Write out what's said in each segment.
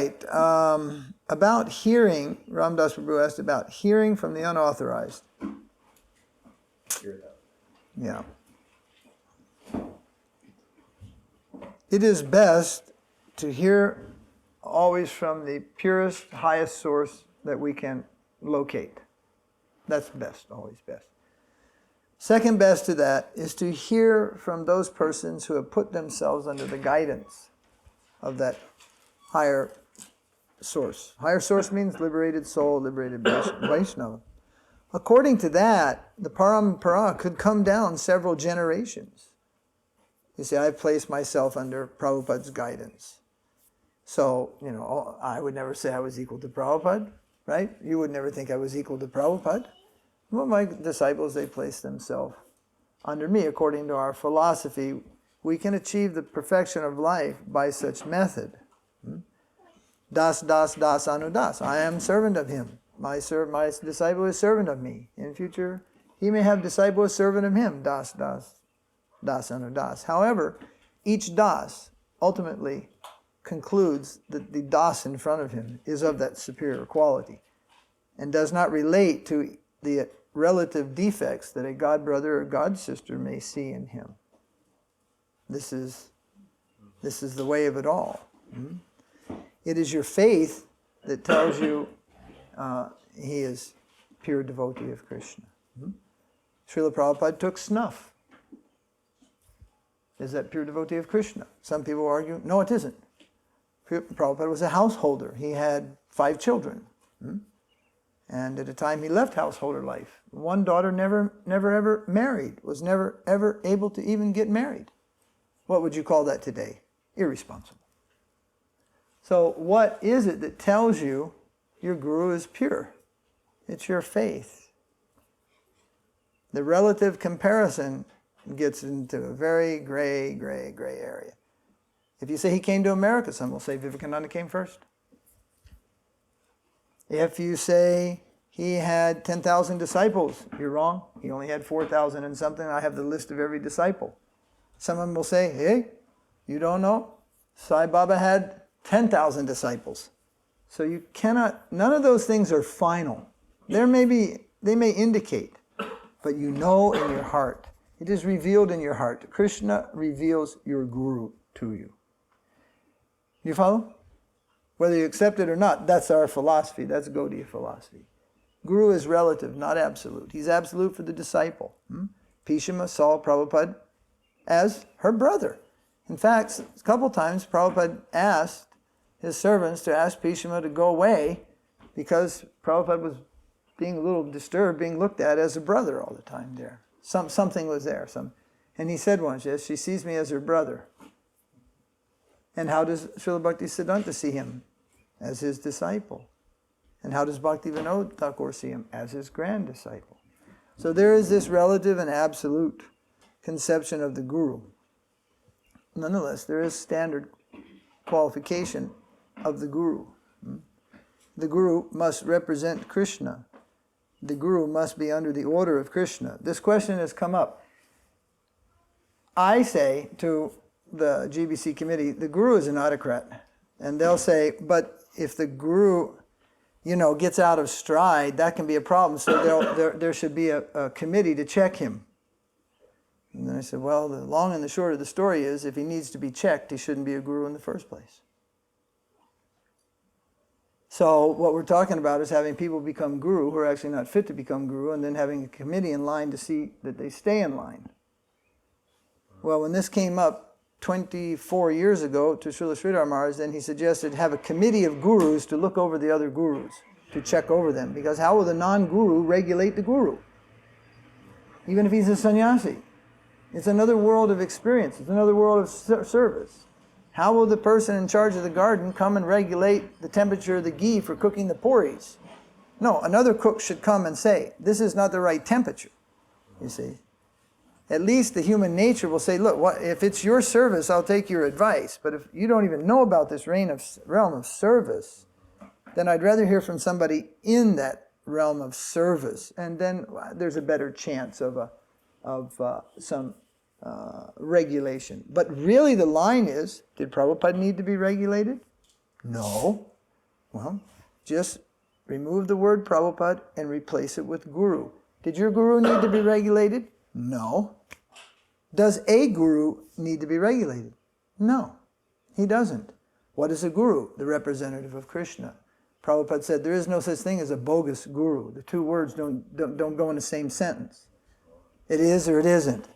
right. About hearing, Ramdas Prabhu asked about hearing from the unauthorized. Yeah. It is best to hear always from the purest, highest source that we can locate. That's best, always best. Second best to that is to hear from those persons who have put themselves under the guidance of that higher source. Higher source means liberated soul, liberated Vaiṣṇava. According to that, the parampara could come down several generations. You see, I've placed myself under Prabhupada's guidance. So, I would never say I was equal to Prabhupada, right? You would never think I was equal to Prabhupada. Well, my disciples, they place themselves under me. According to our philosophy, we can achieve the perfection of life by such method. Das, das, das, anudas. I am servant of him. My disciple is servant of me. In future, he may have disciple as servant of him. Das, das, das, anudas. However, each das ultimately concludes that the das in front of him is of that superior quality and does not relate to the relative defects that a god brother or god sister may see in him. This is the way of it all. It is your faith that tells you he is pure devotee of Krishna. Srila Prabhupada took snuff. Is that pure devotee of Krishna? Some people argue, no, it isn't. Prabhupada was a householder. He had 5 children. And at a time he left householder life. One daughter never ever married, was never ever able to even get married. What would you call that today? Irresponsible. So what is it that tells you your guru is pure? It's your faith. The relative comparison gets into a very gray area. If you say he came to America, some will say Vivekananda came first. If you say he had 10,000 disciples, you're wrong. He only had 4,000 and something. I have the list of every disciple. Someone will say, hey, you don't know? Sai Baba had 10,000 disciples. So you cannot, none of those things are final. They may indicate, but you know in your heart. It is revealed in your heart. Krishna reveals your guru to you. You follow? Whether you accept it or not, that's our philosophy. That's Gaudiya philosophy. Guru is relative, not absolute. He's absolute for the disciple. Bhishma saw Prabhupada as her brother. In fact, a couple times Prabhupada asked his servants to ask Bhishma to go away because Prabhupada was being a little disturbed, being looked at as a brother all the time there. Something was there. And he said once, yes, she sees me as her brother. And how does Srila Bhaktisiddhanta see him? As his disciple. And how does Bhakti Vinod Thakur see him? As his grand disciple. So there is this relative and absolute conception of the guru. Nonetheless, there is standard qualification of the guru. The guru must represent Krishna. The guru must be under the order of Krishna. This question has come up. I say to the GBC committee, the guru is an autocrat. And they'll say, but if the guru, gets out of stride, that can be a problem. So there should be a committee to check him. And then I said, well, the long and the short of the story is, if he needs to be checked, he shouldn't be a guru in the first place. So what we're talking about is having people become guru who are actually not fit to become guru, and then having a committee in line to see that they stay in line. Well, when this came up 24 years ago to Srila Sridhar Maharaj, then he suggested have a committee of gurus to look over the other gurus, to check over them. Because how will the non-guru regulate the guru? Even if he's a sannyasi. It's another world of experience. It's another world of service. How will the person in charge of the garden come and regulate the temperature of the ghee for cooking the puris? No, another cook should come and say, this is not the right temperature, you see. At least the human nature will say, look, if it's your service, I'll take your advice. But if you don't even know about this realm of service, then I'd rather hear from somebody in that realm of service. And then there's a better chance of some regulation. But really the line is, did Prabhupada need to be regulated? No. Well, just remove the word Prabhupada and replace it with Guru. Did your Guru need to be regulated? No. Does a Guru need to be regulated? No, he doesn't. What is a Guru? The representative of Krishna. Prabhupada said there is no such thing as a bogus Guru. The two words don't go in the same sentence. It is or it isn't.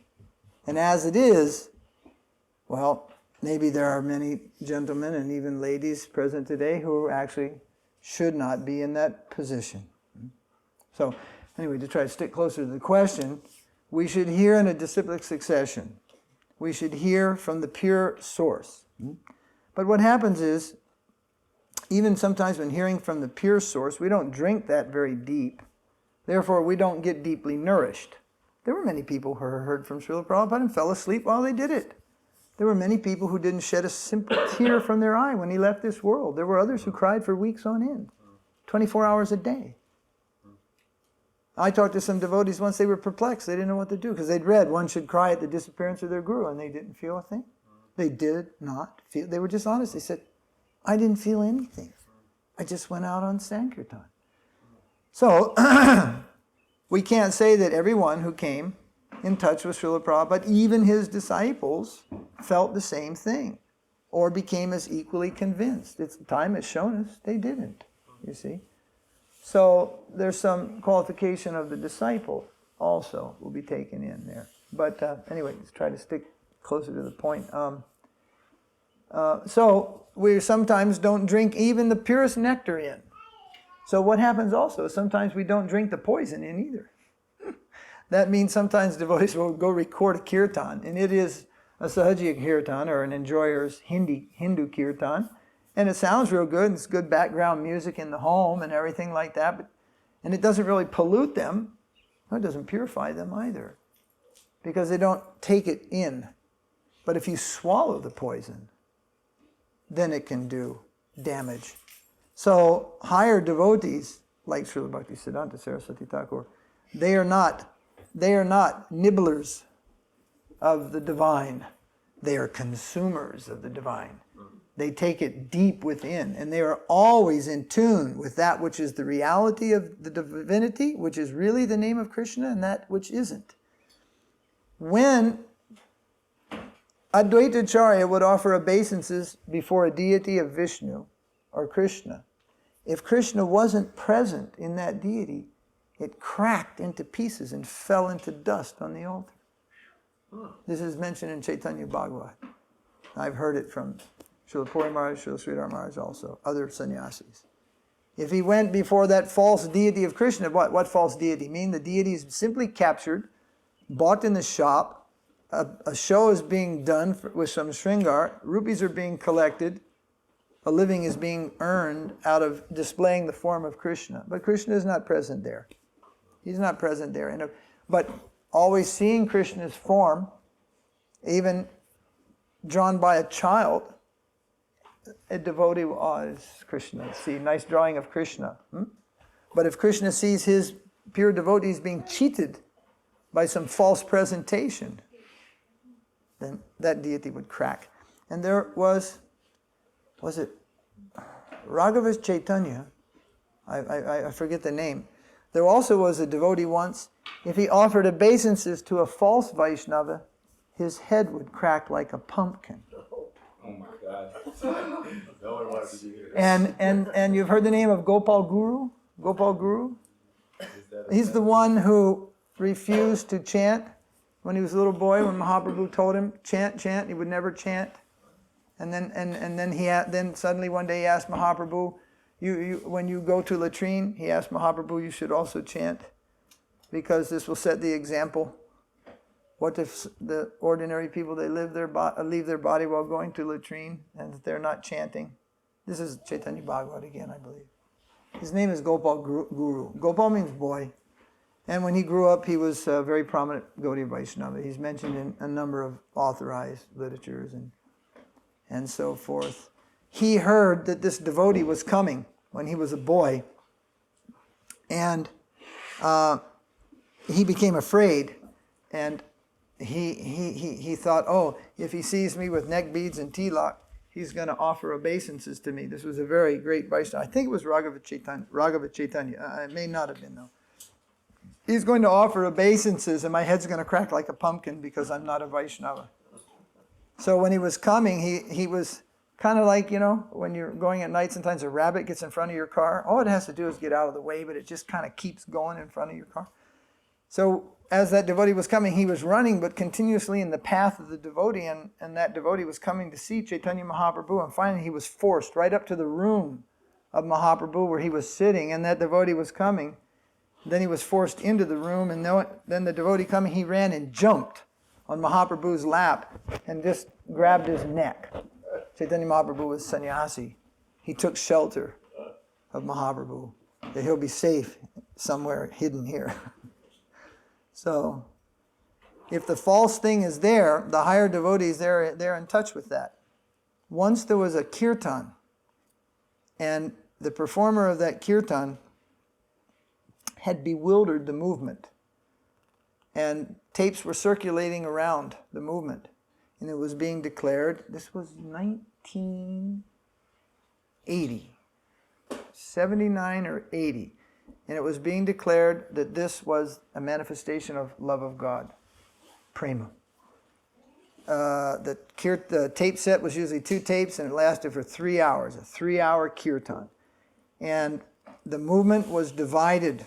And as it is, well, maybe there are many gentlemen and even ladies present today who actually should not be in that position. So, anyway, to try to stick closer to the question, we should hear in a disciplic succession. We should hear from the pure source. But what happens is, even sometimes when hearing from the pure source, we don't drink that very deep. Therefore, we don't get deeply nourished. There were many people who heard from Srila Prabhupada and fell asleep while they did it. There were many people who didn't shed a simple tear from their eye when he left this world. There were others who cried for weeks on end, 24 hours a day. I talked to some devotees once. They were perplexed. They didn't know what to do because they'd read one should cry at the disappearance of their guru, and they didn't feel a thing. They did not feel. They were just honest. They said, I didn't feel anything. I just went out on Sankirtan. So, we can't say that everyone who came in touch with Srila Prabhupada, even his disciples, felt the same thing or became as equally convinced. Time has shown us they didn't, you see. So there's some qualification of the disciple also will be taken in there. But anyway, let's try to stick closer to the point. So we sometimes don't drink even the purest nectar in. So what happens also is sometimes we don't drink the poison in either. That means sometimes devotees will go record a kirtan, and it is a sahajiya kirtan, or an enjoyer's Hindu kirtan, and it sounds real good, and it's good background music in the home and everything like that, and it doesn't really pollute them. It doesn't purify them either, because they don't take it in. But if you swallow the poison, then it can do damage. So higher devotees, like Srila Bhaktisiddhanta Saraswati Thakur, they are not nibblers of the divine. They are consumers of the divine. They take it deep within, and they are always in tune with that which is the reality of the divinity, which is really the name of Krishna, and that which isn't. When Advaita Acharya would offer obeisances before a deity of Vishnu or Krishna, if Krishna wasn't present in that deity, it cracked into pieces and fell into dust on the altar. This is mentioned in Caitanya Bhagwat. I've heard it from Srila Puri Maharaj, Srila Sridhar Maharaj also, other sannyasis. If he went before that false deity of Krishna, what false deity mean? The deity is simply captured, bought in the shop, a show is being done with some shringar, rupees are being collected, a living is being earned out of displaying the form of Krishna. But Krishna is not present there. He's not present there. But always seeing Krishna's form, even drawn by a child, a devotee is Krishna. See, nice drawing of Krishna. But if Krishna sees his pure devotees being cheated by some false presentation, then that deity would crack. And there was it Raghava Chaitanya? I forget the name. There also was a devotee once, if he offered obeisances to a false Vaiṣṇava, his head would crack like a pumpkin. Oh my God. No one wanted to be here. And you've heard the name of Gopal Guru? Gopal Guru? He's the one who refused to chant when he was a little boy, when Mahaprabhu told him, chant, he would never chant. And then suddenly one day he asked Mahaprabhu, when you go to latrine, he asked Mahaprabhu, you should also chant, because this will set the example. What if the ordinary people, they leave their body while going to latrine, and they're not chanting? This is Caitanya Bhagwat again, I believe. His name is Gopal Guru. Gopal means boy. And when he grew up, he was a very prominent Gaudiya Vaiṣṇava. He's mentioned in a number of authorized literatures and so forth. He heard that this devotee was coming when he was a boy, and he became afraid, and he thought, oh, if he sees me with neck beads and tilak, he's going to offer obeisances to me. This was a very great Vaishnava. I think it was Raghava Chaitanya. It may not have been, though. He's going to offer obeisances, and my head's going to crack like a pumpkin because I'm not a Vaishnava. So when he was coming, he was kind of like, when you're going at night, sometimes a rabbit gets in front of your car. All it has to do is get out of the way, but it just kind of keeps going in front of your car. So as that devotee was coming, he was running, but continuously in the path of the devotee, and that devotee was coming to see Caitanya Mahaprabhu, and finally he was forced right up to the room of Mahaprabhu where he was sitting, and that devotee was coming. Then he was forced into the room, and then the devotee coming, he ran and jumped on Mahaprabhu's lap and just grabbed his neck. Caitanya Mahaprabhu was sannyasi. He took shelter of Mahaprabhu, that he'll be safe somewhere hidden here. So, if the false thing is there, the higher devotees, they're in touch with that. Once there was a kirtan, and the performer of that kirtan had bewildered the movement. And tapes were circulating around the movement. And it was being declared, this was 1980, 79 or 80. And it was being declared that this was a manifestation of love of God, prema. The tape set was usually 2 tapes, and it lasted for 3 hours, a 3-hour kirtan. And the movement was divided.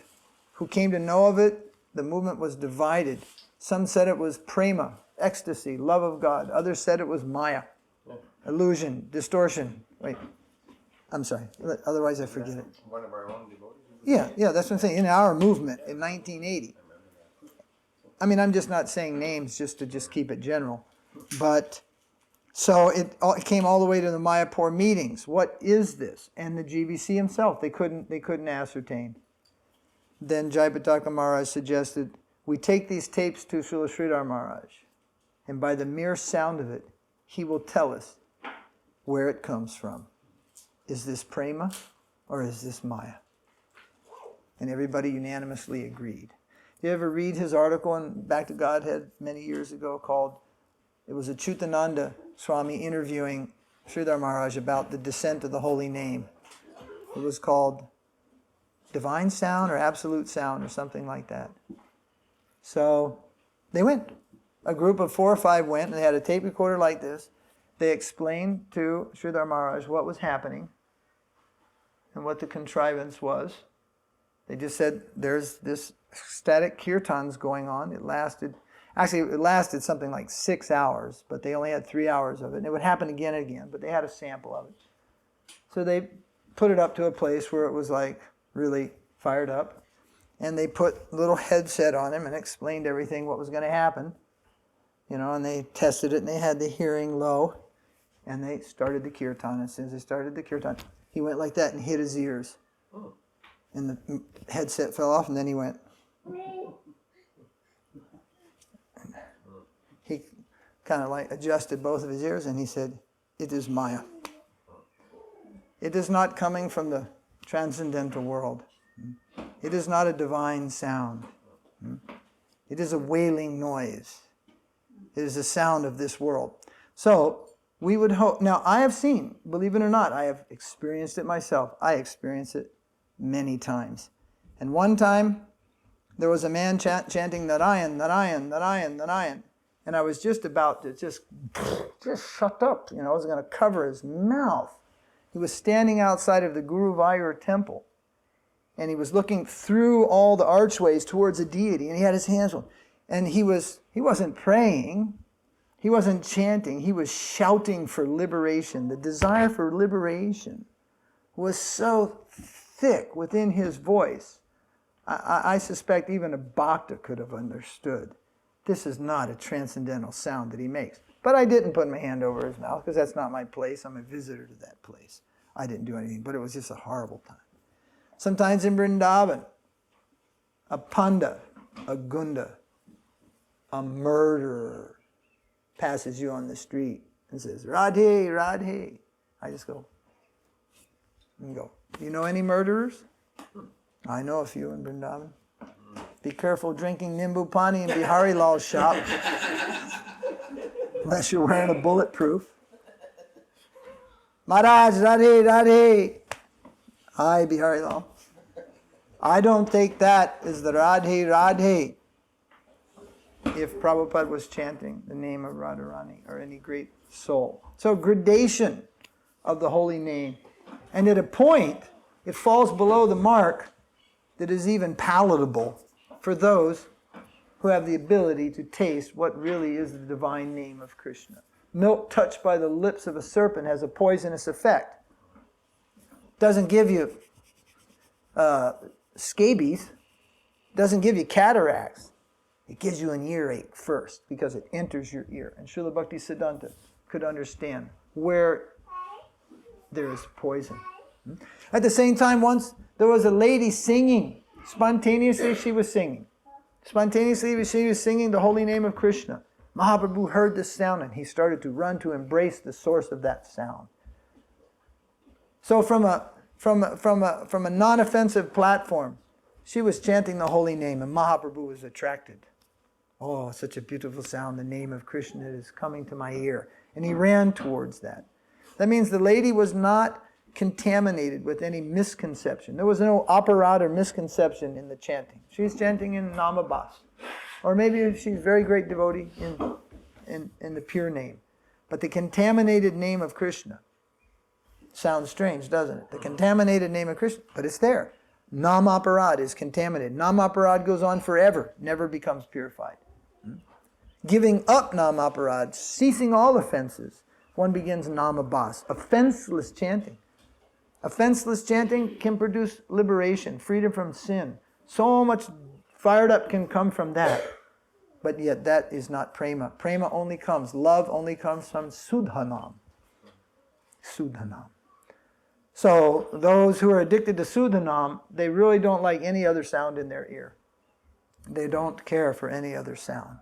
Who came to know of it, the movement was divided. Some said it was prema, ecstasy, love of God. Others said it was maya, illusion, distortion. Wait, I'm sorry, otherwise I forget it. One of our own devotees? Yeah, that's what I'm saying, in our movement in 1980. I mean, I'm just not saying names just to keep it general. But, so it came all the way to the Mayapur meetings. What is this? And the GBC himself, they couldn't ascertain. Then Jayapataka Maharaj suggested, we take these tapes to Srila Sridhar Maharaj, and by the mere sound of it, he will tell us where it comes from. Is this prema or is this maya? And everybody unanimously agreed. Did you ever read his article in Back to Godhead many years ago called, it was a Chutananda Swami interviewing Sridhar Maharaj about the descent of the holy name. It was called Divine Sound or Absolute Sound or something like that. So they went. A group of 4 or 5 went, and they had a tape recorder like this. They explained to Sridhar Maharaj what was happening and what the contrivance was. They just said, there's this ecstatic kirtans going on. It lasted something like 6 hours, but they only had 3 hours of it. And it would happen again and again, but they had a sample of it. So they put it up to a place where it was like really fired up. And they put a little headset on him and explained everything, what was going to happen. And they tested it, and they had the hearing low. And they started the kirtan. As soon as they started the kirtan, he went like that and hit his ears. And the headset fell off, and then he went. He kind of like adjusted both of his ears, and he said, it is Maya. It is not coming from the transcendental world. It is not a divine sound. It is a wailing noise. It is the sound of this world. So, we would hope. Now, I have seen, believe it or not, I have experienced it myself. I experienced it many times. And one time, there was a man chanting Narayan, Narayan, Narayan, Narayan. And I was just about to just shut up. I was going to cover his mouth. He was standing outside of the Guruvayur temple. And he was looking through all the archways towards a deity. And he had his hands on. And he wasn't praying. He wasn't chanting. He was shouting for liberation. The desire for liberation was so thick within his voice. I suspect even a bhakta could have understood. This is not a transcendental sound that he makes. But I didn't put my hand over his mouth because that's not my place. I'm a visitor to that place. I didn't do anything, but it was just a horrible time. Sometimes in Vrindavan, a panda, a gunda, a murderer passes you on the street and says, Radhe, Radhe. I just go, and go, do you know any murderers? I know a few in Vrindavan. Be careful drinking Nimbu Pani in Bihari Lal's shop. Unless you're wearing a bulletproof. Maharaj, Radhe, Radhe. Hi, Bihari Lal. I don't take that as the Radhe, Radhe. If Prabhupada was chanting the name of Radharani or any great soul. So gradation of the holy name. And at a point, it falls below the mark that is even palatable for those who have the ability to taste what really is the divine name of Krishna. Milk touched by the lips of a serpent has a poisonous effect. Doesn't give you scabies, doesn't give you cataracts. It gives you an earache first because it enters your ear. And Srila Bhakti Siddhanta could understand where there is poison. At the same time, once there was a lady singing. Spontaneously she was singing. Spontaneously she was singing the holy name of Krishna. Mahaprabhu heard this sound and he started to run to embrace the source of that sound. So from a non-offensive platform, she was chanting the holy name and Mahaprabhu was attracted. Oh, such a beautiful sound, the name of Krishna is coming to my ear. And he ran towards that. That means the lady was not contaminated with any misconception. There was no aparādha or misconception in the chanting. She's chanting in nāma-aparādhas. Or maybe she's a very great devotee in the pure name. But the contaminated name of Krishna sounds strange, doesn't it? The contaminated name of Krishna, but it's there. Nāma-aparādha is contaminated. Nāma-aparādha goes on forever, never becomes purified. Giving up nāma-aparādha, ceasing all offenses, one begins nāma-bhas, offenseless chanting. Offenseless chanting can produce liberation, freedom from sin. So much fired up can come from that. But yet that is not prema. Prema only comes, love only comes from sudhanam. Sudhanam. So those who are addicted to sudhanam, they really don't like any other sound in their ear. They don't care for any other sound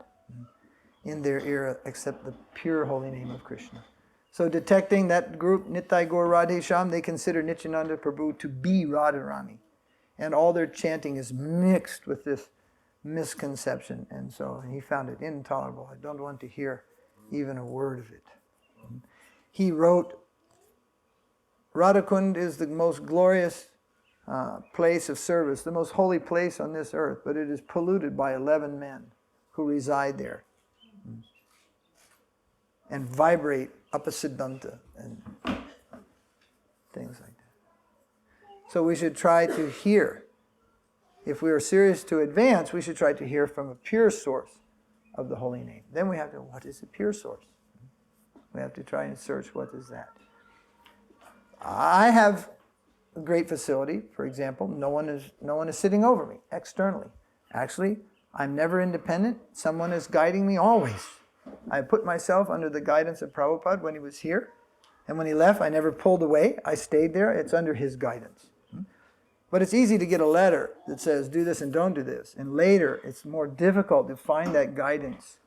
in their ear except the pure holy name of Krishna. So detecting that group, Nitai Gaur Radhe Sham, they consider Nityananda Prabhu to be Radharani. And all their chanting is mixed with this misconception. And so he found it intolerable. I don't want to hear even a word of it. He wrote, Radhakund is the most glorious place of service, the most holy place on this earth, but it is polluted by 11 men who reside there and vibrate apasiddhanta and things like that. So we should try to hear. If we are serious to advance, we should try to hear from a pure source of the holy name. Then we have to, what is a pure source? We have to try and search what is that. I have a great facility, for example. No one is sitting over me externally. Actually, I'm never independent. Someone is guiding me always. I put myself under the guidance of Prabhupada when he was here. And when he left, I never pulled away. I stayed there. It's under his guidance. But it's easy to get a letter that says, do this and don't do this. And later, it's more difficult to find that guidance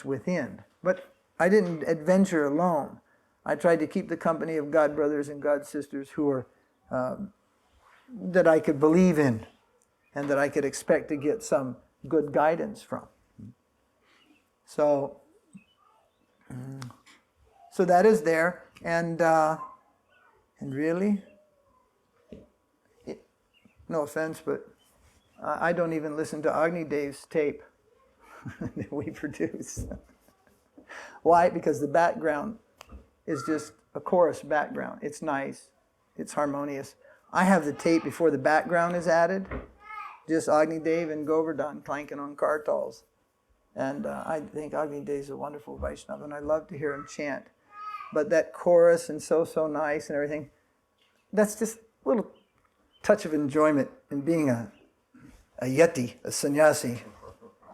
within. But I didn't adventure alone. I tried to keep the company of God brothers and God sisters who are that I could believe in and that I could expect to get some good guidance from. So that is there, and really, no offense, but I don't even listen to Agni Dev's tape that we produce. Why? Because the background is just a chorus background. It's nice. It's harmonious. I have the tape before the background is added. Just Agni Dev and Govardhan clanking on kartals. And I think Agni Dev is a wonderful Vaiṣṇava, and I love to hear him chant. But that chorus and so nice and everything, that's just a little touch of enjoyment in being a yeti, a sannyasi.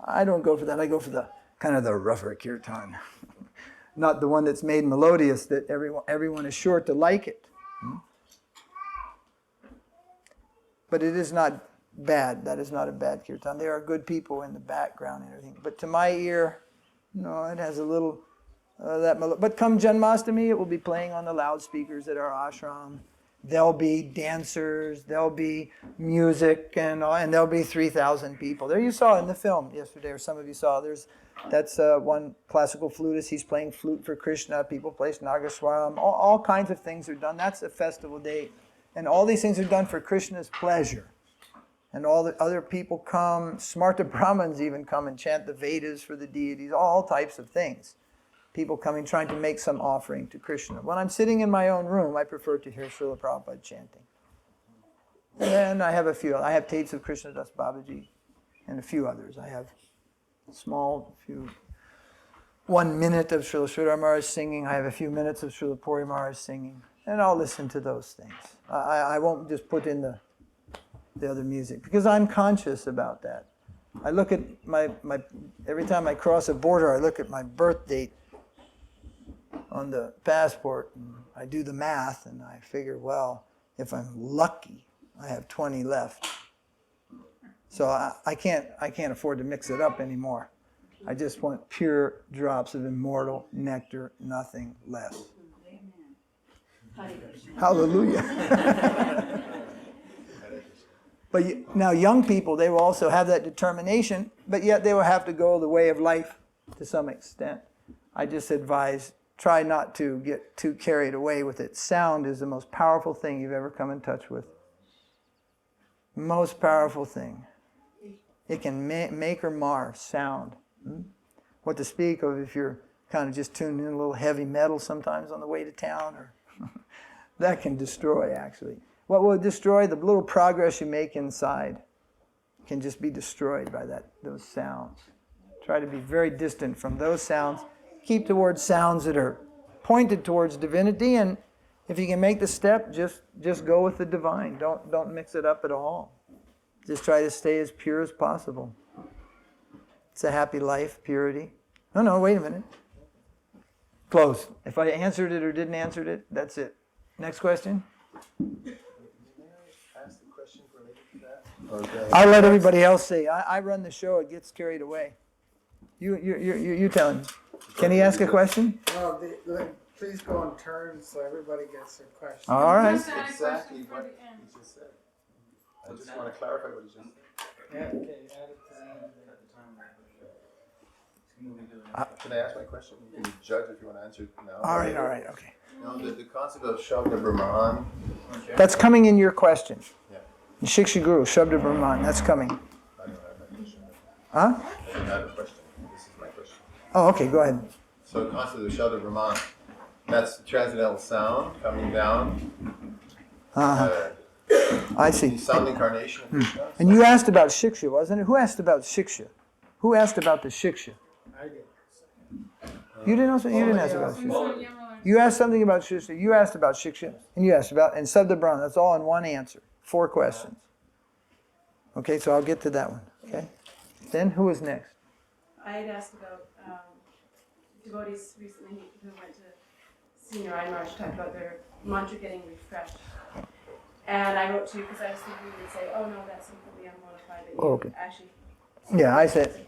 I don't go for that. I go for the kind of the rougher kirtan. Not the one that's made melodious that everyone is sure to like it. But it is not bad. That is not a bad kirtan. There are good people in the background and everything. But to my ear, no, it has a little but come Janmashtami, it will be playing on the loudspeakers at our ashram. there'll be dancers, there'll be music, and there'll be 3,000 people. There you saw in the film yesterday, or some of you saw, that's one classical flutist, he's playing flute for Krishna, people play Nagaswaram, all kinds of things are done. That's a festival day. And all these things are done for Krishna's pleasure. And all the other people come, Smarta Brahmins even come and chant the Vedas for the deities, all types of things. People coming, trying to make some offering to Krishna. When I'm sitting in my own room, I prefer to hear Srila Prabhupada chanting. And then I have tapes of Krishnadas Babaji and a few others. I have small, 1 minute of Srila Sridhar Maharaj singing. I have a few minutes of Srila Puri Maharaj singing. And I'll listen to those things. I won't just put in the other music, because I'm conscious about that. I look at every time I cross a border, I look at my birth date on the passport, and I do the math, and I figure, well, if I'm lucky, I have 20 left. So I can't afford to mix it up anymore. I just want pure drops of immortal nectar, nothing less. Hallelujah. But now young people, they will also have that determination, but yet they will have to go the way of life to some extent. I just advise, try not to get too carried away with it. Sound is the most powerful thing you've ever come in touch with. Most powerful thing. It can make or mar sound. What to speak of if you're kind of just tuning in a little heavy metal sometimes on the way to town, or that can destroy, actually. What will destroy? The little progress you make inside can just be destroyed by those sounds. Try to be very distant from those sounds. Keep towards sounds that are pointed towards divinity, and if you can make the step, just go with the divine. Don't mix it up at all. Just try to stay as pure as possible. It's a happy life, purity. No, wait a minute. Close. If I answered it or didn't answer it, that's it. Next question. Okay. I'll let everybody else say. I run the show. It gets carried away. You tell him. Can he ask a question? No, please go in turns so everybody gets their question. All right. Exactly what he just said. I just want to clarify what he just said. Yeah, okay, add it to Can I ask my question? You can judge if you want to answer it now. All right, okay. No, the concept of Shabda Brahman. That's coming in your question. Yeah. Shiksha Gurus, Shabda Brahman, that's coming. I don't have a question. Huh? I don't have a question. This is my question. Oh, okay, go ahead. So the concept of Shabda Brahman, that's the transcendental sound coming down. I see. The sound incarnation of Krishna. And you asked about Shiksha, wasn't it? Who asked about Shiksha? Who asked about the Shiksha? I did. You didn't ask about Shiksha. You asked something about Shiksha, you asked about Shiksha, and you asked about, and Sabda Brahman. That's all in one answer. 4 questions. Okay, so I'll get to that one. Okay? Then who is next? I had asked about devotees recently who went to Senior Maharaj talked about their mantra getting refreshed. And I wrote to you because I was thinking you would say, oh no, that's completely unmodified. But you Okay. actually. Yeah, I said,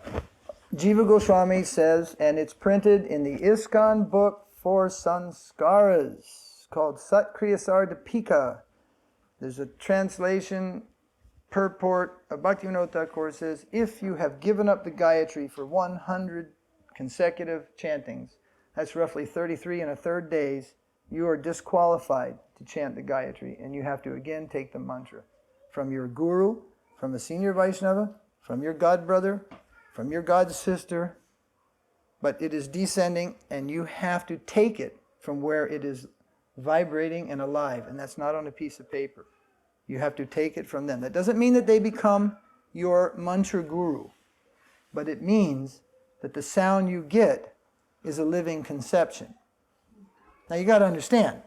Jiva Goswami says, and it's printed in the ISKCON book for sanskaras called Sat Kriyasar Dipika. There's a translation purport of Bhaktivinoda Thakur says, if you have given up the Gayatri for 100 consecutive chantings, that's roughly 33 1/3 days, you are disqualified to chant the Gayatri, and you have to again take the mantra from your guru, from a senior Vaiṣṇava, from your god brother, from your god sister, but it is descending, and you have to take it from where it is vibrating and alive, and that's not on a piece of paper. You have to take it from them. That doesn't mean that they become your mantra guru, but it means that the sound you get is a living conception. Now you got to understand,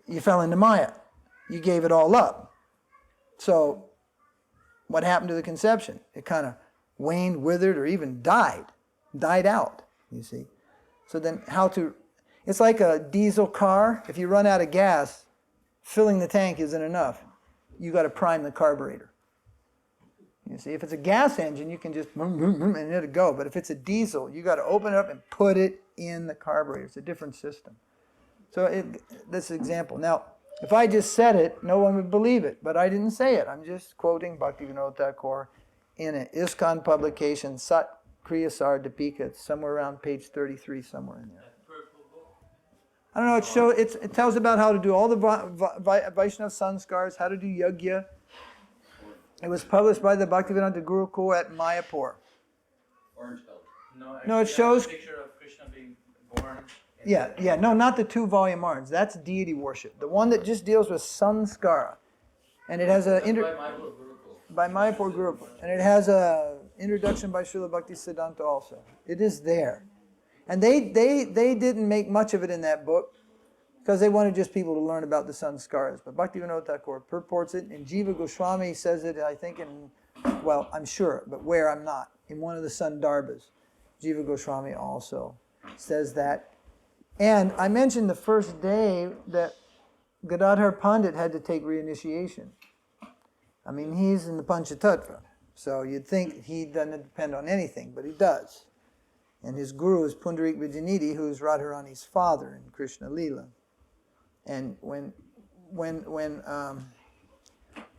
you fell into Maya. You gave it all up. So what happened to the conception? It kind of waned, withered, or even died out, you see. So then it's like a diesel car. If you run out of gas, filling the tank isn't enough. You got to prime the carburetor. You see, if it's a gas engine, you can just and it'll go. But if it's a diesel, you got to open it up and put it in the carburetor. It's a different system. So this example. Now, If I just said it, no one would believe it, but I didn't say it. I'm just quoting Bhaktivinoda Thakur in an ISKCON publication, Sat Kriyasar Dipika. It's somewhere around page 33, somewhere in there. I don't know, it tells about how to do all the Vaishnava sanskars, how to do yajna. It was published by the Bhaktivedanta Gurukul at Mayapur. Orange color. No, it shows... a picture of Krishna being born. No, not the 2-volume orange. That's deity worship. The one that just deals with sanskara. And it has a... by Mayapur Gurukul. And it has a introduction by Srila Bhakti Siddhanta also. It is there. And they didn't make much of it in that book because they wanted just people to learn about the sanskaras. But Bhaktivinoda Thakur purports it, and Jiva Goswami says it, I think, I'm sure, but where I'm not, in one of the Sandarbhas. Jiva Goswami also says that. And I mentioned the first day that Gadadhar Pandit had to take reinitiation. I mean, he's in the Panchatattva, so you'd think he doesn't depend on anything, but he does. And his guru is Pundarik Vijayanidhi, who's Radharani's father in Krishna Lila. And when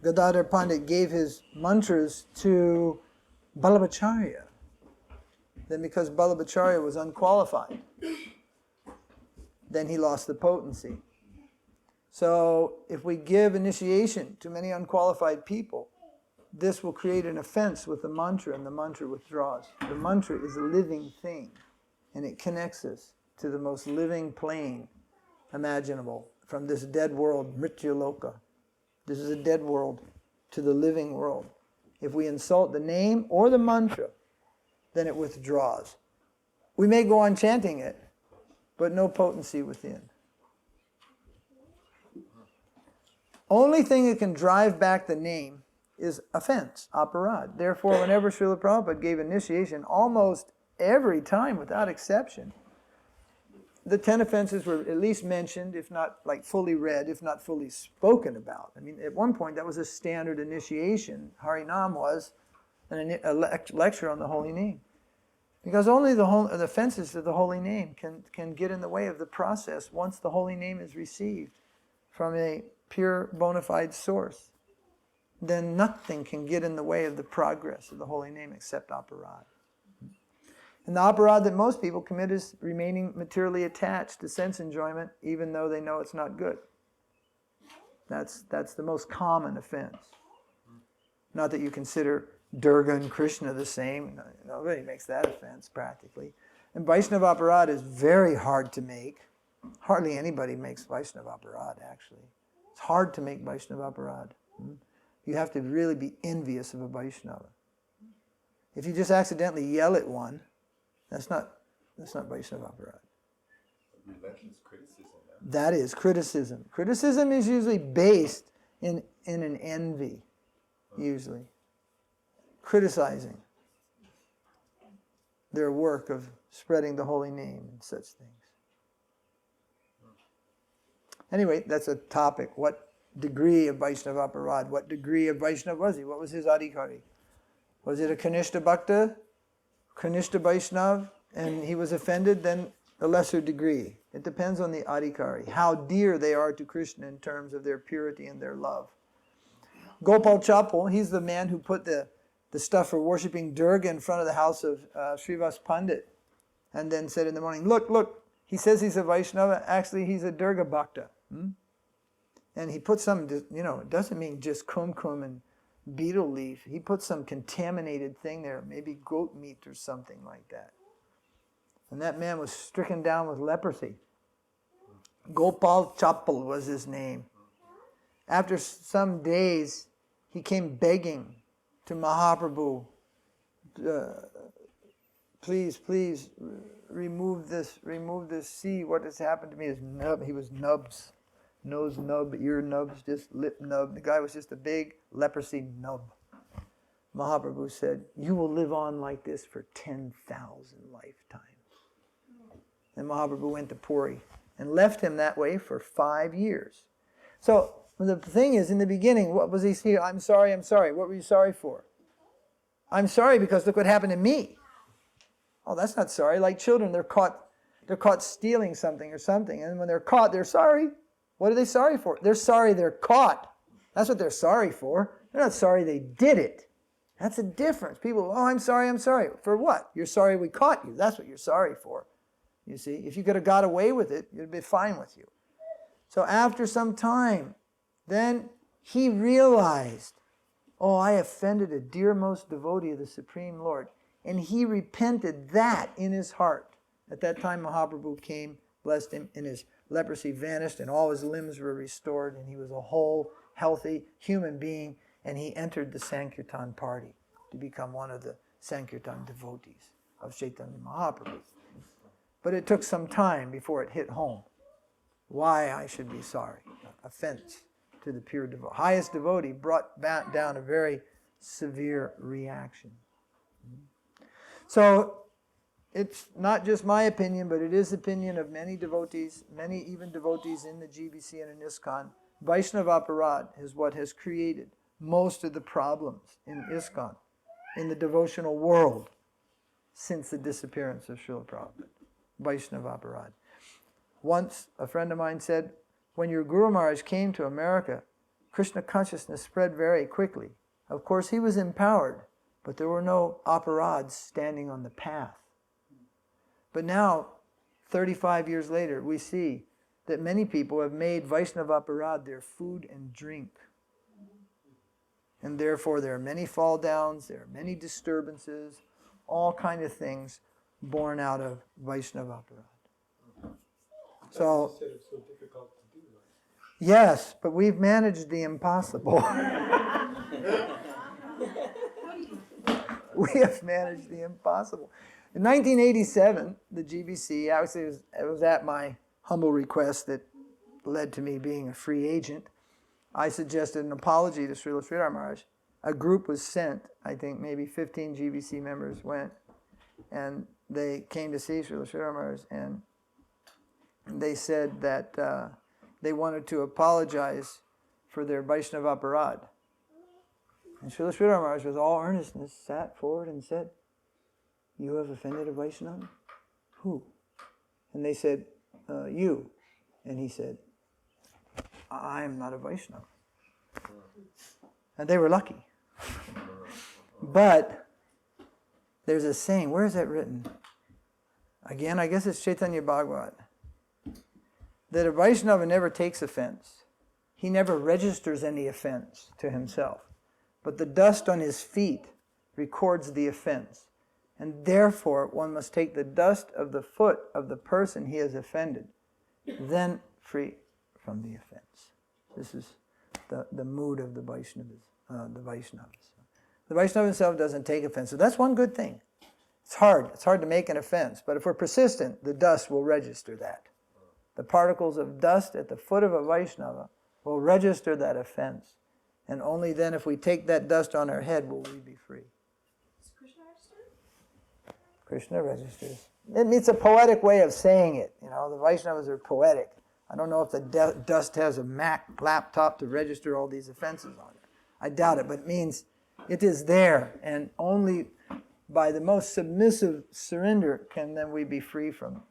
Gadadhar Pandit gave his mantras to Balabhacharya, then because Balabhacharya was unqualified, then he lost the potency. So if we give initiation to many unqualified people, this will create an offense with the mantra, and the mantra withdraws. The mantra is a living thing, and it connects us to the most living plane imaginable from this dead world, Mrityaloka. This is a dead world to the living world. If we insult the name or the mantra, then it withdraws. We may go on chanting it, but no potency within. Only thing that can drive back the name is offense, aparādha. Therefore, whenever Srila Prabhupada gave initiation, almost every time, without exception, the 10 offenses were at least mentioned, if not like fully read, if not fully spoken about. I mean, at one point, that was a standard initiation. Harinam was a lecture on the holy name. Because only the offenses to the holy name can get in the way of the process once the holy name is received from a pure bona fide source. Then nothing can get in the way of the progress of the holy name except aparādha. And the aparādha that most people commit is remaining materially attached to sense enjoyment, even though they know it's not good. That's the most common offense. Not that you consider Durga and Krishna the same. Nobody makes that offense practically. And Vaiṣṇava aparādha is very hard to make. Hardly anybody makes Vaiṣṇava aparādha, actually. It's hard to make Vaiṣṇava aparādha. You have to really be envious of a Vaishnava. If you just accidentally yell at one, that's not Vaishnava aparādha. Relentless criticism. That is criticism. Criticism is usually based in an envy, usually. Criticizing their work of spreading the holy name and such things. Anyway, that's a topic. What degree of Vaiṣṇava aparādha? What degree of Vaishnava was he? What was his adhikari? Was it a Kanishta Bhakta? Kanishta Vaishnav? And he was offended? Then a lesser degree. It depends on the adhikari. How dear they are to Krishna in terms of their purity and their love. Gopal Chapel, he's the man who put the stuff for worshipping Durga in front of the house of Srivas Pandit. And then said in the morning, look, he says he's a Vaishnava, actually he's a Durga Bhakta. And he put some, it doesn't mean just kumkum and betel leaf. He put some contaminated thing there, maybe goat meat or something like that. And that man was stricken down with leprosy. Gopal Chapal was his name. After some days, he came begging to Mahaprabhu, please remove this, see what has happened to me. His nub, he was nubs, nose nub, ear nubs, just lip nub. The guy was just a big leprosy nub. Mahaprabhu said, you will live on like this for 10,000 lifetimes. And Mahaprabhu went to Puri and left him that way for 5 years. So the thing is, in the beginning, what was he saying? I'm sorry. What were you sorry for? I'm sorry because look what happened to me. Oh, that's not sorry. Like children, they're caught stealing something or something. And when they're caught, they're sorry. What are they sorry for? They're sorry they're caught. That's what they're sorry for. They're not sorry they did it. That's a difference. People, oh, I'm sorry, I'm sorry. For what? You're sorry we caught you. That's what you're sorry for. You see, if you could have got away with it, it'd be fine with you. So after some time, then he realized, oh, I offended a dearmost devotee of the Supreme Lord. And he repented that in his heart. At that time, Mahaprabhu came, blessed him, and his leprosy vanished, and all his limbs were restored, and he was a whole, healthy human being, and he entered the Sankirtan party to become one of the Sankirtan devotees of Chaitanya Mahaprabhu. But it took some time before it hit home. Why I should be sorry. Offense to the pure devotee. Highest devotee brought back down a very severe reaction. So it's not just my opinion, but it is the opinion of many devotees, many even devotees in the GBC and in ISKCON. Vaiṣṇava aparādha is what has created most of the problems in ISKCON, in the devotional world, since the disappearance of Srila Prabhupada. Vaiṣṇava aparādha. Once, a friend of mine said, when your Guru Maharaj came to America, Krishna consciousness spread very quickly. Of course, he was empowered, but there were no aparādhas standing on the path. But now, 35 years later, we see that many people have made Vaiṣṇava aparādha their food and drink. And therefore, there are many fall downs, there are many disturbances, all kind of things born out of Vaiṣṇava aparādha. So, yes, but we've managed the impossible. We have managed the impossible. In 1987, the GBC, obviously it was at my humble request that led to me being a free agent. I suggested an apology to Srila Sridhar Maharaj. A group was sent, I think maybe 15 GBC members went, and they came to see Srila Sridhar Maharaj, and they said that they wanted to apologize for their Vaiṣṇava aparādha. And Srila Sridhar Maharaj, with all earnestness, sat forward and said, you have offended a Vaishnava? Who? And they said, you. And he said, I am not a Vaishnava. And they were lucky. But there's a saying, where is that written? Again, I guess it's Caitanya Bhagwat. That a Vaishnava never takes offense. He never registers any offense to himself. But the dust on his feet records the offense. And therefore, one must take the dust of the foot of the person he has offended, then free from the offense. This is the mood of the Vaishnavas. The Vaishnava himself doesn't take offense. So that's one good thing. It's hard. It's hard to make an offense. But if we're persistent, the dust will register that. The particles of dust at the foot of a Vaishnava will register that offense. And only then, if we take that dust on our head, will we be free. Does Krishna register? Krishna registers. It's a poetic way of saying it. You know, the Vaishnavas are poetic. I don't know if the dust has a Mac laptop to register all these offenses on it. I doubt it, but it means it is there, and only by the most submissive surrender can then we be free from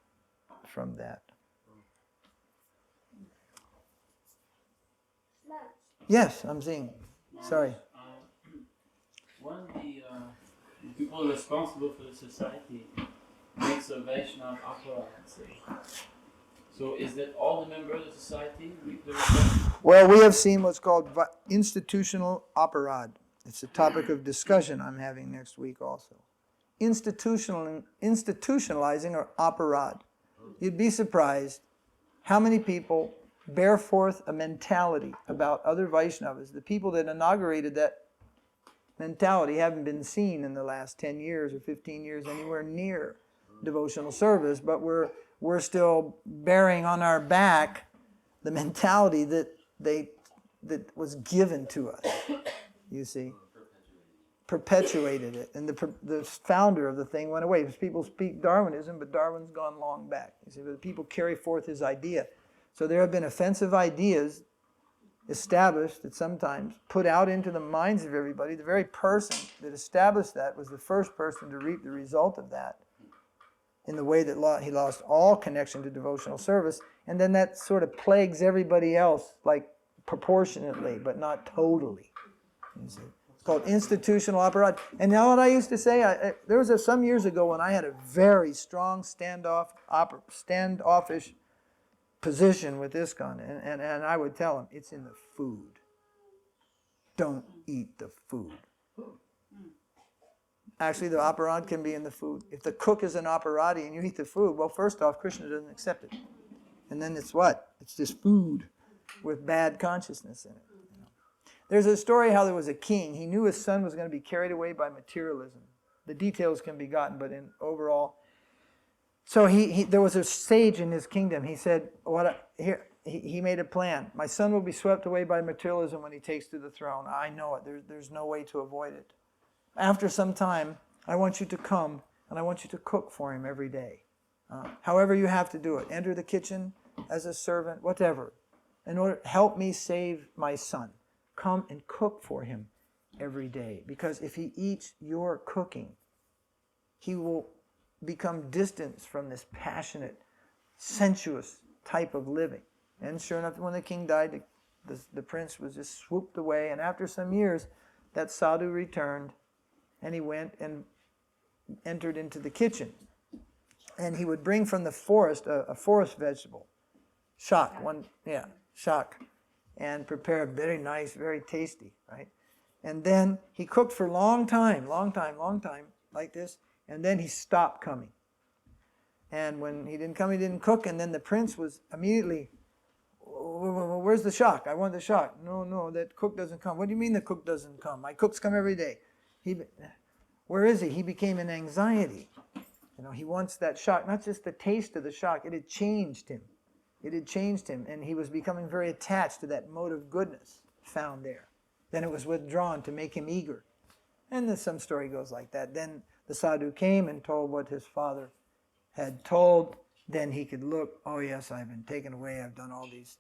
that. Yes, I'm seeing. Sorry. When the people responsible for the society makes a Vaiṣṇava aparādha, so is that all the members of the society reap the responsibility? Well, we have seen what's called institutional aparādha. It's a topic of discussion I'm having next week also. Institutionalizing or aparādha. You'd be surprised how many people bear forth a mentality about other Vaishnavas. The people that inaugurated that mentality haven't been seen in the last 10 years or 15 years anywhere near devotional service, but we're still bearing on our back the mentality that was given to us, you see. Perpetuated it. And the founder of the thing went away. People speak Darwinism, but Darwin's gone long back. You see, but people carry forth his idea. So there have been offensive ideas established that sometimes put out into the minds of everybody. The very person that established that was the first person to reap the result of that. in the way that he lost all connection to devotional service, and then that sort of plagues everybody else, like proportionately, but not totally. You see? It's called institutional aparādha. And you know what I used to say? There was some years ago when I had a very strong standoffish position with ISKCON, and I would tell them, it's in the food. Don't eat the food. Actually, the aparādha can be in the food. If the cook is an aparādhi and you eat the food, well, first off, Krishna doesn't accept it. And then it's what? It's just food with bad consciousness in it. You know? There's a story how there was a king. He knew his son was going to be carried away by materialism. The details can be gotten, but in overall. So there was a sage in his kingdom. He said, he made a plan. My son will be swept away by materialism when he takes to the throne. I know it. There's no way to avoid it. After some time, I want you to come and I want you to cook for him every day. However you have to do it. Enter the kitchen as a servant, whatever. In order, help me save my son. Come and cook for him every day. Because if he eats your cooking, he will become distant from this passionate, sensuous type of living. And sure enough, when the king died, the prince was just swooped away. And after some years, that sadhu returned. And he went and entered into the kitchen. And he would bring from the forest a forest vegetable, shak, and prepare a very nice, very tasty, right? And then he cooked for a long time, like this, and then he stopped coming. And when he didn't come, he didn't cook, and then the prince was immediately, where's the shak? I want the shak. No, that cook doesn't come. What do you mean the cook doesn't come? My cooks come every day. Where is he? He became an anxiety. You know, he wants that shak, not just the taste of the shak. It had changed him. And he was becoming very attached to that mode of goodness found there. Then it was withdrawn to make him eager. And some story goes like that. Then the sadhu came and told what his father had told. Then he could look, oh yes, I've been taken away. I've done all these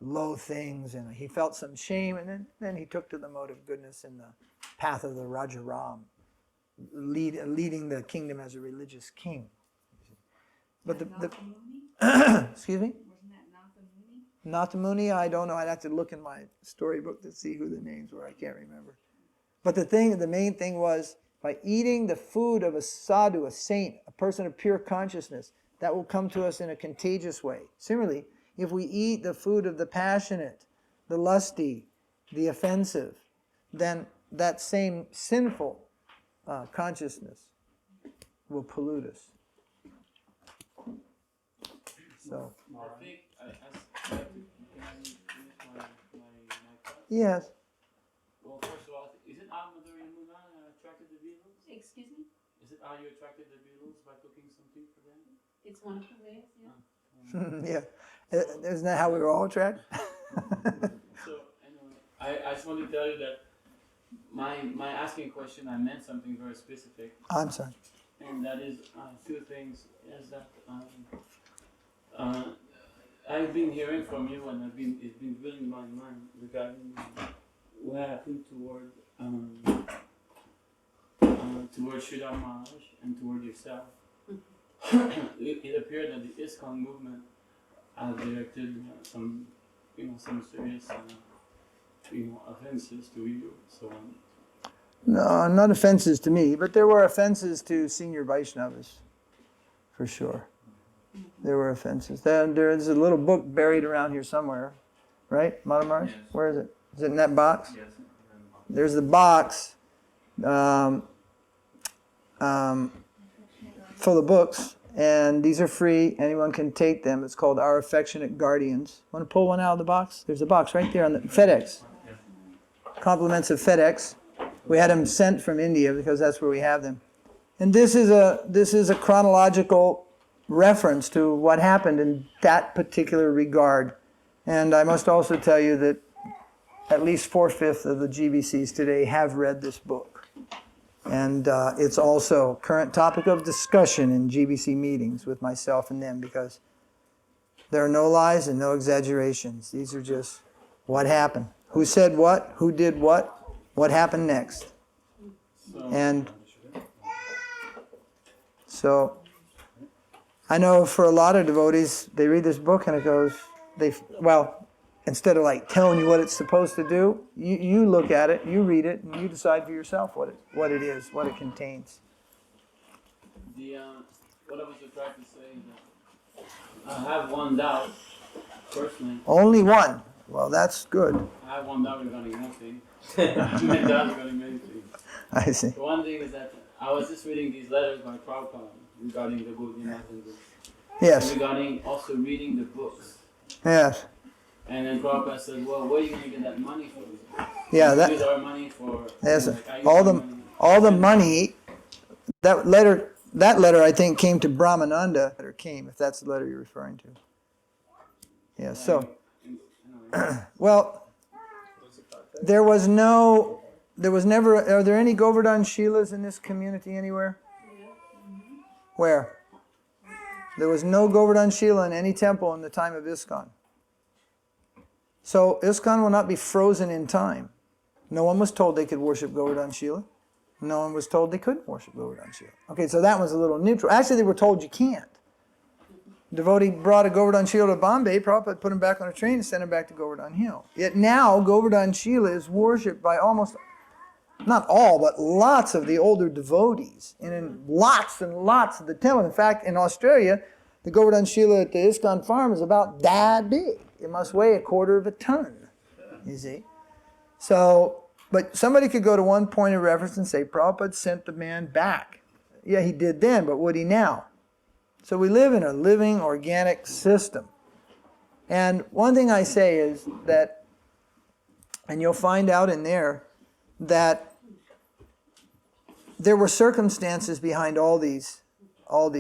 low things. And he felt some shame. And then he took to the mode of goodness in the path of the Rajaram, leading the kingdom as a religious king. But excuse me? Wasn't that Nathamuni, I don't know. I'd have to look in my storybook to see who the names were. I can't remember. But the main thing was, by eating the food of a sadhu, a saint, a person of pure consciousness, that will come to us in a contagious way. Similarly, if we eat the food of the passionate, the lusty, the offensive, then that same sinful consciousness will pollute us. So. I think can I finish my thoughts? Yes. Well, first of all, is it Madurai Kadambini attracted the beetles? Excuse me? Is it how you attracted the beetles by cooking something for them? It's one of the ways, yeah. Yeah. Isn't that how we were all attracted? So, anyway, I just want to tell you that my asking question, I meant something very specific. I'm sorry. And that is two things. Is that I've been hearing from you, and it's been filling my mind regarding what happened toward Sridhar Maharaj and toward yourself. It appeared that the ISKCON movement has directed some serious offenses to you, so on. No, not offenses to me, but there were offenses to senior Vaishnavas, for sure. There were offenses. There's a little book buried around here somewhere, right, Maharaj? Yes. Where is it? Is it in that box? Yes. There's the box full of books, and these are free. Anyone can take them. It's called Our Affectionate Guardians. Want to pull one out of the box? There's a box right there on the FedEx. Compliments of FedEx. We had them sent from India because that's where we have them. And this is a chronological reference to what happened in that particular regard. And I must also tell you that at least 4/5 of the GBCs today have read this book. And it's also current topic of discussion in GBC meetings with myself and them, because there are no lies and no exaggerations. These are just what happened. Who said what? Who did what? What happened next? And so I know for a lot of devotees, they read this book and it goes, instead of like telling you what it's supposed to do, you look at it, you read it, and you decide for yourself what it is, what it contains. What I was trying to say is that I have one doubt, personally. Only one. Well, that's good. I have one doubt regarding nothing. Many doubts regarding many things. I see. The one thing is that I was just reading these letters by Prabhupada regarding the GAUDIYA and Yes. and regarding also reading the books. Yes. And then Prabhupada said, well, where are you going to get that money from? Yeah, We use our money for... Yes. Like, I use All my the money. all the money. That letter I think came to Brahmananda. Or came, if that's the letter you're referring to. Yeah. So, well, there was never. Are there any Govardhan Shilas in this community anywhere? Where? There was no Govardhan Shila in any temple in the time of ISKCON. So ISKCON will not be frozen in time. No one was told they could worship Govardhan Shila. No one was told they couldn't worship Govardhan Shila. Okay, so that was a little neutral. Actually, they were told you can't. Devotee brought a Govardhan Shila to Bombay, Prabhupada put him back on a train and sent him back to Govardhan Hill. Yet now, Govardhan Shila is worshipped by almost, not all, but lots of the older devotees. And in lots and lots of the temples. In fact, in Australia, the Govardhan Shila at the ISKCON farm is about that big. It must weigh 1/4 of a ton, you see. So, but somebody could go to one point of reference and say, Prabhupada sent the man back. Yeah, he did then, but would he now? So we live in a living, organic system. And one thing I say is that, and you'll find out in there, that there were circumstances behind all these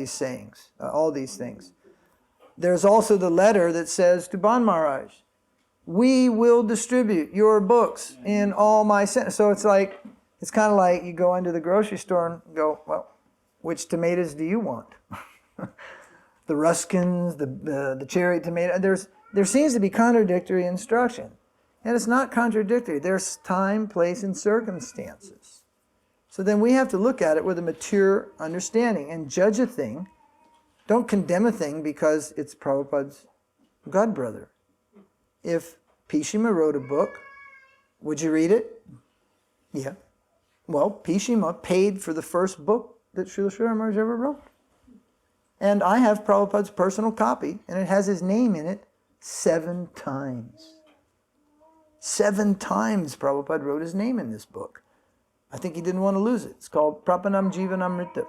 sayings, all these things. There's also the letter that says to Ban Maharaj, we will distribute your books in all my centers. So it's kind of like you go into the grocery store and go, well, which tomatoes do you want? The Ruskins, the cherry tomato. There seems to be contradictory instruction. And it's not contradictory. There's time, place, and circumstances. So then we have to look at it with a mature understanding and judge a thing. Don't condemn a thing because it's Prabhupada's godbrother. If Pishima wrote a book, would you read it? Yeah. Well, Pishima paid for the first book that Srila Sridhar Maharaj ever wrote. And I have Prabhupada's personal copy, and it has his name in it 7 times. 7 times Prabhupada wrote his name in this book. I think he didn't want to lose it. It's called Prapanam Jivanamrita.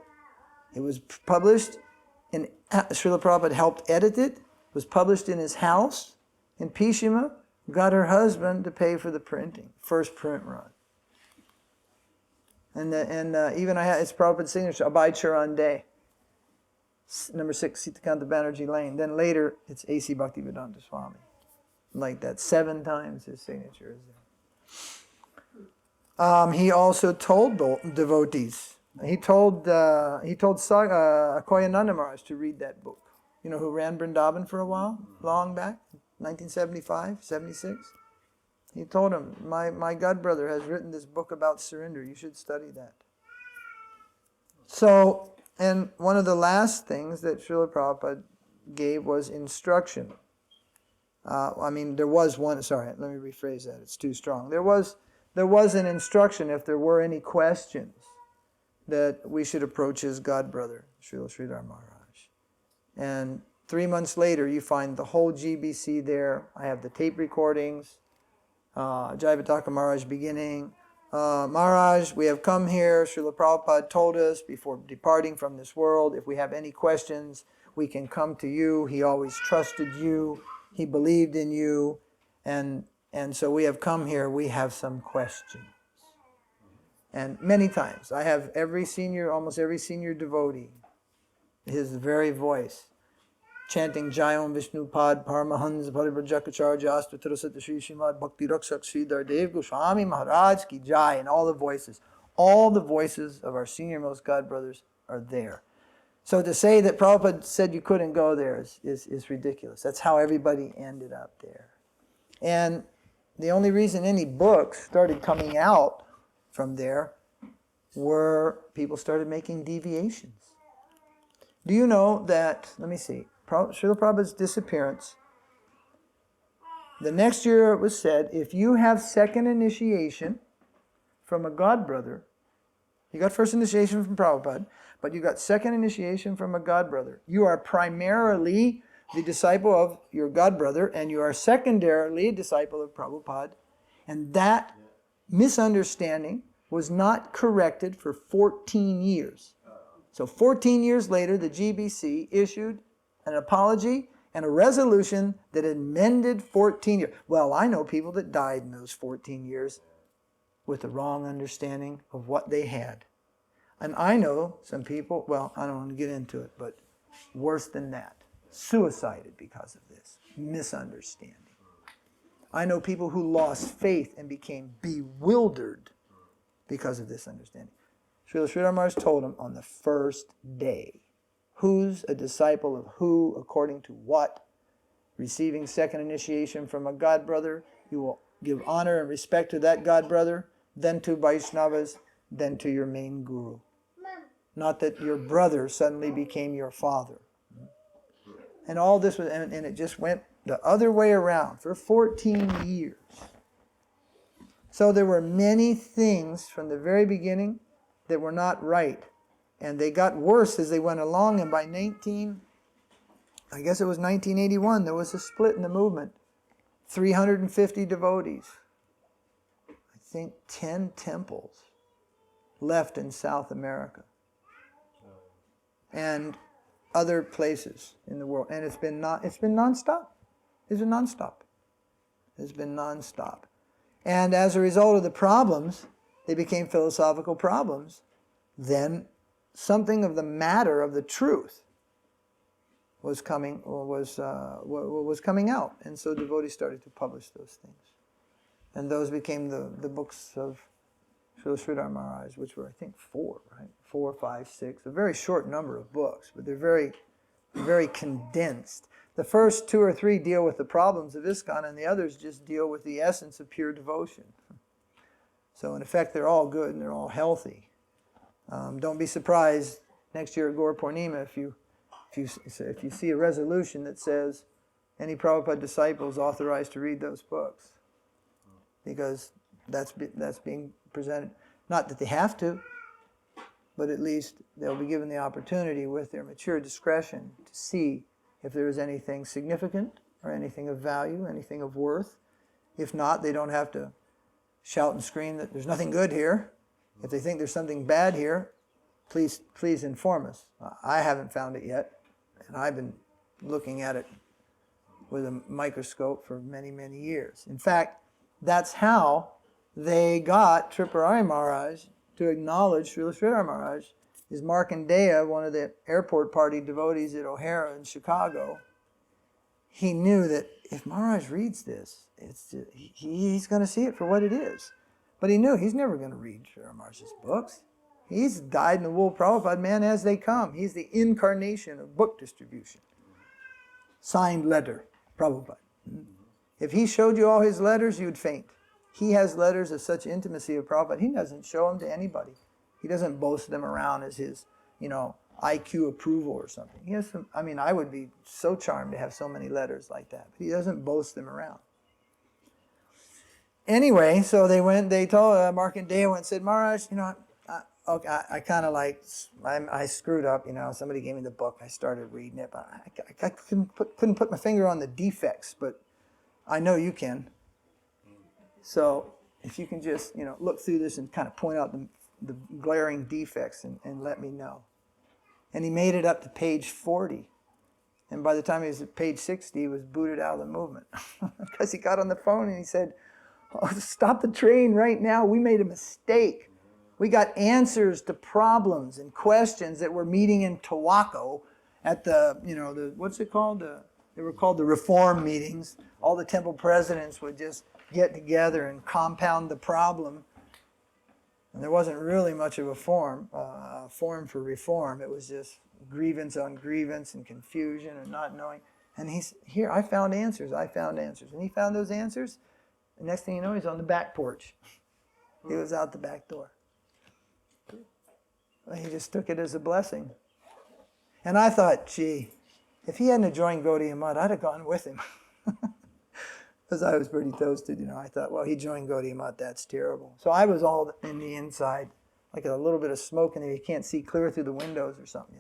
It was published, and Srila Prabhupada helped edit it. It was published in his house, and Pishima got her husband to pay for the printing, first print run. And even it's Prabhupada's signature, Abhay Charan Day, number 6, Sitakanta Banerjee Lane. Then later, it's A.C. Bhaktivedanta Swami. Like that, 7 times his signature is there. He also told devotees. He told Akoyananda Maharaj to read that book. You know who ran Vrindavan for a while, long back, 1975, 76. He told him, my godbrother has written this book about surrender. You should study that. So, and one of the last things that Srila Prabhupada gave was instruction. There was one, sorry, let me rephrase that, it's too strong. There was an instruction if there were any questions that we should approach his godbrother, Srila Sridhar Maharaj. And 3 months later, you find the whole GBC there. I have the tape recordings, Jaivataka Maharaj beginning. Maharaj, we have come here. Srila Prabhupada told us before departing from this world, if we have any questions, we can come to you. He always trusted you. He believed in you. And so we have come here. We have some questions. And many times, I have almost every senior devotee, his very voice, chanting Jayam Vishnu Pad Paramahans Paribrajakacharya Astatara Satta Shri Srimad Bhakti Rakshak Sridhar Dev Goswami Maharaj Ki Jai, and all the voices of our senior-most godbrothers are there. So to say that Prabhupada said you couldn't go there is ridiculous. That's how everybody ended up there. And the only reason any books started coming out from there were people started making deviations. Do you know that, let me see, Srila Prabhupada's disappearance, the next year it was said, if you have second initiation from a god brother, you got first initiation from Prabhupada, but you got second initiation from a god brother. You are primarily the disciple of your god brother, and you are secondarily a disciple of Prabhupada. And that misunderstanding was not corrected for 14 years. So 14 years later, the GBC issued an apology and a resolution that had mended 14 years. Well, I know people that died in those 14 years with the wrong understanding of what they had. And I know some people, well, I don't want to get into it, but worse than that, suicided because of this misunderstanding. I know people who lost faith and became bewildered because of this understanding. Srila Sridhar Maharaj told him on the first day, who's a disciple of who, according to what? Receiving second initiation from a god brother, you will give honor and respect to that god brother, then to Vaiṣṇavas, then to your main guru. Not that your brother suddenly became your father. And all this was, and it just went the other way around for 14 years. So there were many things from the very beginning that were not right. And they got worse as they went along. And by 1981, there was a split in the movement. 350 devotees. I think 10 temples left in South America. And other places in the world. And it's been nonstop. It's been nonstop. And as a result of the problems, they became philosophical problems. Then something of the matter of the truth was coming out. And so devotees started to publish those things. And those became the books of Srila Sridhar Maharaj, which were, I think, 4, right? 4, 5, 6. A very short number of books, but they're very, very condensed. The first 2 or 3 deal with the problems of ISKCON, and the others just deal with the essence of pure devotion. So in effect, they're all good and they're all healthy. Don't be surprised next year at Gaur Purnima if you see a resolution that says any Prabhupada disciple is authorized to read those books, because that's being presented. Not that they have to, but at least they'll be given the opportunity with their mature discretion to see if there is anything significant or anything of value, anything of worth. If not, they don't have to shout and scream that there's nothing good here. If they think there's something bad here, please inform us. I haven't found it yet, and I've been looking at it with a microscope for many, many years. In fact, that's how they got Tripurari Maharaj to acknowledge Srila Sridhar Maharaj. Is Markandeya, one of the airport party devotees at O'Hara in Chicago. He knew that if Maharaj reads this, he's going to see it for what it is. But he knew he's never going to read Sridhar Maharaj's books. He's dyed-in-the-wool Prabhupada man as they come. He's the incarnation of book distribution. Signed letter, Prabhupada. If he showed you all his letters, you'd faint. He has letters of such intimacy of Prabhupada. He doesn't show them to anybody. He doesn't boast them around as his, IQ approval or something. He has some, I would be so charmed to have so many letters like that. But he doesn't boast them around. Anyway, so they told Markandeya went and said, Maharaj, I screwed up, somebody gave me the book, I started reading it, but I couldn't put my finger on the defects, but I know you can. So if you can just, look through this and kind of point out the glaring defects and let me know. And he made it up to page 40. And by the time he was at page 60, he was booted out of the movement. Because he got on the phone and he said, stop the train right now. We made a mistake. We got answers to problems and questions that were meeting in Tawako at what's it called? They were called the reform meetings. All the temple presidents would just get together and compound the problem. And there wasn't really much of a form for reform. It was just grievance on grievance and confusion and not knowing. And he's here, I found answers. And he found those answers. The next thing you know, he's on the back porch. He was out the back door. He just took it as a blessing. And I thought, gee, if he hadn't joined Gaudiya Math, I'd have gone with him. Because I was pretty toasted, I thought, well, he joined Gaudiya Math, that's terrible. So I was all in the inside, like a little bit of smoke, and you can't see clear through the windows or something,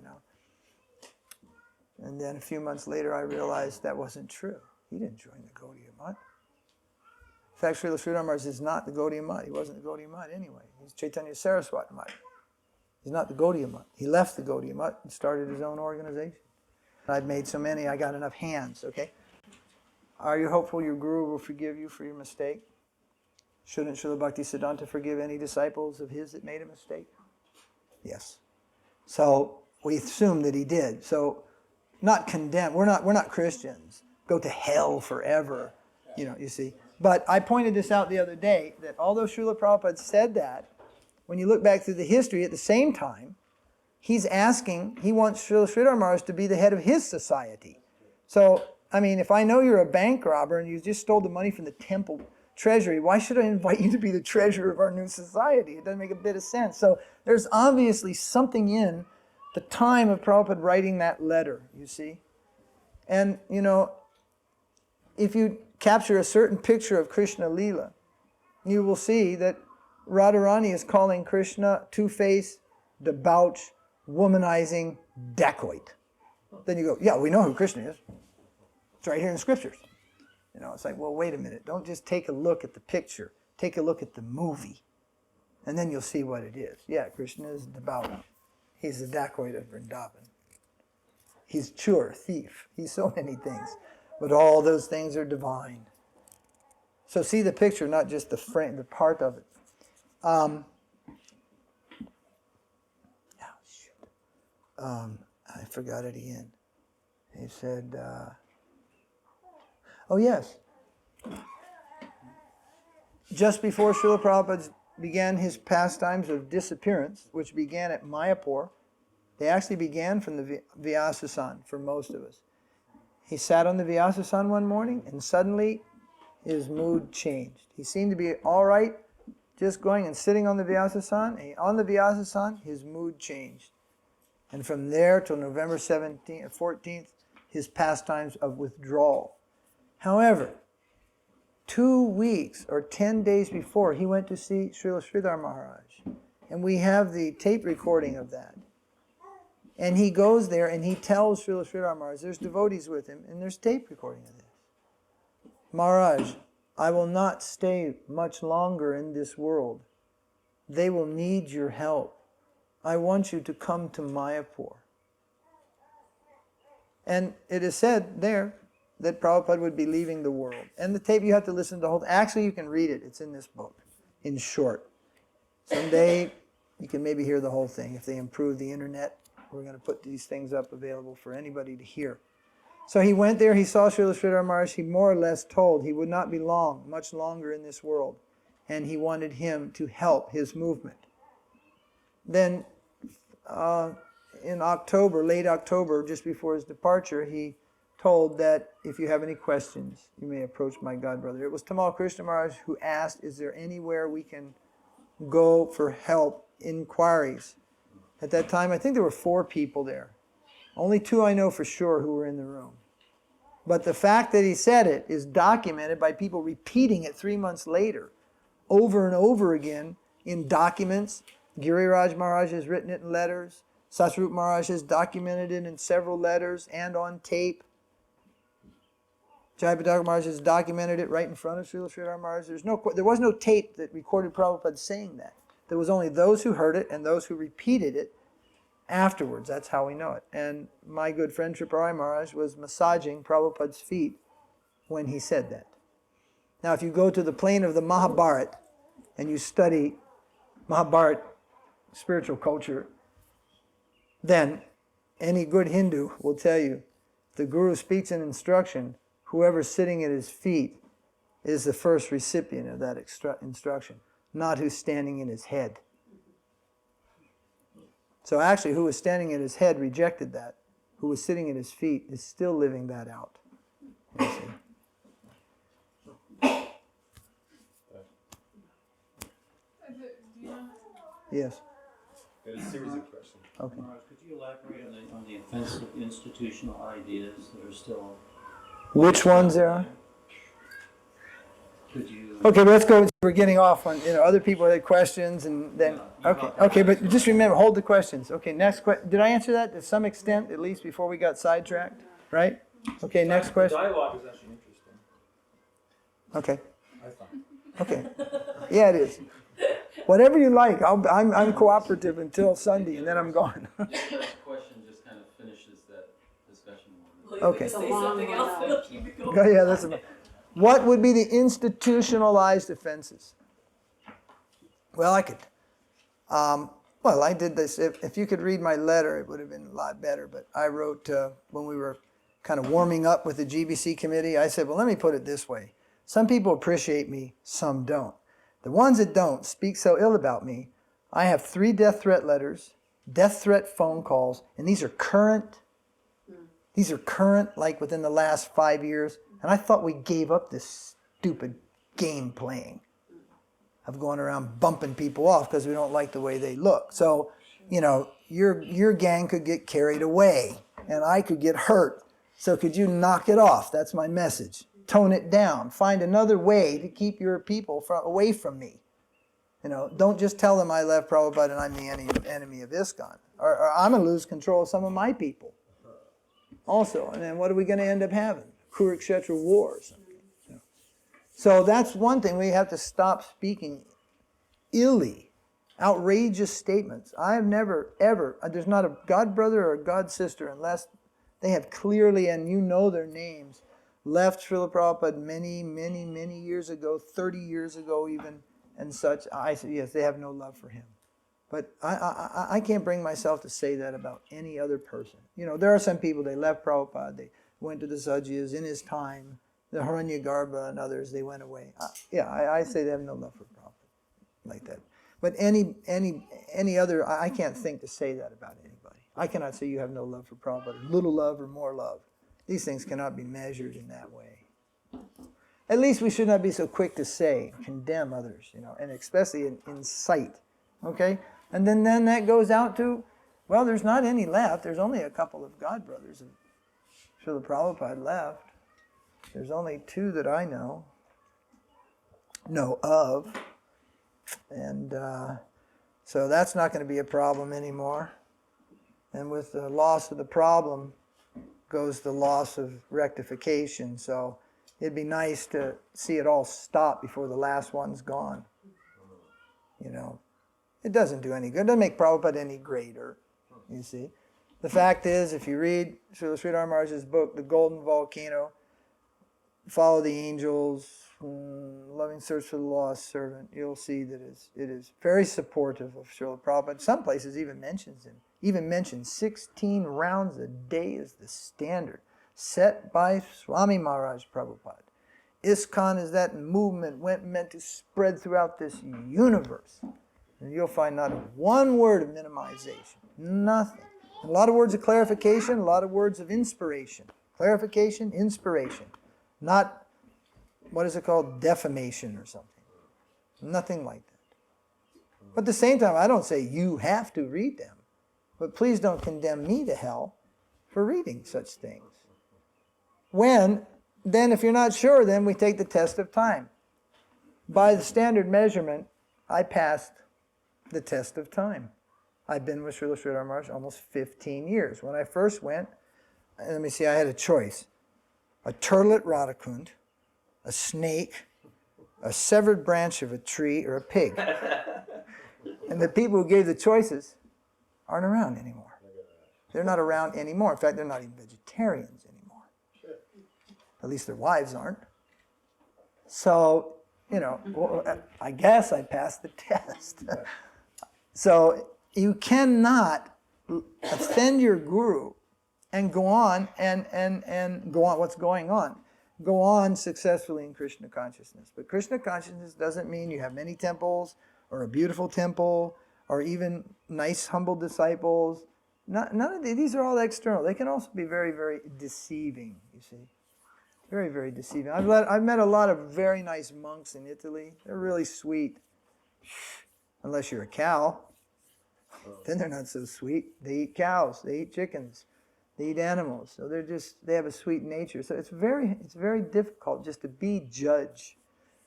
And then a few months later, I realized that wasn't true. He didn't join the Gaudiya Math. In fact, Srila Sridhar Maharaj is not the Gaudiya Math. He wasn't the Gaudiya Math anyway. He's Chaitanya SARASVATA Math. He's not the Gaudiya Math. He left the Gaudiya Math and started his own organization. I've made so many, I got enough hands, okay? Are you hopeful your Guru will forgive you for your mistake? Shouldn't Srila Bhaktisiddhanta forgive any disciples of his that made a mistake? Yes. So we assume that he did. So not condemn. We're not Christians. Go to hell forever. You see. But I pointed this out the other day, that although Srila Prabhupada said that, when you look back through the history, at the same time, he wants Srila Sridhar Maharaj to be the head of his society. So, if I know you're a bank robber and you just stole the money from the temple treasury, why should I invite you to be the treasurer of our new society? It doesn't make a bit of sense. So there's obviously something in the time of Prabhupada writing that letter, you see. And, if you capture a certain picture of Krishna Leela, you will see that Radharani is calling Krishna two-faced, debauched, womanizing dacoit. Then you go, yeah, we know who Krishna is. It's right here in the scriptures. It's like, well, wait a minute. Don't just take a look at the picture. Take a look at the movie. And then you'll see what it is. Yeah, Krishna is devout. He's the dacoit of Vrindavan. He's chur, thief. He's so many things. But all those things are divine. So see the picture, not just the frame, the part of it. I forgot it again. He said, oh yes. Just before Srila Prabhupada began his pastimes of disappearance, which began at Mayapur, they actually began from the Vyasasan for most of us. He sat on the Vyasasan one morning and suddenly his mood changed. He seemed to be all right, just going and sitting on the Vyasasan. And on the Vyasasan, his mood changed. And from there till November 14th, his pastimes of withdrawal. However, 2 weeks or 10 days before, he went to see Srila Sridhar Maharaj. And we have the tape recording of that. And he goes there and he tells Srila Sridhar Maharaj, there's devotees with him, and there's tape recording of this. Maharaj, I will not stay much longer in this world. They will need your help. I want you to come to Mayapur. And it is said there that Prabhupada would be leaving the world. And the tape, you have to listen to the whole. Actually, you can read it. It's in this book, in short. Someday, you can maybe hear the whole thing. If they improve the internet, we're going to put these things up available for anybody to hear. So he went there, he saw Srila Sridhar Maharaj. He more or less told he would not be much longer in this world. And he wanted him to help his movement. Then in October, late October, just before his departure, he told that if you have any questions, you may approach my godbrother. It was Tamal Krishna Maharaj who asked, is there anywhere we can go for help, inquiries? At that time, I think there were 4 people there. Only 2 I know for sure who were in the room. But the fact that he said it is documented by people repeating it 3 months later, over and over again in documents. Giriraj Maharaj has written it in letters. Satsvarup Maharaj has documented it in several letters and on tape. Jayapataka Maharaj has documented it right in front of Srila Sridhar Maharaj. There was no tape that recorded Prabhupada saying that. There was only those who heard it and those who repeated it afterwards. That's how we know it. And my good friend Triparai Maharaj was massaging Prabhupada's feet when he said that. Now, if you go to the plane of the Mahabharata and you study Mahabharata spiritual culture, then any good Hindu will tell you, the Guru speaks an instruction, whoever's sitting at his feet is the first recipient of that instruction, not who's standing in his head. So actually, who was standing at his head rejected that. Who was sitting at his feet is still living that out. You see? Yes. There's a series of questions. Okay. Could you you elaborate on the offensive institutional ideas that are still... Which ones there are? Could you... Okay, let's go. We're getting off on, other people had questions and then, okay, but just remember, hold the questions. Okay, next question. Did I answer that to some extent, at least before we got sidetracked? Right? Okay, next question. Dialogue is actually interesting. Okay. I find. Okay. Yeah, it is. Whatever you like. I'm cooperative until Sunday, and then I'm gone. This question just kind of finishes that discussion. Okay. Say something else, it'll keep it going. Oh, yeah, that's about. What would be the institutionalized offenses? Well, I could. I did this. If you could read my letter, it would have been a lot better. But I wrote when we were kind of warming up with the GBC committee. I said, well, let me put it this way. Some people appreciate me, some don't. The ones that don't speak so ill about me. I have 3 death threat letters, death threat phone calls, and these are current. These are current, like within the last 5 years. And I thought we gave up this stupid game playing of going around bumping people off because we don't like the way they look. So, your gang could get carried away and I could get hurt. So could you knock it off? That's my message. Tone it down. Find another way to keep your people away from me. Don't just tell them I left Prabhupada and I'm the enemy of ISKCON. Or I'm going to lose control of some of my people. Also, and then what are we going to end up having? Kurukshetra war or something. So that's one thing. We have to stop speaking illy, outrageous statements. I have never, ever, there's not a god brother or a god sister unless they have clearly, and their names, left Srila Prabhupada many, many, many years ago, 30 years ago even, and such. I said, yes, they have no love for him. But I can't bring myself to say that about any other person. There are some people, they left Prabhupada, they went to the Sajjas in his time, the Haranyagarbha and others, they went away. I say they have no love for Prabhupada, like that. But any other, I can't think to say that about anybody. I cannot say you have no love for Prabhupada, or little love or more love. These things cannot be measured in that way. At least we should not be so quick to say, condemn others, and especially in sight. Okay? And then that goes out to, well, there's not any left. There's only a couple of god brothers. Srila Prabhupada left. There's only 2 that I know of. And so that's not going to be a problem anymore. And with the loss of the problem goes the loss of rectification. So it'd be nice to see it all stop before the last one's gone. It doesn't do any good. It doesn't make Prabhupada any greater, you see. The fact is, if you read Srila Sridhar Maharaj's book, The Golden Volcano, Follow the Angels, Loving Search for the Lost Servant, you'll see that it is very supportive of Srila Prabhupada. Some places even mentions 16 rounds a day as the standard set by Swami Maharaj Prabhupada. ISKCON is that movement meant to spread throughout this universe. And you'll find not one word of minimization. Nothing. A lot of words of clarification, a lot of words of inspiration. Clarification, inspiration. Not, what is it called, defamation or something. Nothing like that. But at the same time, I don't say you have to read them. But please don't condemn me to hell for reading such things. Then if you're not sure, then we take the test of time. By the standard measurement, I passed the test of time. I've been with Srila Sridhar Maharaj almost 15 years. When I first went, I had a choice. A turtle at Radhakund, a snake, a severed branch of a tree, or a pig. And the people who gave the choices aren't around anymore. They're not around anymore. In fact, they're not even vegetarians anymore. At least their wives aren't. So, I guess I passed the test. So you cannot offend your guru and go on and go on what's going on. Go on successfully in Krishna consciousness. But Krishna consciousness doesn't mean you have many temples or a beautiful temple or even nice, humble disciples. None of these are all external. They can also be very, very deceiving, you see. Very, very deceiving. I've met a lot of very nice monks in Italy. They're really sweet. Unless you're a cow. Then they're not so sweet. They eat cows, they eat chickens, they eat animals. So they have a sweet nature. So it's very difficult just to be judge.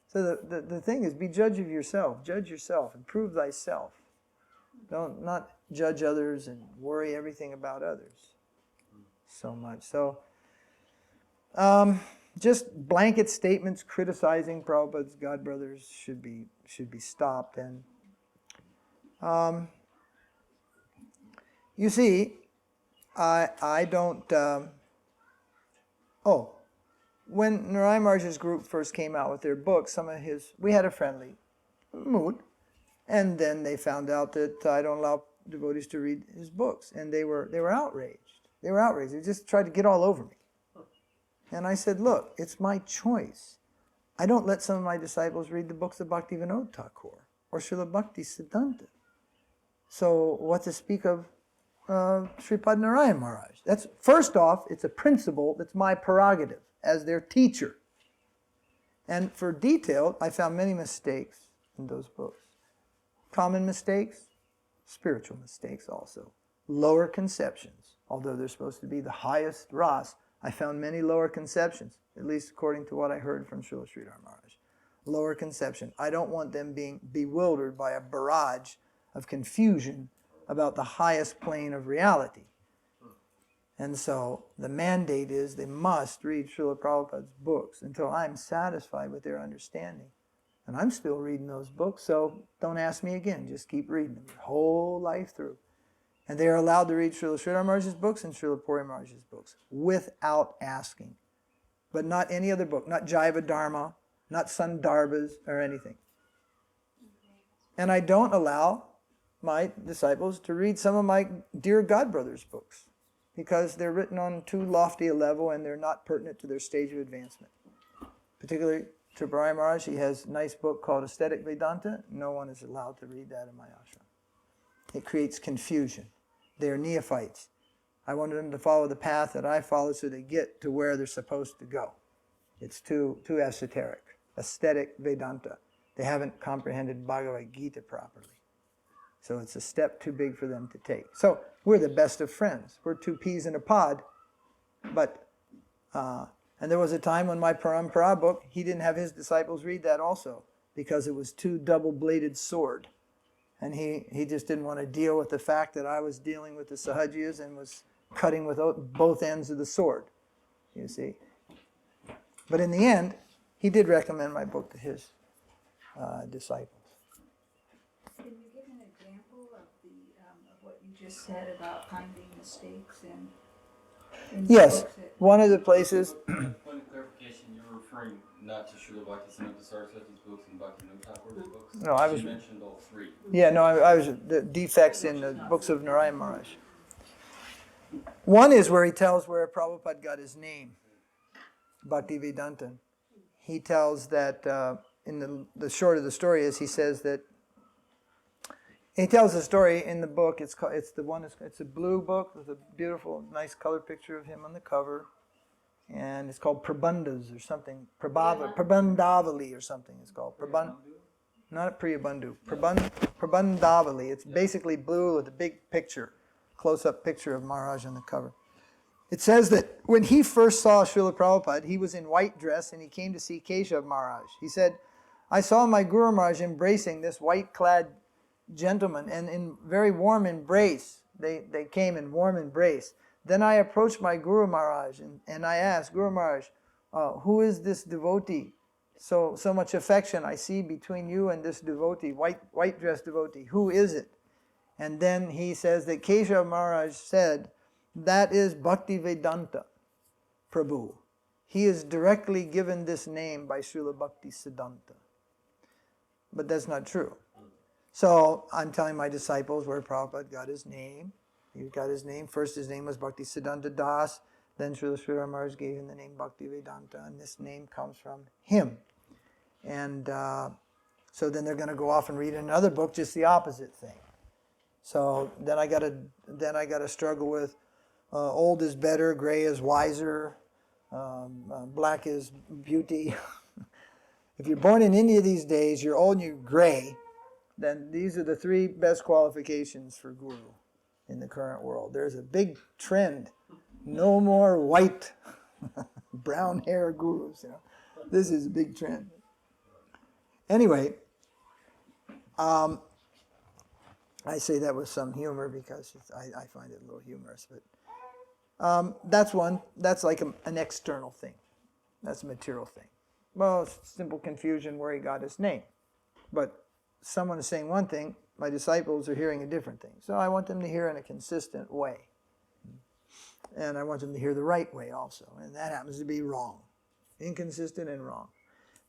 So the thing is, be judge of yourself. Judge yourself. Improve thyself. Don't not judge others and worry everything about others so much. So just blanket statements criticizing Prabhupada's God brothers should be stopped. And you see, I don't. When Narasingha Maharaja's group first came out with their book, we had a friendly mood, and then they found out that I don't allow devotees to read his books, and they were outraged. They were outraged. They just tried to get all over me. And I said, look, it's my choice. I don't let some of my disciples read the books of Bhaktivinoda Thakur or Srila Bhakti Siddhanta. So what to speak of Sripad Narayana Maharaj? That's, first off, it's a principle that's my prerogative as their teacher. And for detail, I found many mistakes in those books. Common mistakes, spiritual mistakes also. Lower conceptions. Although they're supposed to be the highest ras, I found many lower conceptions, at least according to what I heard from Srila Sridhar Maharaj. Lower conception. I don't want them being bewildered by a barrage of confusion about the highest plane of reality. And so the mandate is they must read Srila Prabhupada's books until I'm satisfied with their understanding. And I'm still reading those books, so don't ask me again. Just keep reading them your whole life through. And they are allowed to read Srila Sridhar Maharaj's books and Srila Puri Maharaj's books without asking. But not any other book, not Jaiva Dharma, not Sandarbhas or anything. And I don't allow my disciples to read some of my dear godbrothers' books because they're written on too lofty a level and they're not pertinent to their stage of advancement. Particularly to Madurai Maharaj, he has a nice book called Aesthetic Vedanta. No one is allowed to read that in my ashram. It creates confusion. They are neophytes. I wanted them to follow the path that I followed so they get to where they're supposed to go. It's too esoteric. Aesthetic Vedanta. They haven't comprehended Bhagavad Gita properly. So it's a step too big for them to take. So we're the best of friends. We're two peas in a pod. But, and there was a time when my Parampara book, he didn't have his disciples read that also because it was too double-bladed sword. And he just didn't want to deal with the fact that I was dealing with the Sahajiyas and was cutting with both ends of the sword, you see. But in the end, he did recommend my book to his disciples. Can you give an example of what you just said about finding mistakes in Yes, books that- one of the places. Point of clarification, you're referring not to Srila Bhaktisiddhanta Saraswati's books and Bhaktivinoda Thakur's books? No, I was. You mentioned all three. Yeah, no, I was the defects in the books of Narayana Maharaj. One is where he tells where Prabhupada got his name, Bhaktivedanta. He tells that in the short of the story is he says that he tells the story in the book. It's a blue book with a beautiful, nice color picture of him on the cover, and it's called Prabandhas or something. Prabandhavali or something. It's called not Priyabandhu. Prabandhavali. It's basically blue with a big picture, close-up picture of Maharaj on the cover. It says that when he first saw Srila Prabhupada, he was in white dress and he came to see Keshav Maharaj. He said, I saw my Guru Maharaj embracing this white-clad gentleman, and in very warm embrace. They came in warm embrace. Then I approached my Guru Maharaj and I asked, Guru Maharaj, who is this devotee? So much affection I see between you and this devotee, white-dressed devotee. Who is it? And then he says that Keshav Maharaj said, that is Bhaktivedanta Prabhu. He is directly given this name by Srila Bhakti Siddhanta. But that's not true. So I'm telling my disciples where Prabhupada got his name. He got his name. First his name was Bhakti Siddhanta Das. Then Srila Sridhar Maharaj gave him the name Bhaktivedanta. And this name comes from him. And so then they're going to go off and read another book, just the opposite thing. So then I got to struggle with old is better, gray is wiser, black is beauty. If you're born in India these days, you're old and you're gray. then these are the 3 best qualifications for guru in the current world. There's a big trend. No more white, brown hair gurus. This is a big trend. Anyway, I say that with some humor because I find it a little humorous. But that's one. That's like an external thing. That's a material thing. Well, it's simple confusion where he got his name. But someone is saying one thing, my disciples are hearing a different thing. So I want them to hear in a consistent way. And I want them to hear the right way also. And that happens to be wrong. Inconsistent and wrong.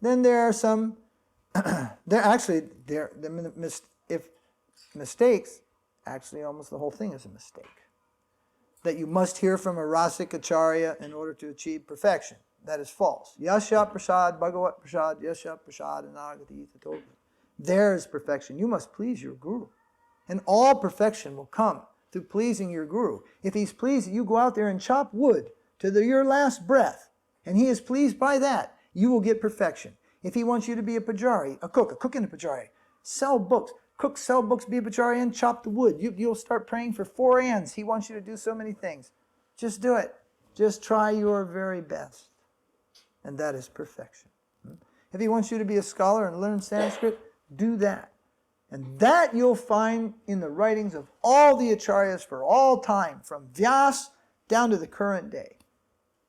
Then there are some, if mistakes, actually almost the whole thing is a mistake. That you must hear from a Rasika Acharya in order to achieve perfection. That is false. Yasha Prasad, Bhagavad Prasad, Yasha Prasad, Śaraṇāgati Tathoga. There is perfection. You must please your guru. And all perfection will come through pleasing your guru. If he's pleased that you go out there and chop wood to your last breath, and he is pleased by that, you will get perfection. If he wants you to be a pujari, a cook in a pujari, sell books, sell books, be a pujari, and chop the wood. You'll start praying for 4 ends. He wants you to do so many things. Just do it. Just try your very best. And that is perfection. If he wants you to be a scholar and learn Sanskrit, do that. And that you'll find in the writings of all the acharyas for all time, from Vyas down to the current day.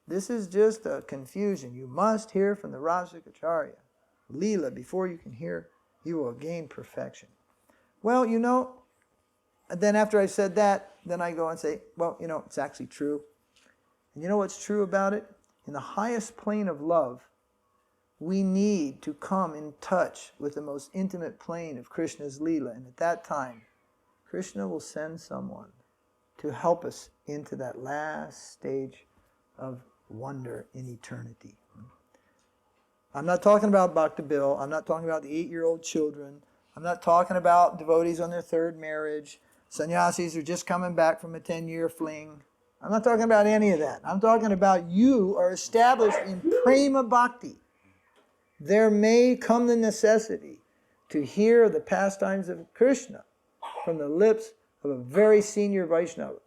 This is just a confusion. You must hear from the Rasika Acharya. Leela, before you can hear, you will gain perfection. Well, then after I said that, then I go and say, well, it's actually true. And you know what's true about it? In the highest plane of love, we need to come in touch with the most intimate plane of Krishna's Leela. And at that time, Krishna will send someone to help us into that last stage of wonder in eternity. I'm not talking about Bhakta Bill. I'm not talking about the 8-year-old children. I'm not talking about devotees on their 3rd marriage, sannyasis who are just coming back from a 10-year fling. I'm not talking about any of that. I'm talking about you are established in prema bhakti. There may come the necessity to hear the pastimes of Krishna from the lips of a very senior Vaiṣṇava.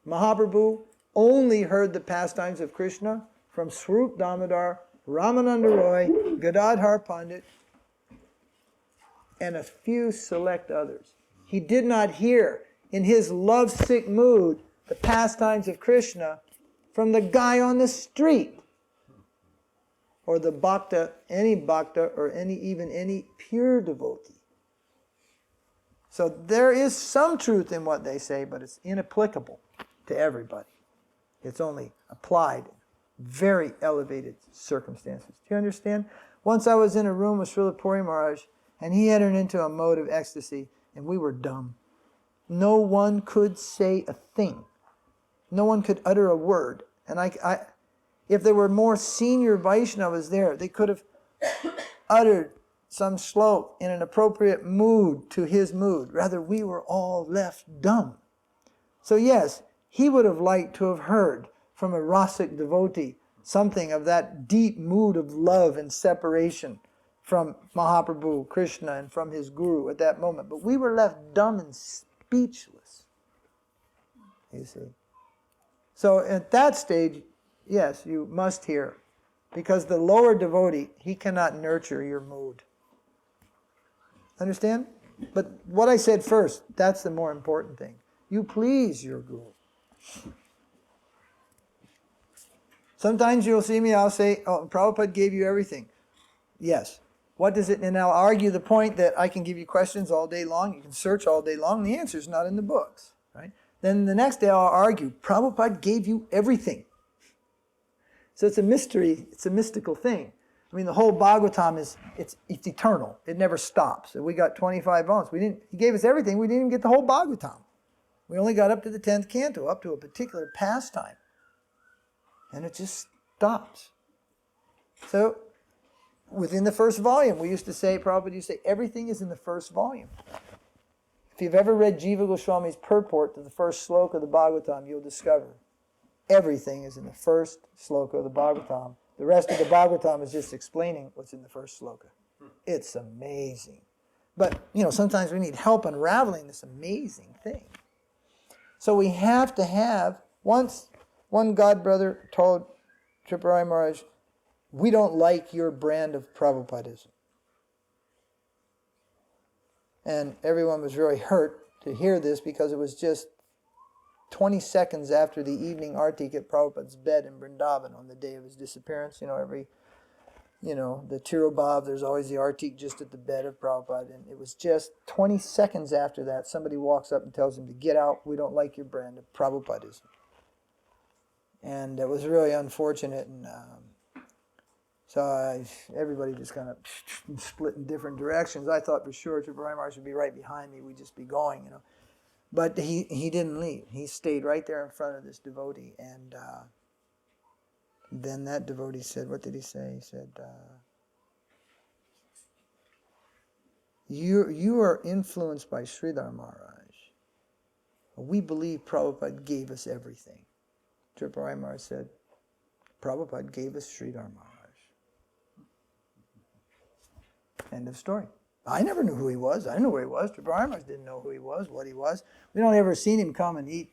Mahaprabhu only heard the pastimes of Krishna from Swarup Damodar, Ramananda Roy, Gadadhar Pandit, and a few select others. He did not hear, in his love-sick mood, the pastimes of Krishna from the guy on the street, or the bhakta, or any pure devotee. So there is some truth in what they say, but it's inapplicable to everybody. It's only applied in very elevated circumstances. Do you understand? Once I was in a room with Srila Puri Maharaj, and he entered into a mode of ecstasy, and we were dumb. No one could say a thing. No one could utter a word. And if there were more senior Vaishnavas there, they could have uttered some slok in an appropriate mood to his mood. Rather, we were all left dumb. So yes, he would have liked to have heard from a rasic devotee something of that deep mood of love and separation from Mahaprabhu, Krishna, and from his guru at that moment. But we were left dumb and speechless. You see. So at that stage, yes, you must hear. Because the lower devotee, he cannot nurture your mood. Understand? But what I said first, that's the more important thing. You please your guru. Sometimes you'll see me, I'll say, oh, Prabhupada gave you everything. Yes. What does it, and I'll argue the point that I can give you questions all day long, you can search all day long, the answer's not in the books. Right? Then the next day I'll argue, Prabhupada gave you everything. So it's a mystery, it's a mystical thing. I mean, the whole Bhagavatam it's eternal. It never stops. And we got 25 volumes. He gave us everything. We didn't even get the whole Bhagavatam. We only got up to the 10th canto, up to a particular pastime. And it just stops. So, within the first volume, we used to say, Prabhupada used to say, everything is in the first volume. If you've ever read Jiva Goswami's purport to the first sloka of the Bhagavatam, you'll discover everything is in the first sloka of the Bhagavatam. The rest of the Bhagavatam is just explaining what's in the first sloka. It's amazing. But, sometimes we need help unraveling this amazing thing. So we have to have, once one God brother told Tripurari Maharaj, we don't like your brand of Prabhupadism. And everyone was very hurt to hear this because it was just 20 seconds after the evening artik at Prabhupada's bed in Vrindavan on the day of his disappearance. The Tirobhav, there's always the artik just at the bed of Prabhupada. And it was just 20 seconds after that, somebody walks up and tells him to get out. We don't like your brand of Prabhupadism. And it was really unfortunate. And so everybody just kind of split in different directions. I thought for sure Tripurari Maharaj would be right behind me. We'd just be going, But he didn't leave. He stayed right there in front of this devotee. And then that devotee said, what did he say? He said, you are influenced by Sridhar Maharaj. We believe Prabhupada gave us everything. Tripurari Maharaj said, Prabhupada gave us Sridhar Maharaj. End of story. I never knew who he was. I didn't know where he was. Tripurari Maharaj didn't know who he was, what he was. We don't ever seen him come and eat.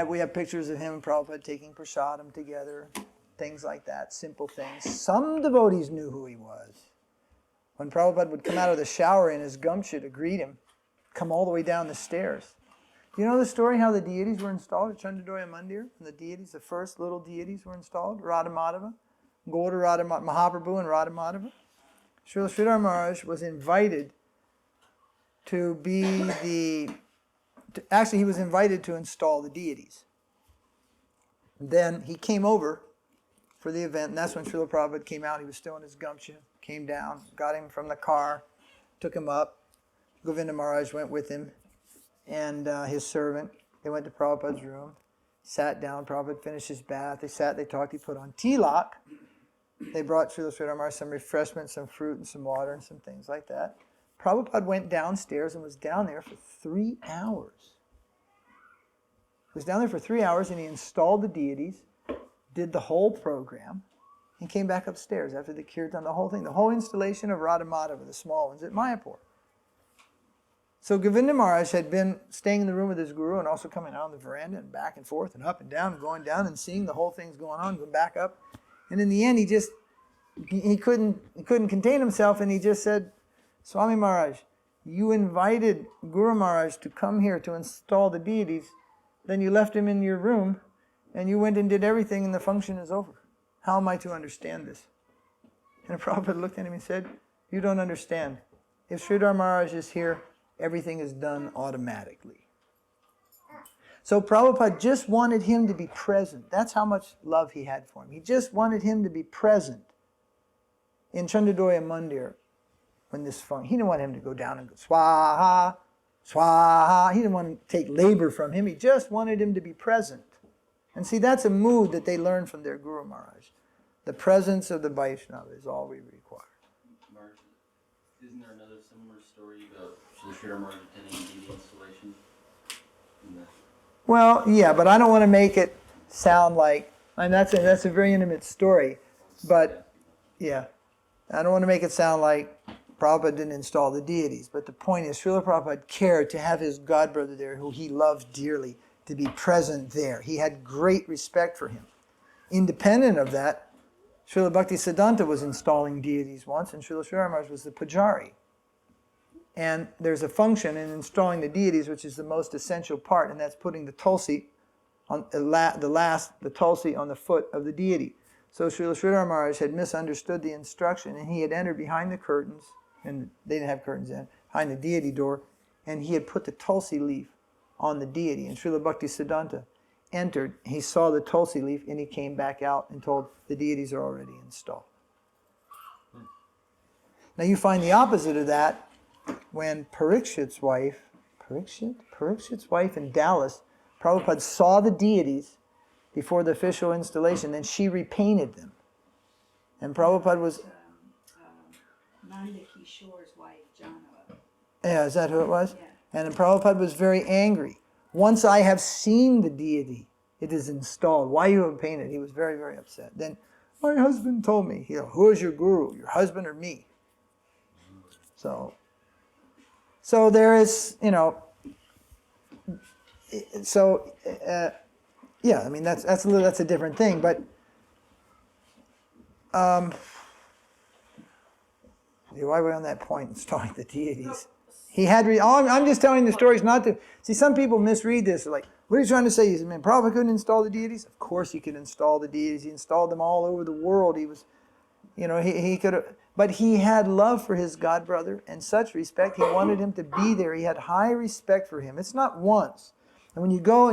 We have pictures of him and Prabhupada taking prasadam together, things like that, simple things. Some devotees knew who he was. When Prabhupada would come out of the shower in his gamcha to greet him, come all the way down the stairs. Do you know the story how the deities were installed at Chandadoya Mandir? And the deities, the first little deities were installed, Radha Madhava, Gauda Radha Mahaprabhu and Radha Madhava. Srila Sridhar Maharaj was invited to be actually he was invited to install the deities. And then he came over for the event, and that's when Srila Prabhupada came out. He was still in his gamcha, came down, got him from the car, took him up. Govinda Maharaj went with him and his servant. They went to Prabhupada's room, sat down. Prabhupada finished his bath. They sat, they talked, he put on tilak. They brought Srila Sridhar Maharaj some refreshment, some fruit, and some water, and some things like that. Prabhupada went downstairs and was down there for 3 hours. He was down there for 3 hours, and he installed the deities, did the whole program, and came back upstairs after the kirtan, the whole thing, the whole installation of Radha Madhava, the small ones, at Mayapur. So Govinda Maharaj had been staying in the room with his guru and also coming out on the veranda and back and forth and up and down and going down and seeing the whole thing's going on, going back up. And in the end, he couldn't contain himself, and he just said, Swami Maharaj, you invited Guru Maharaj to come here to install the deities, then you left him in your room, and you went and did everything, and the function is over. How am I to understand this? And Prabhupada looked at him and said, you don't understand. If Sridhar Maharaj is here, everything is done automatically. So Prabhupada just wanted him to be present. That's how much love he had for him. He just wanted him to be present in Chandadoya Mandir when this function. He didn't want him to go down and go swaha, swaha. He didn't want to take labor from him. He just wanted him to be present. And see, that's a mood that they learned from their Guru Maharaj. The presence of the Vaiṣṇava is all we require. Maharaj, isn't there another similar story about Srila Maharaj attending deity installation? Well, yeah, but I don't want to make it sound like, that's a very intimate story, but yeah, I don't want to make it sound like Prabhupada didn't install the deities, but the point is Srila Prabhupada cared to have his godbrother there, who he loved dearly, to be present there. He had great respect for him. Independent of that, Srila Bhaktisiddhanta was installing deities once, and Srila Sridhar Maharaj was the pujari. And there's a function in installing the deities which is the most essential part, and that's putting the tulsi on the tulsi on the foot of the deity. So Srila Sridhar Maharaj had misunderstood the instruction, and he had entered behind the curtains, and they didn't have curtains then, behind the deity door, and he had put the tulsi leaf on the deity. And Srila Bhaktisiddhanta entered, he saw the tulsi leaf, and he came back out and told the deities are already installed. Now you find the opposite of that when Parikshit's wife in Dallas, Prabhupada saw the deities before the official installation, then she repainted them. And Prabhupada was... Nanda Kishore's wife, Janava. Yeah, is that who it was? Yeah. And Prabhupada was very angry. Once I have seen the deity, it is installed. Why you have painted? He was very, very upset. Then my husband told me, who is your guru, your husband or me? So So there is, yeah, I mean, that's a different thing, but why are we on that point installing the deities? He had, I'm just telling the stories not to, see, some people misread this, like, what are you trying to say? He said, man, Prabhupada couldn't install the deities? Of course he could install the deities. He installed them all over the world. He was, he could have, but he had love for his god brother and such respect. He wanted him to be there. He had high respect for him. It's not once. And when you go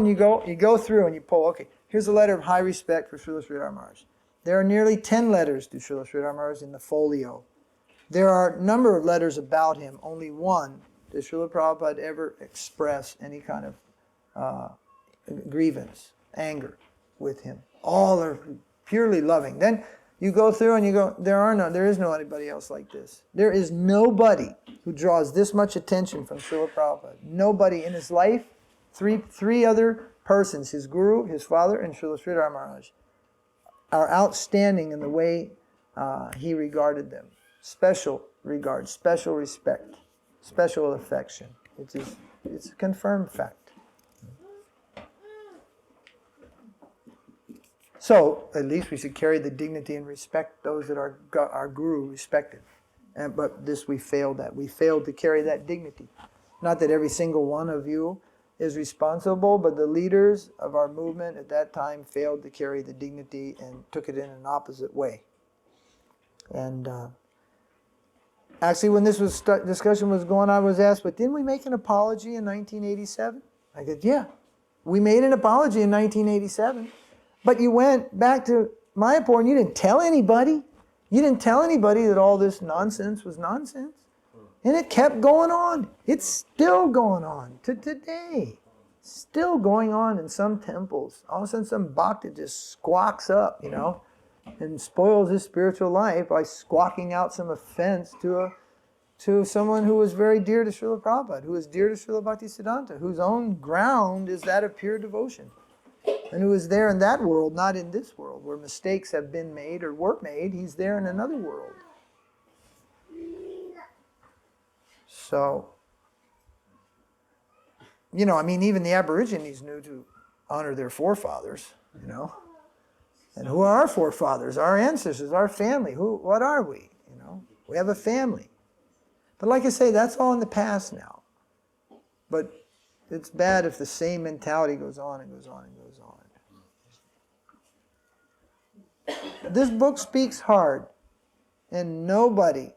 through and you pull, okay, here's a letter of high respect for Srila Sridhar Maharaj. There are nearly 10 letters to Srila Sridhar Maharaj in the folio. There are a number of letters about him. Only one does Srila Prabhupada ever express any kind of grievance, anger with him. All are purely loving. Then you go through and you go, there is no anybody else like this. There is nobody who draws this much attention from Srila Prabhupada. Nobody in his life, three other persons, his guru, his father, and Srila Sridhar Maharaj, are outstanding in the way he regarded them. Special regard, special respect, special affection. It's a confirmed fact. So, at least we should carry the dignity and respect those that our guru respected. But this we failed at. We failed to carry that dignity. Not that every single one of you is responsible, but the leaders of our movement at that time failed to carry the dignity and took it in an opposite way. And actually, when this discussion was going on, I was asked, but didn't we make an apology in 1987? I said, yeah, we made an apology in 1987. But you went back to Mayapur and you didn't tell anybody. You didn't tell anybody that all this nonsense was nonsense. And it kept going on. It's still going on to today. Still going on in some temples. All of a sudden some bhakta just squawks up, and spoils his spiritual life by squawking out some offense to someone who was very dear to Srila Prabhupada, who is dear to Srila Bhaktisiddhanta, whose own ground is that of pure devotion. And who is there in that world, not in this world, where mistakes have been made or were made. He's there in another world. So, even the Aborigines knew to honor their forefathers, And who are our forefathers, our ancestors, our family? What are we? We have a family. But like I say, that's all in the past now. But it's bad if the same mentality goes on and goes on and goes on. This book speaks hard, and nobody,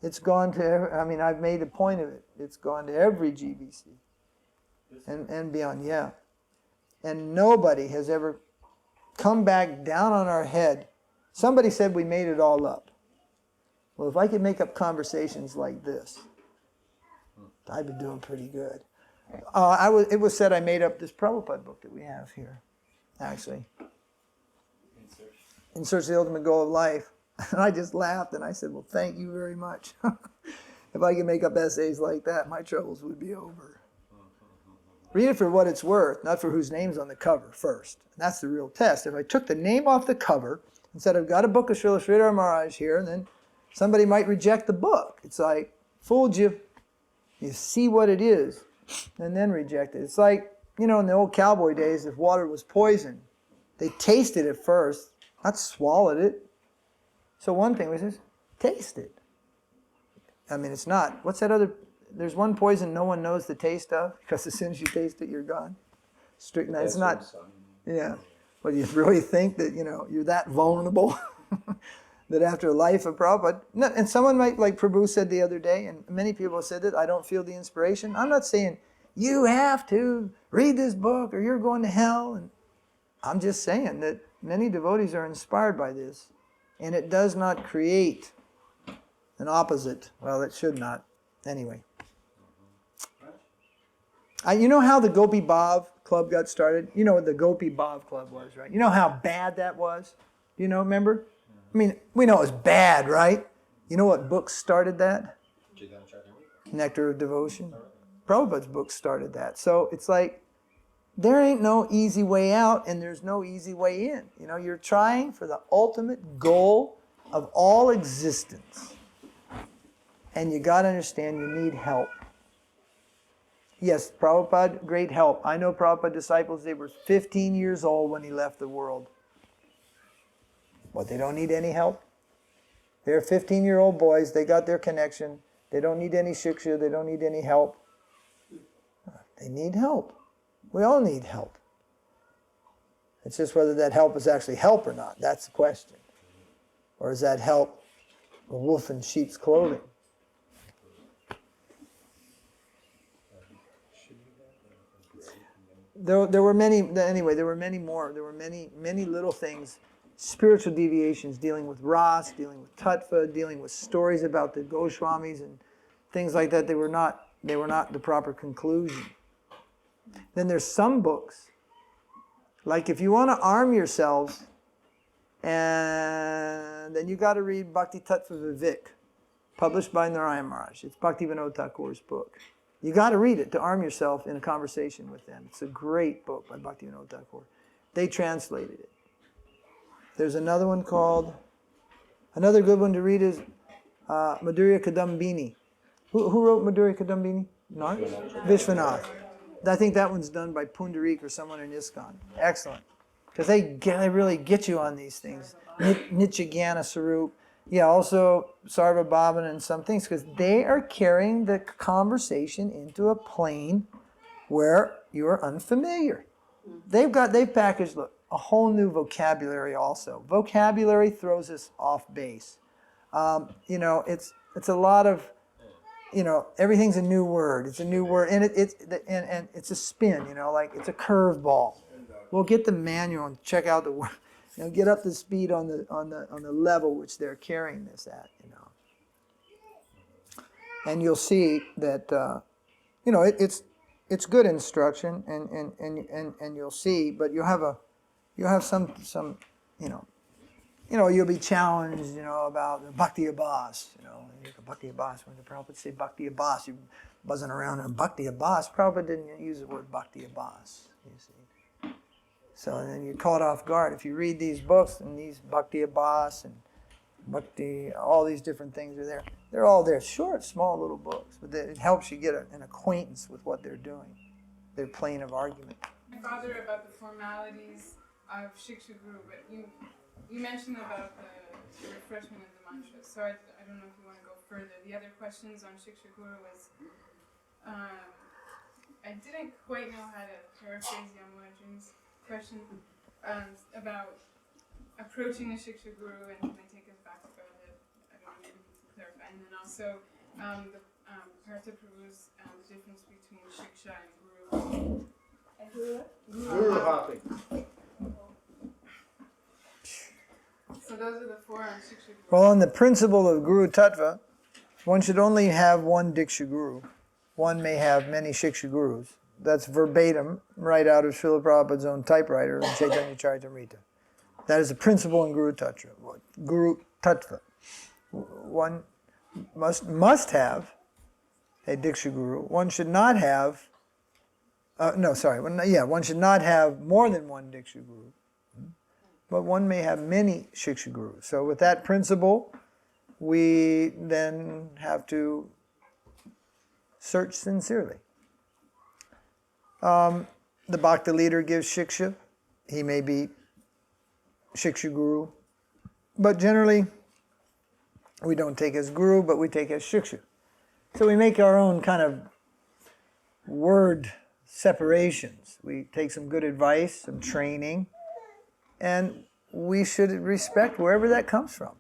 it's gone to, I've made a point of it, it's gone to every GBC and beyond, yeah. And nobody has ever come back down on our head. Somebody said we made it all up. Well, if I could make up conversations like this, I've been doing pretty good. It was said I made up this Prabhupada book that we have here, actually. In Search of the Ultimate Goal of Life. And I just laughed and I said, well, thank you very much. If I could make up essays like that, my troubles would be over. Read it for what it's worth, not for whose name's on the cover first. And that's the real test. If I took the name off the cover and said, I've got a book of Srila Sridhar Maharaj here, and then somebody might reject the book. It's like, fooled you. You see what it is, and then reject it. It's like, in the old cowboy days, if water was poison, they tasted it first, not swallowed it. So one thing was just taste it. It's not. What's that other? There's one poison no one knows the taste of, because as soon as you taste it, you're gone. Strychnine. It's not. Yeah. But you really think that you're that vulnerable that after a life of Prabhupada, and someone might, like Prabhu said the other day, and many people said that I don't feel the inspiration. I'm not saying you have to read this book or you're going to hell. And I'm just saying that many devotees are inspired by this, and it does not create an opposite. Well, it should not. Anyway. You know how the Gopi Bhav Club got started? You know what the Gopi Bhav Club was, right? You know how bad that was? Do you remember? We know it was bad, right? You know what book started that? Nectar of Devotion. Prabhupada's book started that. So it's like, there ain't no easy way out, and there's no easy way in. You're trying for the ultimate goal of all existence. And you got to understand you need help. Yes, Prabhupada, great help. I know Prabhupada disciples, they were 15 years old when he left the world. What, they don't need any help? They're 15-year-old boys, they got their connection. They don't need any shiksha, they don't need any help. They need help. We all need help. It's just whether that help is actually help or not. That's the question. Or is that help a wolf in sheep's clothing? There were many, anyway, there were many more. There were many little things, spiritual deviations dealing with Ras, dealing with Tattva, dealing with stories about the Goswamis and things like that. They were not the proper conclusion. Then there's some books, like if you want to arm yourselves, and then you got to read Bhakti Tattva Vivek, published by Narasingha Mahārāja. It's Bhaktivinoda Thakur's book. You got to read it to arm yourself in a conversation with them. It's a great book by Bhaktivinoda Thakur. They translated it. There's another one called, another good one to read is Madurai Kadambini. Who wrote Madurai Kadambini? Vaiṣṇava. I think that one's done by Pundarik or someone in ISKCON. Excellent. Because they really get you on these things. Nityagana Sarup. Yeah, also Sarva Bhavana and some things, because they are carrying the conversation into a plane where you are unfamiliar. They've packaged, look, a whole new vocabulary also. Vocabulary throws us off base. It's a lot of, everything's a new word. It's a new word, and it's a spin. Like it's a curveball. We'll get the manual and check out the word. Get up to speed on the level which they're carrying this at. And you'll see that it's good instruction, and you'll see, but you'll have some you'll be challenged, about the Bhakti Abbas, Bhakti Abbas, when the Prabhupada say Bhakti Abbas, you're buzzing around on Bhakti Abbas. Prabhupada didn't use the word Bhakti Abbas, you see. So then you're caught off guard. If you read these books, and these Bhakti Abbas and Bhakti, all these different things are there. They're all there, short, small little books, but it helps you get an acquaintance with what they're doing, their plane of argument. My father about the formalities of Shiksha Guru, but you mentioned about the refreshment of the mantras, so I don't know if you want to go further. The other questions on Shiksha Guru was, I didn't quite know how to paraphrase Yamunaji's question about approaching the Shiksha Guru, and can I take us back to Godhead? I don't know, maybe you can clarify. And then also the Partha Prabhu's difference between Shiksha and Guru. Guru hopping. So those are the four on Shiksha Guru. Well, on the principle of Guru Tattva, one should only have one Diksha Guru. One may have many Shiksha Gurus. That's verbatim, right out of Srila Prabhupada's own typewriter in Chaitanya Charitamrita. That is the principle in Guru Tattva. Guru Tattva. One must have a Diksha Guru. One should not have, one should not have more than one Diksha Guru. But one may have many Shiksha Gurus. So with that principle, we then have to search sincerely. The Bhakti leader gives Shiksha. He may be Shiksha Guru. But generally, we don't take as Guru, but we take as Shiksha. So we make our own kind of word separations. We take some good advice, some training, and we should respect wherever that comes from.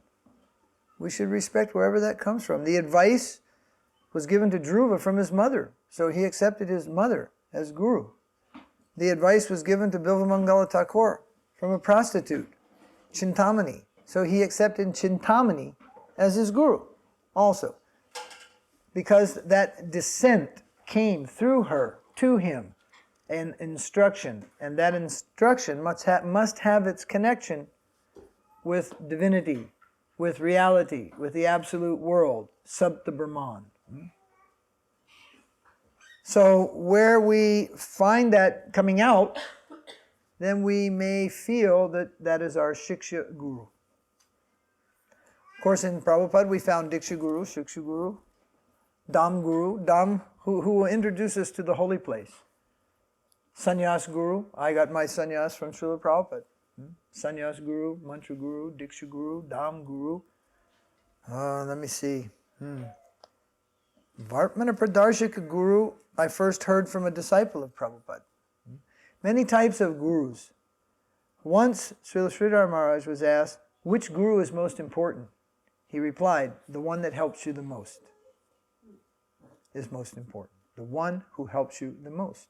We should respect wherever that comes from. The advice was given to Dhruva from his mother, so he accepted his mother as Guru. The advice was given to Bilvamangala Thakur from a prostitute, Chintamani, so he accepted Chintamani as his Guru also, because that descent came through her to him, an instruction, and that instruction must have its connection with divinity, with reality, with the absolute world, Sabta Brahman. So where we find that coming out, then we may feel that that is our Shiksha Guru. Of course, in Prabhupada we found Diksha Guru, Shiksha Guru, Dham Guru. Dham who will introduce us to the holy place. Sannyas Guru. I got my sannyas from Srila Prabhupada. Sannyas Guru, Mantra Guru, Diksha Guru, Dham Guru. Let me see. Vartmana Pradarshika Guru, I first heard from a disciple of Prabhupada. Many types of gurus. Once Srila Sridhar Maharaj was asked, which guru is most important? He replied, the one that helps you the most is most important. The one who helps you the most.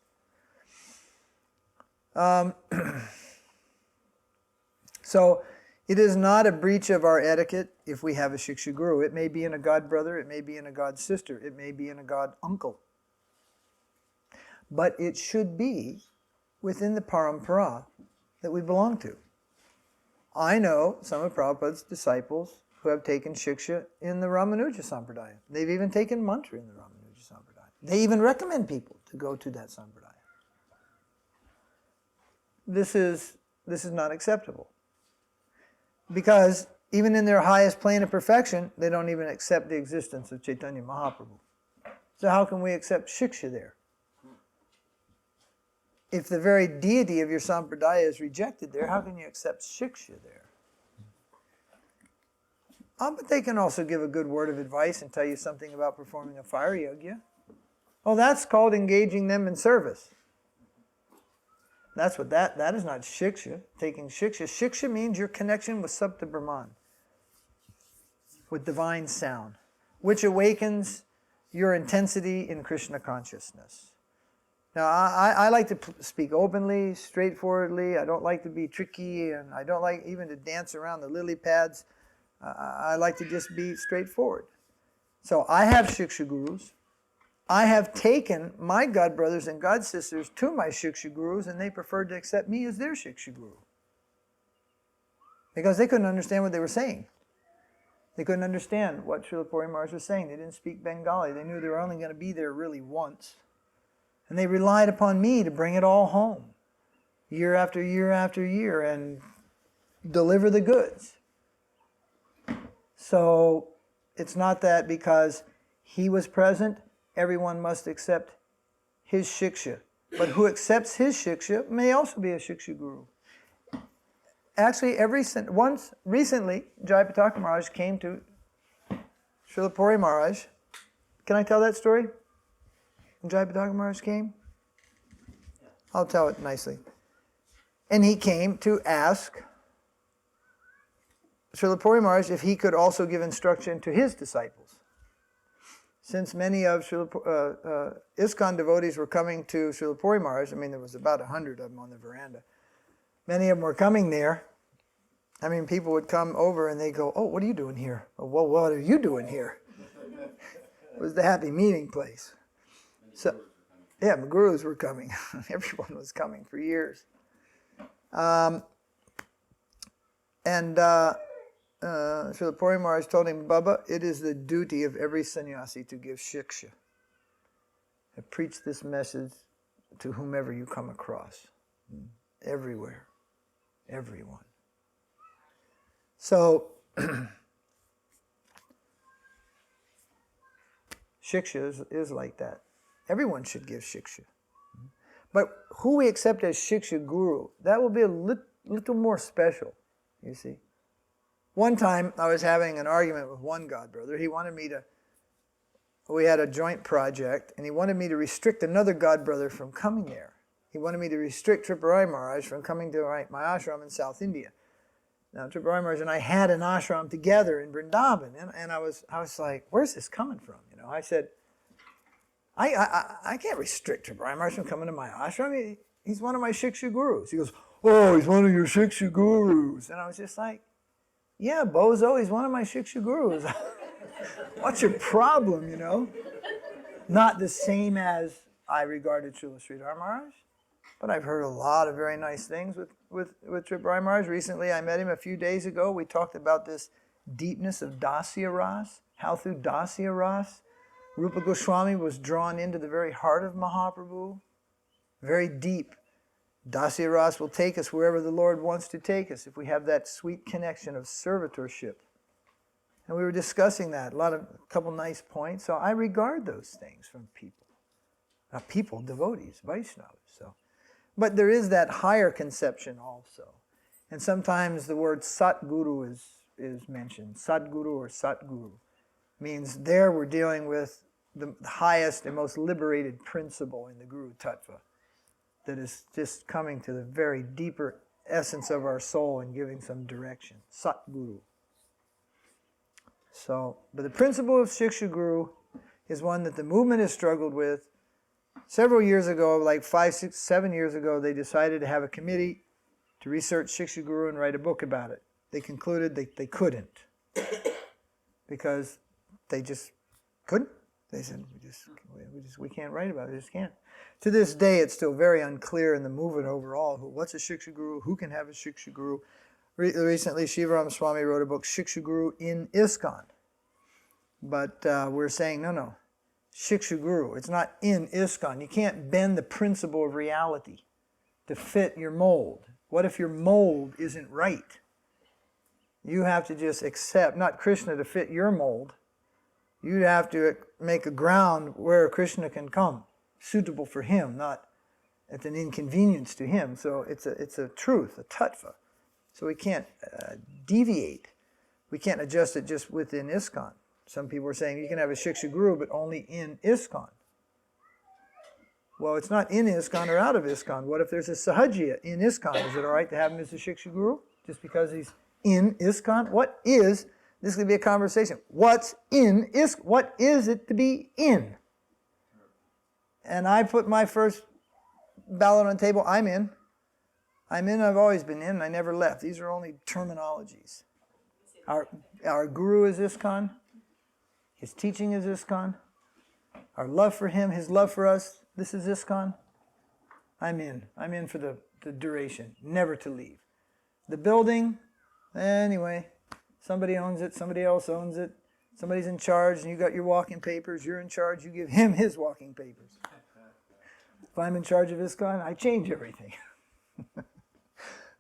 So, it is not a breach of our etiquette if we have a Shiksha Guru. It may be in a god brother, it may be in a god sister, it may be in a god uncle. But it should be within the parampara that we belong to. I know some of Prabhupada's disciples who have taken Shiksha in the Ramanuja Sampradaya. They've even taken mantra in the Ramanuja Sampradaya. They even recommend people to go to that Sampradaya. This is not acceptable. Because even in their highest plane of perfection, they don't even accept the existence of Caitanya Mahaprabhu. So how can we accept Shiksha there? If the very deity of your Sampradaya is rejected there, how can you accept Shiksha there? But they can also give a good word of advice and tell you something about performing a fire yajna. Oh, that's called engaging them in service. That's what that is not Shiksha, taking Shiksha. Shiksha means your connection with Sapta Brahman, with divine sound, which awakens your intensity in Krishna consciousness. Now, I like to speak openly, straightforwardly. I don't like to be tricky, and I don't like even to dance around the lily pads. I like to just be straightforward. So I have Shiksha Gurus. I have taken my god brothers and god sisters to my Shiksha Gurus, and they preferred to accept me as their Shiksha Guru. Because they couldn't understand what they were saying. They couldn't understand what Srila Puri Maharaj was saying. They didn't speak Bengali. They knew they were only going to be there really once. And they relied upon me to bring it all home, year after year after year, and deliver the goods. So it's not that because he was present, everyone must accept his Shiksha. But who accepts his Shiksha may also be a Shiksha Guru. Actually, once recently, Jayapataka Maharaj came to Srila Puri Maharaj. Can I tell that story? When Jayapataka Maharaj came? I'll tell it nicely. And he came to ask Srila Puri Maharaj if he could also give instruction to his disciples. Since many of ISKCON devotees were coming to Srila Puri Maharaj, I mean there was about 100 of them on the veranda, many of them were coming there. I mean people would come over and they go, oh, what are you doing here? Oh, well, what are you doing here? It was the happy meeting place. So, yeah, the gurus were coming. Everyone was coming for years. Srila Puri Maharaj told him, Baba, it is the duty of every sannyasi to give shiksha. And preach this message to whomever you come across. Everywhere. Everyone. So, shiksha is like that. Everyone should give shiksha. But who we accept as shiksha guru, that will be a little more special, you see. One time I was having an argument with one god brother. He wanted me to, we had a joint project, and he wanted me to restrict another god brother from coming there. He wanted me to restrict Tripurari Maharaj from coming to my ashram in South India. Now Tripurari Maharaj and I had an ashram together in Vrindavan, and I was like, where's this coming from? You know, I said, I can't restrict Tripurari Maharaj from coming to my ashram. He's one of my shiksha gurus. He goes, oh, he's one of your shiksha gurus. And I was just like, yeah, bozo, he's one of my shiksha gurus. What's your problem, you know? Not the same as I regarded Srila Sridhar Maharaj, but I've heard a lot of very nice things with Tripurari Maharaj. Recently, I met him a few days ago. We talked about this deepness of Dasya Ras, how through Dasya Ras, Rupa Goswami was drawn into the very heart of Mahaprabhu, very deep. Dasya Ras will take us wherever the Lord wants to take us if we have that sweet connection of servitorship. And we were discussing that, a couple nice points. So I regard those things from people. People, devotees, Vaishnavas. So, but there is that higher conception also. And sometimes the word Satguru is mentioned. Sadguru or Satguru means there we're dealing with the highest and most liberated principle in the Guru Tattva that is just coming to the very deeper essence of our soul and giving some direction. Satguru. So, but the principle of Shiksha Guru is one that the movement has struggled with. Several years ago, like 5, 6, 7 years ago, they decided to have a committee to research Shiksha Guru and write a book about it. They concluded they couldn't because they just couldn't. They said, we can't write about it, we just can't. To this day, it's still very unclear in the movement overall, what's a Shiksha Guru, who can have a Shiksha Guru. Recently, Shivaram Swami wrote a book, Shiksha Guru in ISKCON. But we're saying, no, Shiksha Guru, it's not in ISKCON. You can't bend the principle of reality to fit your mold. What if your mold isn't right? You have to just accept, not Krishna to fit your mold. You have to make a ground where Krishna can come, suitable for him, not at an inconvenience to him. So it's a truth, a tattva. So we can't deviate. We can't adjust it just within ISKCON. Some people are saying you can have a Shiksha Guru, but only in ISKCON. Well, it's not in ISKCON or out of ISKCON. What if there's a Sahajiya in ISKCON? Is it all right to have him as a Shiksha Guru just because he's in ISKCON? What is, this is going to be a conversation, what's in ISKCON? What is it to be in? And I put my first ballot on the table, I'm in. I've always been in, I never left. These are only terminologies. Our Guru is ISKCON. His teaching is ISKCON. Our love for him, his love for us, this is ISKCON. I'm in. I'm in for the duration, never to leave. The building, anyway, somebody owns it, somebody else owns it, somebody's in charge, and you got your walking papers, you're in charge, you give him his walking papers. If I'm in charge of ISKCON, I change everything.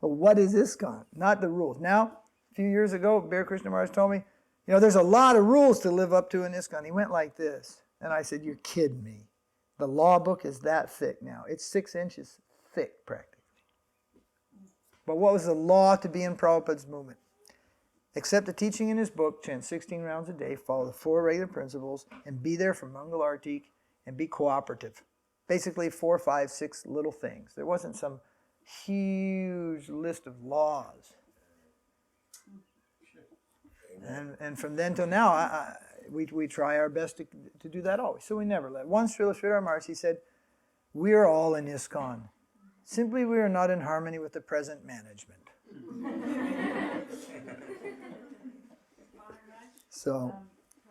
But what is ISKCON? Not the rules. Now, a few years ago, Bear Krishna Maharaj told me, there's a lot of rules to live up to in ISKCON. He went like this. And I said, you're kidding me. The law book is that thick now. It's 6 inches thick, practically. But what was the law to be in Prabhupada's movement? Accept the teaching in his book, chant 16 rounds a day, follow the 4 regular principles, and be there for Mangal Artik, and be cooperative. Basically 4, 5, 6 little things. There wasn't some huge list of laws. And from then till now, we try our best to do that always. So we never let. Once Srila Sridhar Maharaj, he said, we are all in ISKCON. Simply we are not in harmony with the present management. So,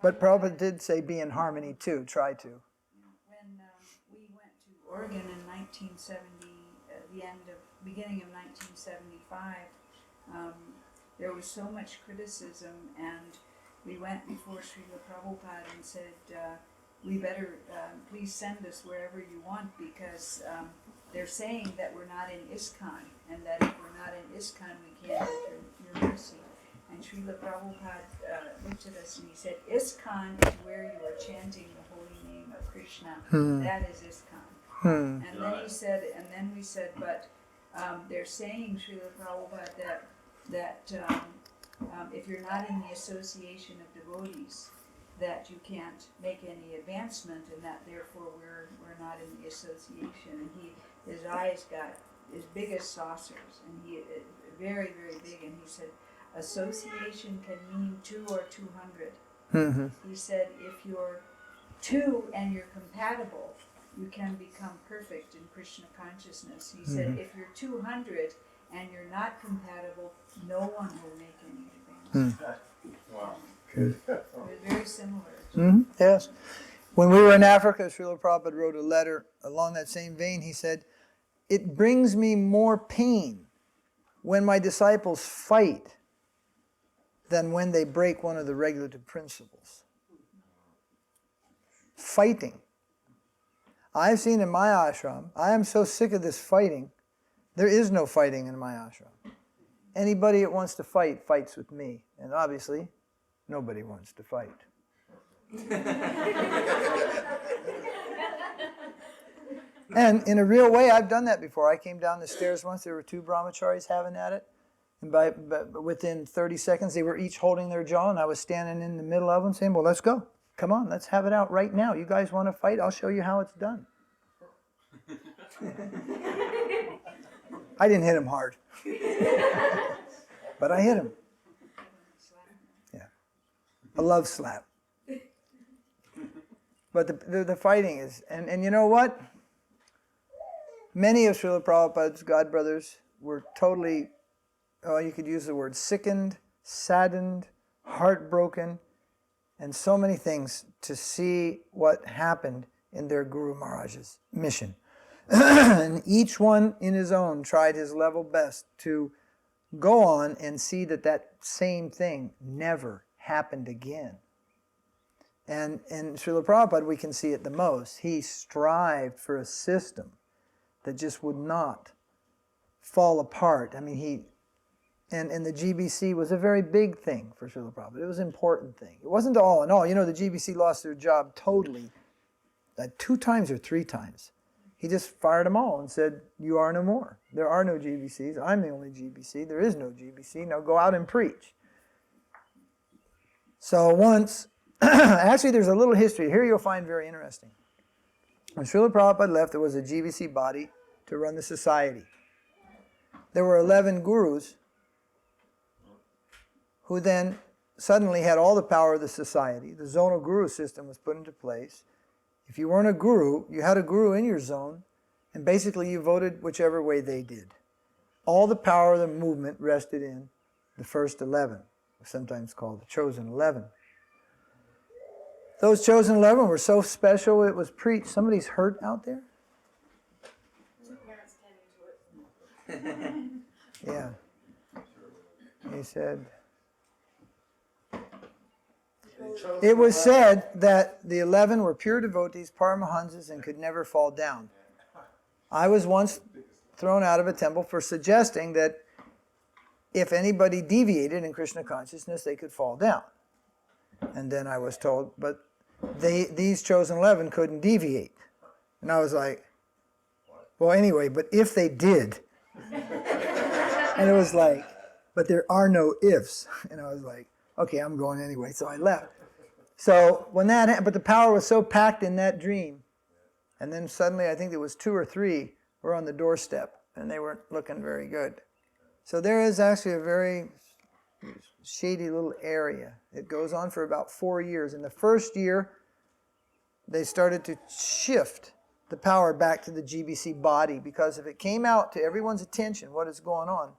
but Prabhupada did say be in harmony too, try to. When we went to Oregon in 1970, beginning of 1975, there was so much criticism, and we went before Srila Prabhupada and said, we better please send us wherever you want, because they're saying that we're not in ISKCON, and that if we're not in ISKCON, we can't enter your mercy. And Srila Prabhupada looked at us and he said, ISKCON is where you are chanting the holy name of Krishna. That is ISKCON. And then he said, we said, but they're saying, Srila Prabhupada, that if you're not in the association of devotees, that you can't make any advancement, and that therefore we're not in the association. And his eyes got as big as saucers, and he very, very big, and he said, association can mean 2 or 200. He said, if you're 2 and you're compatible, you can become perfect in Krishna consciousness. He said, if you're 200 and you're not compatible, no one will make any advance. Wow. It was very similar. Yes. When we were in Africa, Srila Prabhupada wrote a letter along that same vein. He said, it brings me more pain when my disciples fight than when they break one of the regulative principles. Fighting. I've seen in my ashram, I am so sick of this fighting. There is no fighting in my ashram. Anybody that wants to fight, fights with me. And obviously, nobody wants to fight. And in a real way, I've done that before. I came down the stairs once. There were two brahmacharis having at it. And but within 30 seconds, they were each holding their jaw, and I was standing in the middle of them saying, well, let's go. Come on, let's have it out right now. You guys want to fight? I'll show you how it's done. I didn't hit him hard. But I hit him. Yeah. A love slap. But the fighting is, and you know what? Many of Srila Prabhupada's God brothers were totally, you could use the word sickened, saddened, heartbroken, and so many things to see what happened in their Guru Maharaj's mission. And each one in his own tried his level best to go on and see that that same thing never happened again. And in Srila Prabhupada, we can see it the most. He strived for a system that just would not fall apart. I mean, and the GBC was a very big thing for Srila Prabhupada. It was an important thing. It wasn't all in all. You know, the GBC lost their job totally 2 times or 3 times. He just fired them all and said, you are no more. There are no GBCs. I'm the only GBC. There is no GBC. Now go out and preach. So once, actually there's a little history. Here you'll find very interesting. When Srila Prabhupada left, there was a GBC body to run the society. There were 11 gurus who then suddenly had all the power of the society. The zonal guru system was put into place. If you weren't a guru, you had a guru in your zone, and basically you voted whichever way they did. All the power of the movement rested in the first 11, sometimes called the chosen 11. Those chosen 11 were so special it was preached. Somebody's hurt out there? Yeah. He said, it was said that the 11 were pure devotees, paramahansas, and could never fall down. I was once thrown out of a temple for suggesting that if anybody deviated in Krishna consciousness, they could fall down. And then I was told, but these chosen 11 couldn't deviate. And I was like, well, anyway, but if they did. And it was like, but there are no ifs. And I was like, okay, I'm going anyway. So I left. So when that happened, but the power was so packed in that dream. And then suddenly, I think there was 2 or 3 were on the doorstep, and they weren't looking very good. So there is actually a very shady little area. It goes on for about 4 years. In the first year, they started to shift the power back to the GBC body, because if it came out to everyone's attention what is going on,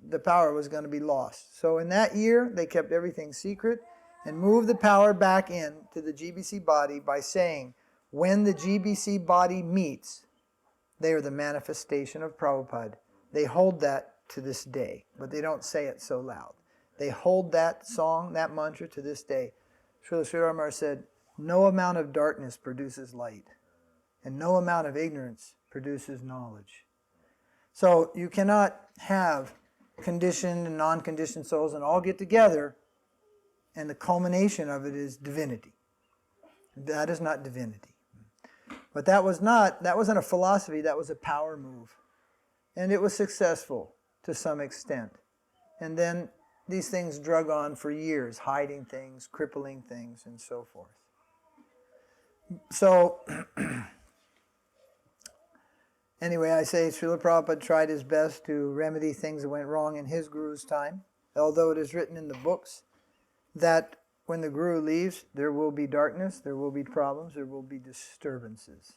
the power was going to be lost. So in that year, they kept everything secret and moved the power back in to the GBC body by saying, when the GBC body meets, they are the manifestation of Prabhupada. They hold that to this day, but they don't say it so loud. They hold that song, that mantra to this day. Srila Sridhar Maharaj said, no amount of darkness produces light, and no amount of ignorance produces knowledge. So you cannot have conditioned and non-conditioned souls and all get together, and the culmination of it is divinity. That is not divinity. But that wasn't a philosophy, that was a power move. And it was successful to some extent. And then these things drug on for years, hiding things, crippling things, and so forth. So, anyway, I say Srila Prabhupada tried his best to remedy things that went wrong in his guru's time, although it is written in the books that when the guru leaves, there will be darkness, there will be problems, there will be disturbances.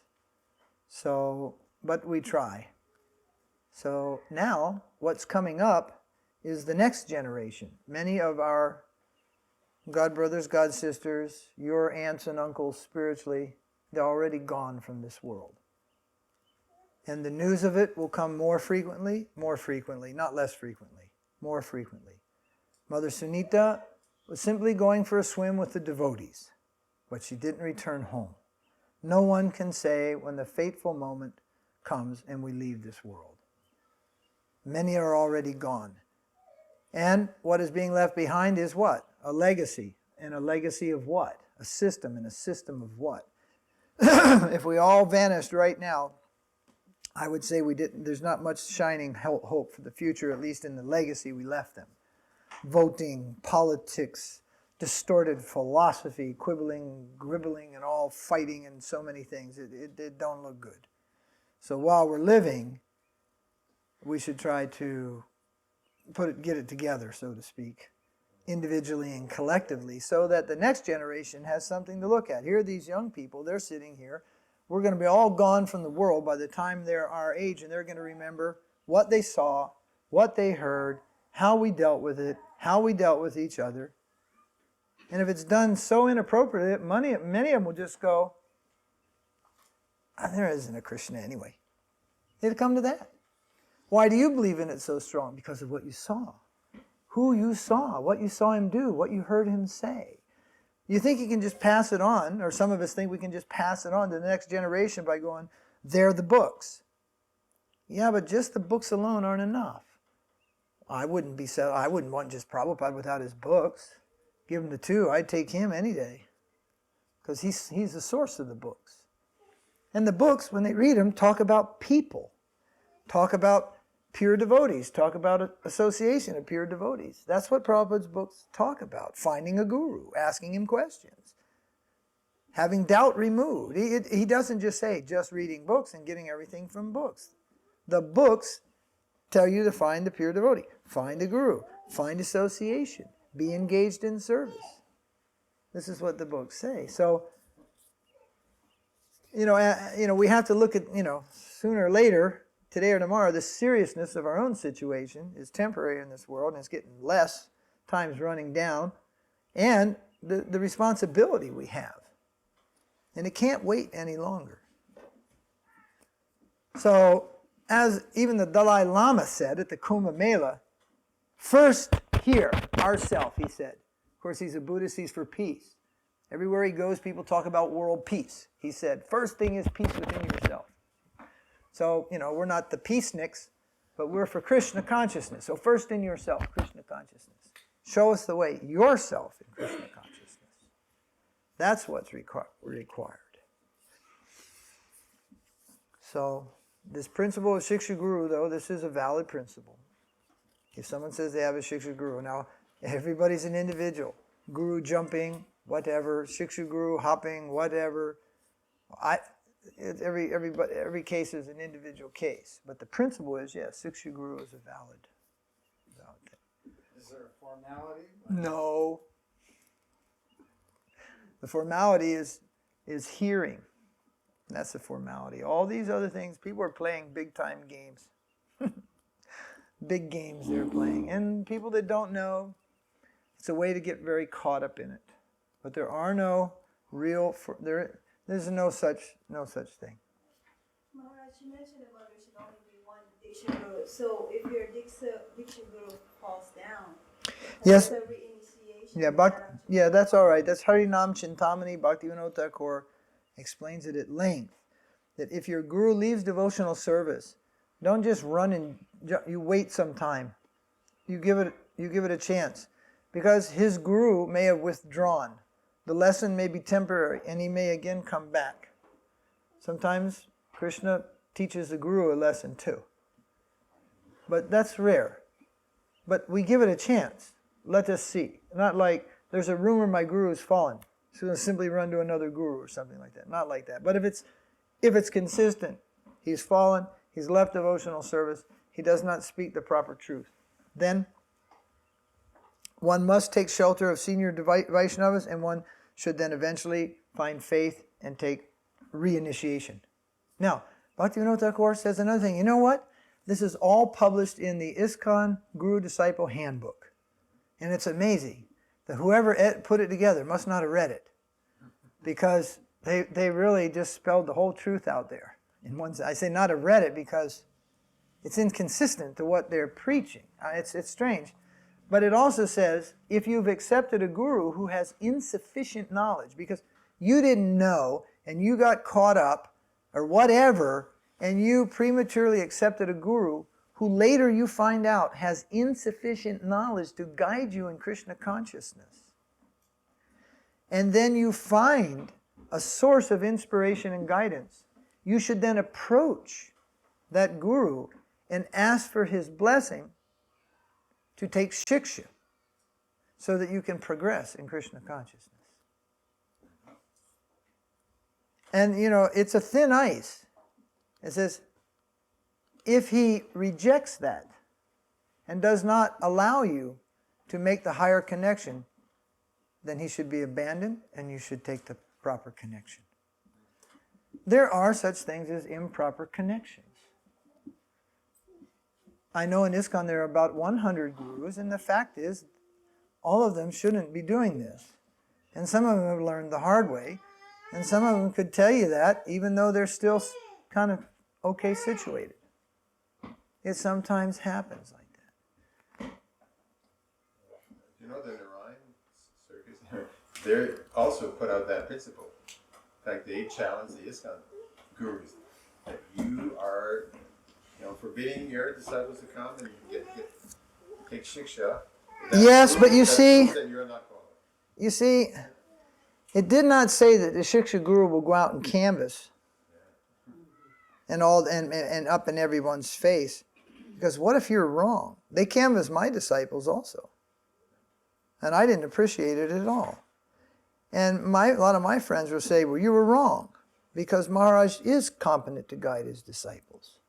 So, but we try. So now, what's coming up is the next generation. Many of our God brothers, God sisters, your aunts and uncles spiritually, they're already gone from this world. And the news of it will come more frequently, not less frequently, more frequently. Mother Sunita was simply going for a swim with the devotees, but she didn't return home. No one can say when the fateful moment comes and we leave this world. Many are already gone. And what is being left behind is what? A legacy. And a legacy of what? A system. And a system of what? if we all vanished right now, I would say there's not much shining hope for the future, at least in the legacy we left them. Voting, politics, distorted philosophy, quibbling, gribbling, and all fighting and so many things. It don't look good. So while we're living, we should try to get it together, so to speak, individually and collectively, so that the next generation has something to look at. Here are these young people, they're sitting here. We're going to be all gone from the world by the time they're our age, and they're going to remember what they saw, what they heard, how we dealt with it, how we dealt with each other. And if it's done so inappropriately, many of them will just go, there isn't a Krishna anyway. It'll come to that. Why do you believe in it so strong? Because of what you saw. Who you saw, what you saw him do, what you heard him say. You think you can just pass it on, or some of us think we can just pass it on to the next generation by going, they're the books. Yeah, but just the books alone aren't enough. I wouldn't want just Prabhupada without his books. Give him the two, I'd take him any day. Because he's the source of the books. And the books, when they read them, talk about people. Talk about pure devotees. Talk about association of pure devotees. That's what Prabhupada's books talk about. Finding a guru, asking him questions. Having doubt removed. He doesn't just say just reading books and getting everything from books. The books tell you to find the pure devotee. Find a guru. Find association. Be engaged in service. This is what the books say. So, we have to look at, sooner or later, today or tomorrow, the seriousness of our own situation is temporary in this world, and it's getting less, time's running down, and the responsibility we have. And it can't wait any longer. So, as even the Dalai Lama said at the Kumbh Mela, first here, ourself, he said. Of course, he's a Buddhist, he's for peace. Everywhere he goes, people talk about world peace. He said, first thing is peace within yourself. So, we're not the peaceniks, but we're for Krishna consciousness. So first in yourself, Krishna consciousness. Show us the way, yourself in Krishna consciousness. That's what's required. So, this principle of Shiksha Guru, though, this is a valid principle. If someone says they have a Shiksha Guru, now everybody's an individual. Guru jumping, whatever, Shiksha Guru hopping, whatever. Every case is an individual case. But the principle is, yes, Shiksha Guru is a valid thing. Is there a formality? No. The formality is hearing. That's the formality. All these other things, people are playing big-time games. Big games they're playing. And people that don't know, it's a way to get very caught up in it. But there are no real, there's no such thing. Maharaj, you mentioned about there should only be one Diksha Guru. So if your Diksha Guru falls down, yes. that's a reinitiation. Yeah, that's all right. That's Harinam Chintamani Bhaktivinoda Thakur explains it at length. That if your guru leaves devotional service, don't just run and you wait some time. You give it a chance, because his guru may have withdrawn. The lesson may be temporary, and he may again come back. Sometimes Krishna teaches the guru a lesson too, but that's rare. But we give it a chance. Let us see. Not like there's a rumor my guru has fallen, so we'll simply run to another guru or something like that. Not like that. But if it's consistent, he's fallen, he's left devotional service, he does not speak the proper truth, then one must take shelter of senior Vaiṣṇavas, and one should then eventually find faith and take reinitiation. Now, Bhaktivinoda Thakur says another thing. You know what? This is all published in the ISKCON Guru Disciple Handbook. And it's amazing that whoever put it together must not have read it, because they really just spelled the whole truth out there. I say not have read it because it's inconsistent to what they're preaching. It's strange. But it also says, if you've accepted a guru who has insufficient knowledge, because you didn't know and you got caught up or whatever, and you prematurely accepted a guru who later you find out has insufficient knowledge to guide you in Krishna consciousness. And then you find a source of inspiration and guidance, you should then approach that guru and ask for his blessing to take shiksha so that you can progress in Krishna consciousness. And it's a thin ice. It says, if he rejects that and does not allow you to make the higher connection, then he should be abandoned and you should take the proper connection. There are such things as improper connections. I know in ISKCON there are about 100 gurus, and the fact is, all of them shouldn't be doing this. And some of them have learned the hard way, and some of them could tell you that, even though they're still kind of okay situated. It sometimes happens like that. You know the Narasingha circus? They also put out that principle. In fact, they challenge the ISKCON gurus that you are, forbidding your disciples to come and take shiksha. Yes, but you see, you're not it did not say that the Shiksha Guru will go out and canvass and up in everyone's face. Because what if you're wrong? They canvassed my disciples also. And I didn't appreciate it at all. And a lot of my friends will say, well, you were wrong. Because Maharaj is competent to guide his disciples.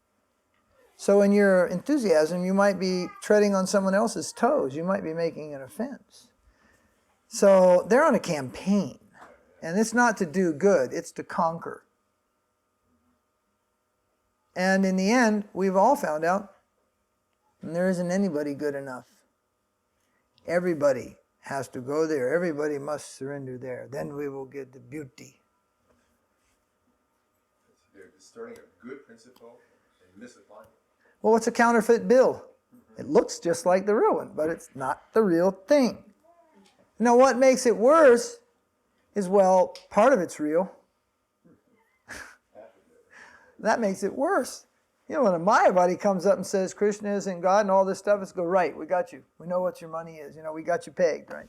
So in your enthusiasm, you might be treading on someone else's toes. You might be making an offense. So they're on a campaign. And it's not to do good, it's to conquer. And in the end, we've all found out there isn't anybody good enough. Everybody has to go there. Everybody must surrender there. Then we will get the beauty. They're distorting a good principle and misapplying it. Well, it's a counterfeit bill. It looks just like the real one, but it's not the real thing. Now, what makes it worse is, well, part of it's real. That makes it worse. When a Mayavadi comes up and says Krishna isn't God and all this stuff, it's go, right, we got you. We know what your money is. We got you pegged, right?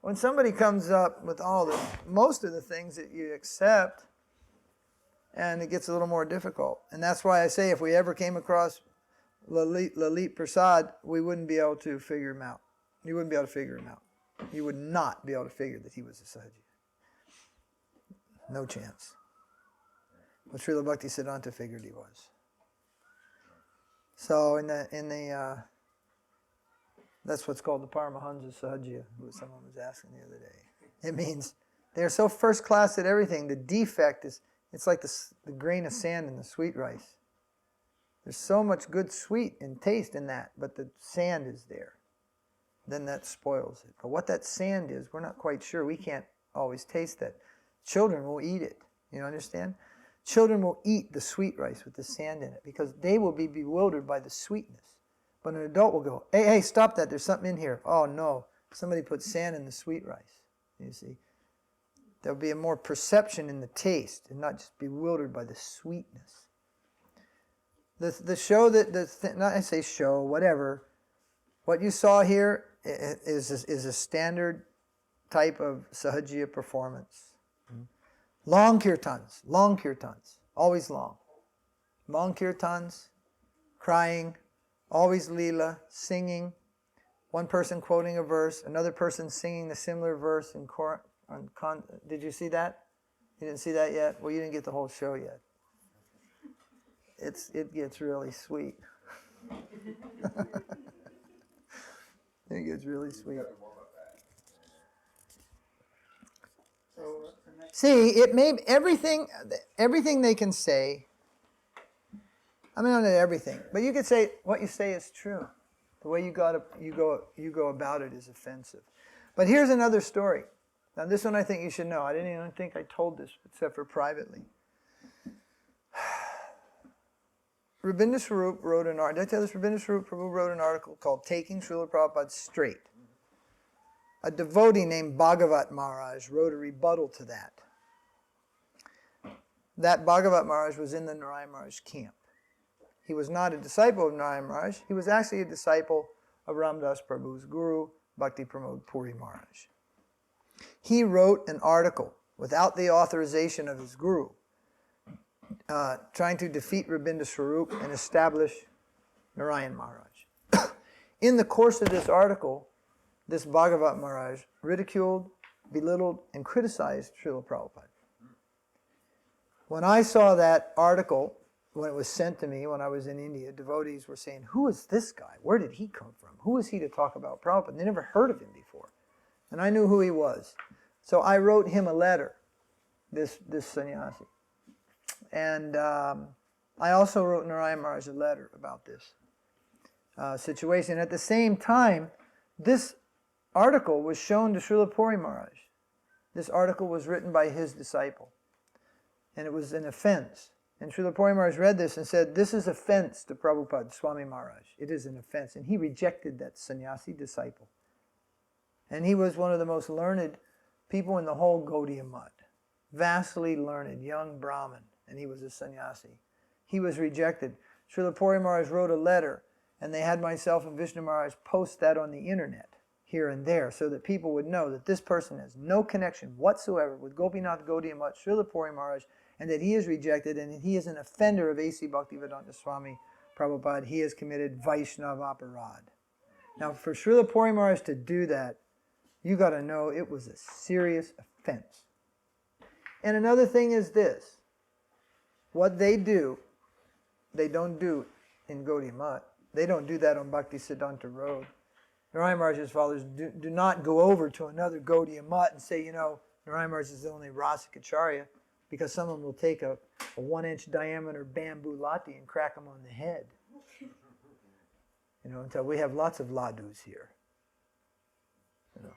When somebody comes up with most of the things that you accept, and it gets a little more difficult. And that's why I say if we ever came across Lalit Prasad, we wouldn't be able to figure him out. You wouldn't be able to figure him out. You would not be able to figure that he was a Sahaji. No chance. But Srila Bhaktisiddhanta figured he was. So that's what's called the Paramahansa Sahajya, who someone was asking the other day. It means they're so first class at everything. The defect is, it's like the grain of sand in the sweet rice. There's so much good sweet and taste in that, but the sand is there. Then that spoils it. But what that sand is, we're not quite sure. We can't always taste that. Children will eat it. You understand? Children will eat the sweet rice with the sand in it because they will be bewildered by the sweetness. But an adult will go, hey, stop that. There's something in here. Oh, no. Somebody put sand in the sweet rice. You see? There'll be a more perception in the taste and not just bewildered by the sweetness. The show not I say show, whatever. What you saw here is a standard type of Sahajiya performance. Long kirtans, always long. Long kirtans, crying, always lila, singing. One person quoting a verse, another person singing the similar verse in did you see that? You didn't see that yet? Well, you didn't get the whole show yet. It gets really sweet. It gets really sweet. See, it may everything they can say. I mean, not everything, but you could say what you say is true. The way you go about it is offensive. But here's another story. Now, this one I think you should know. I didn't even think I told this, except for privately. Rabindra Swarup wrote an article. Did I tell this? Rabindra Swarup Prabhu wrote an article called "Taking Srila Prabhupada Straight." A devotee named Bhagwat Maharaj wrote a rebuttal to that. That Bhagwat Maharaj was in the Narayana Maharaj camp. He was not a disciple of Narayana Maharaj. He was actually a disciple of Ramdas Prabhu's guru, Bhakti Pramod Puri Maharaj. He wrote an article without the authorization of his guru, trying to defeat Rabindranath Swarup and establish Narasingha Mahārāja. In the course of this article, this Bhagavat Maharaj ridiculed, belittled, and criticized Srila Prabhupada. When I saw that article, when it was sent to me when I was in India, devotees were saying, who is this guy? Where did he come from? Who is he to talk about Prabhupada? They never heard of him before. And I knew who he was. So I wrote him a letter, this sannyasi. And I also wrote Narasingha Mahārāja a letter about this situation. At the same time, this article was shown to Srila Puri Maharaj. This article was written by his disciple. And it was an offense. And Srila Puri Maharaj read this and said, this is offense to Prabhupada, Swami Maharaj. It is an offense. And he rejected that sannyasi disciple. And he was one of the most learned people in the whole Gaudiya Mutt. Vastly learned, young Brahmin. And he was a sannyasi. He was rejected. Srila Puri Maharaj wrote a letter, and they had myself and Vishnu Maharaj post that on the internet here and there so that people would know that this person has no connection whatsoever with Gopinath Gaudiya Mutt, Srila Puri Maharaj, and that he is rejected and that he is an offender of A.C. Bhaktivedanta Swami Prabhupada. He has committed Vaiṣṇava aparādha. Now, for Srila Puri Maharaj to do that, you got to know it was a serious offense. And another thing is this. What they do, they don't do in Gaudiya Mutt. They don't do that on Bhakti Siddhanta Road. Narasingha Mahārāja's followers do not go over to another Gaudiya Mutt and say, you know, Narasingha Mahārāja is the only Rasikacharya, because someone will take a 1-inch diameter bamboo lati and crack them on the head. You know, until we have lots of ladus here. You know,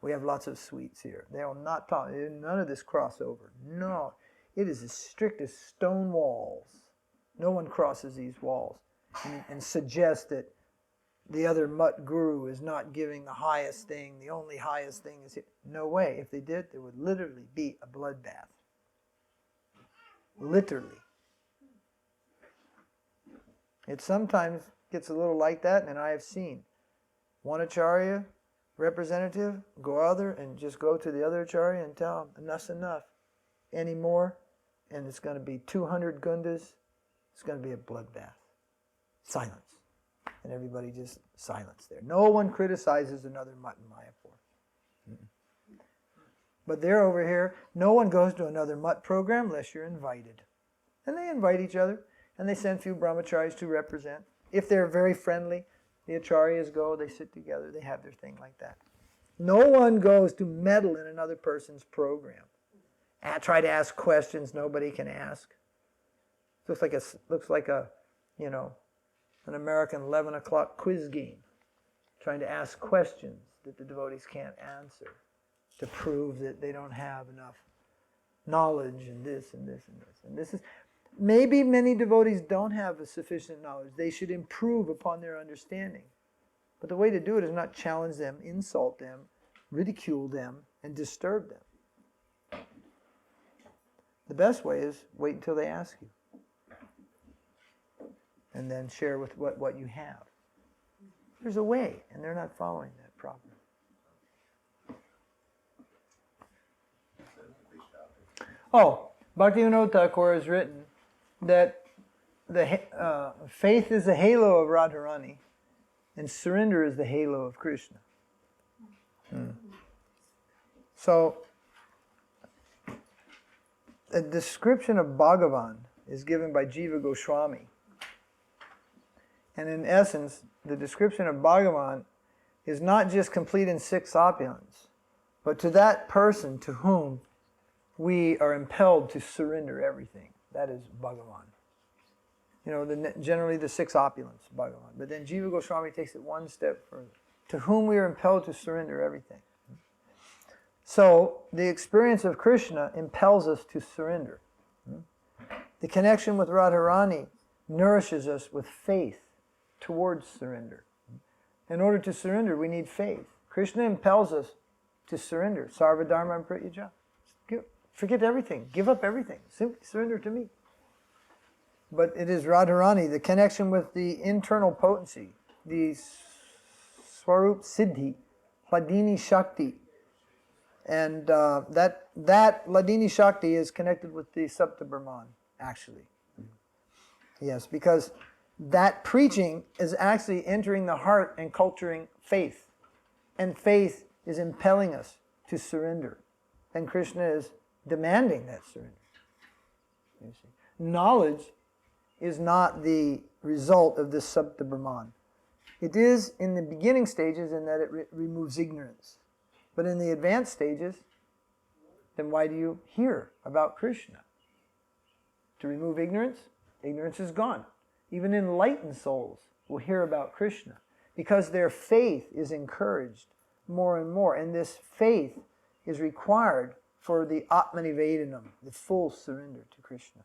we have lots of sweets here. They will not talk. None of this crossover. No, it is as strict as stone walls. No one crosses these walls and suggests that the other mutt guru is not giving the highest thing. The only highest thing is here. No way. If they did, there would literally be a bloodbath. Literally. It sometimes gets a little like that, and I have seen one acharya representative go other and just go to the other acharya and tell him enough's enough. Any more, and it's going to be 200 gundas. It's going to be a bloodbath. Silence. And everybody just silence there. No one criticizes another mutt in Mayapur. But they're over here, no one goes to another mutt program unless you're invited. And they invite each other, and they send a few brahmacharis to represent. If they're very friendly, the acharyas go, they sit together, they have their thing like that. No one goes to meddle in another person's program. Try to ask questions nobody can ask. Looks like a, you know, an American 11 o'clock quiz game. Trying to ask questions that the devotees can't answer to prove that they don't have enough knowledge and this and this and this. And this is, maybe many devotees don't have a sufficient knowledge. They should improve upon their understanding. But the way to do it is not challenge them, insult them, ridicule them, and disturb them. The best way is wait until they ask you. And then share with what you have. There's a way, and they're not following that properly. Oh, Bhaktivinoda Thakur has written that the faith is the halo of Radharani, and surrender is the halo of Krishna. So, a description of Bhagavan is given by Jiva Goswami. And in essence, the description of Bhagavan is not just complete in 6 opulence, but to that person to whom we are impelled to surrender everything. That is Bhagavan. You know, generally the 6 opulence, Bhagavan. But then Jiva Goswami takes it one step further. To whom we are impelled to surrender everything. So, the experience of Krishna impels us to surrender. The connection with Radharani nourishes us with faith towards surrender. In order to surrender, we need faith. Krishna impels us to surrender. Sarva dharma pratyaja. Forget everything. Give up everything. Simply surrender to me. But it is Radharani, the connection with the internal potency, the Swarup Siddhi, Hladini Shakti, And that Ladini Shakti is connected with the Sapta Brahman, actually. Yes, because that preaching is actually entering the heart and culturing faith. And faith is impelling us to surrender. And Krishna is demanding that surrender. You see. Knowledge is not the result of this Sapta Brahman. It is in the beginning stages in that it removes ignorance. But in the advanced stages, then why do you hear about Krishna? To remove ignorance? Ignorance is gone. Even enlightened souls will hear about Krishna because their faith is encouraged more and more. And this faith is required for the Atmanivedanam, the full surrender to Krishna.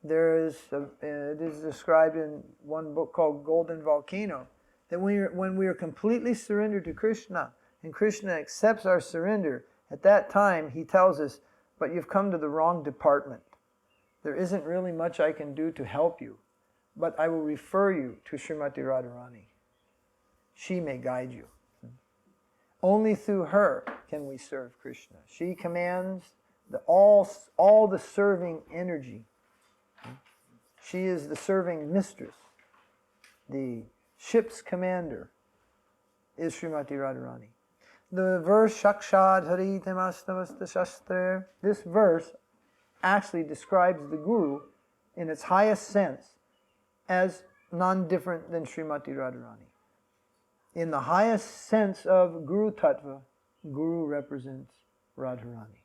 It is described in one book called Golden Volcano that when we are completely surrendered to Krishna and Krishna accepts our surrender, at that time he tells us, but you've come to the wrong department. There isn't really much I can do to help you, but I will refer you to Srimati Radharani. She may guide you. Only through her can we serve Krishna. She commands all the serving energy. She is the serving mistress. The ship's commander is Srimati Radharani. The verse Shakshad Haritamastamasta Shastra, this verse actually describes the Guru in its highest sense as non-different than Srimati Radharani. In the highest sense of Guru Tattva, Guru represents Radharani.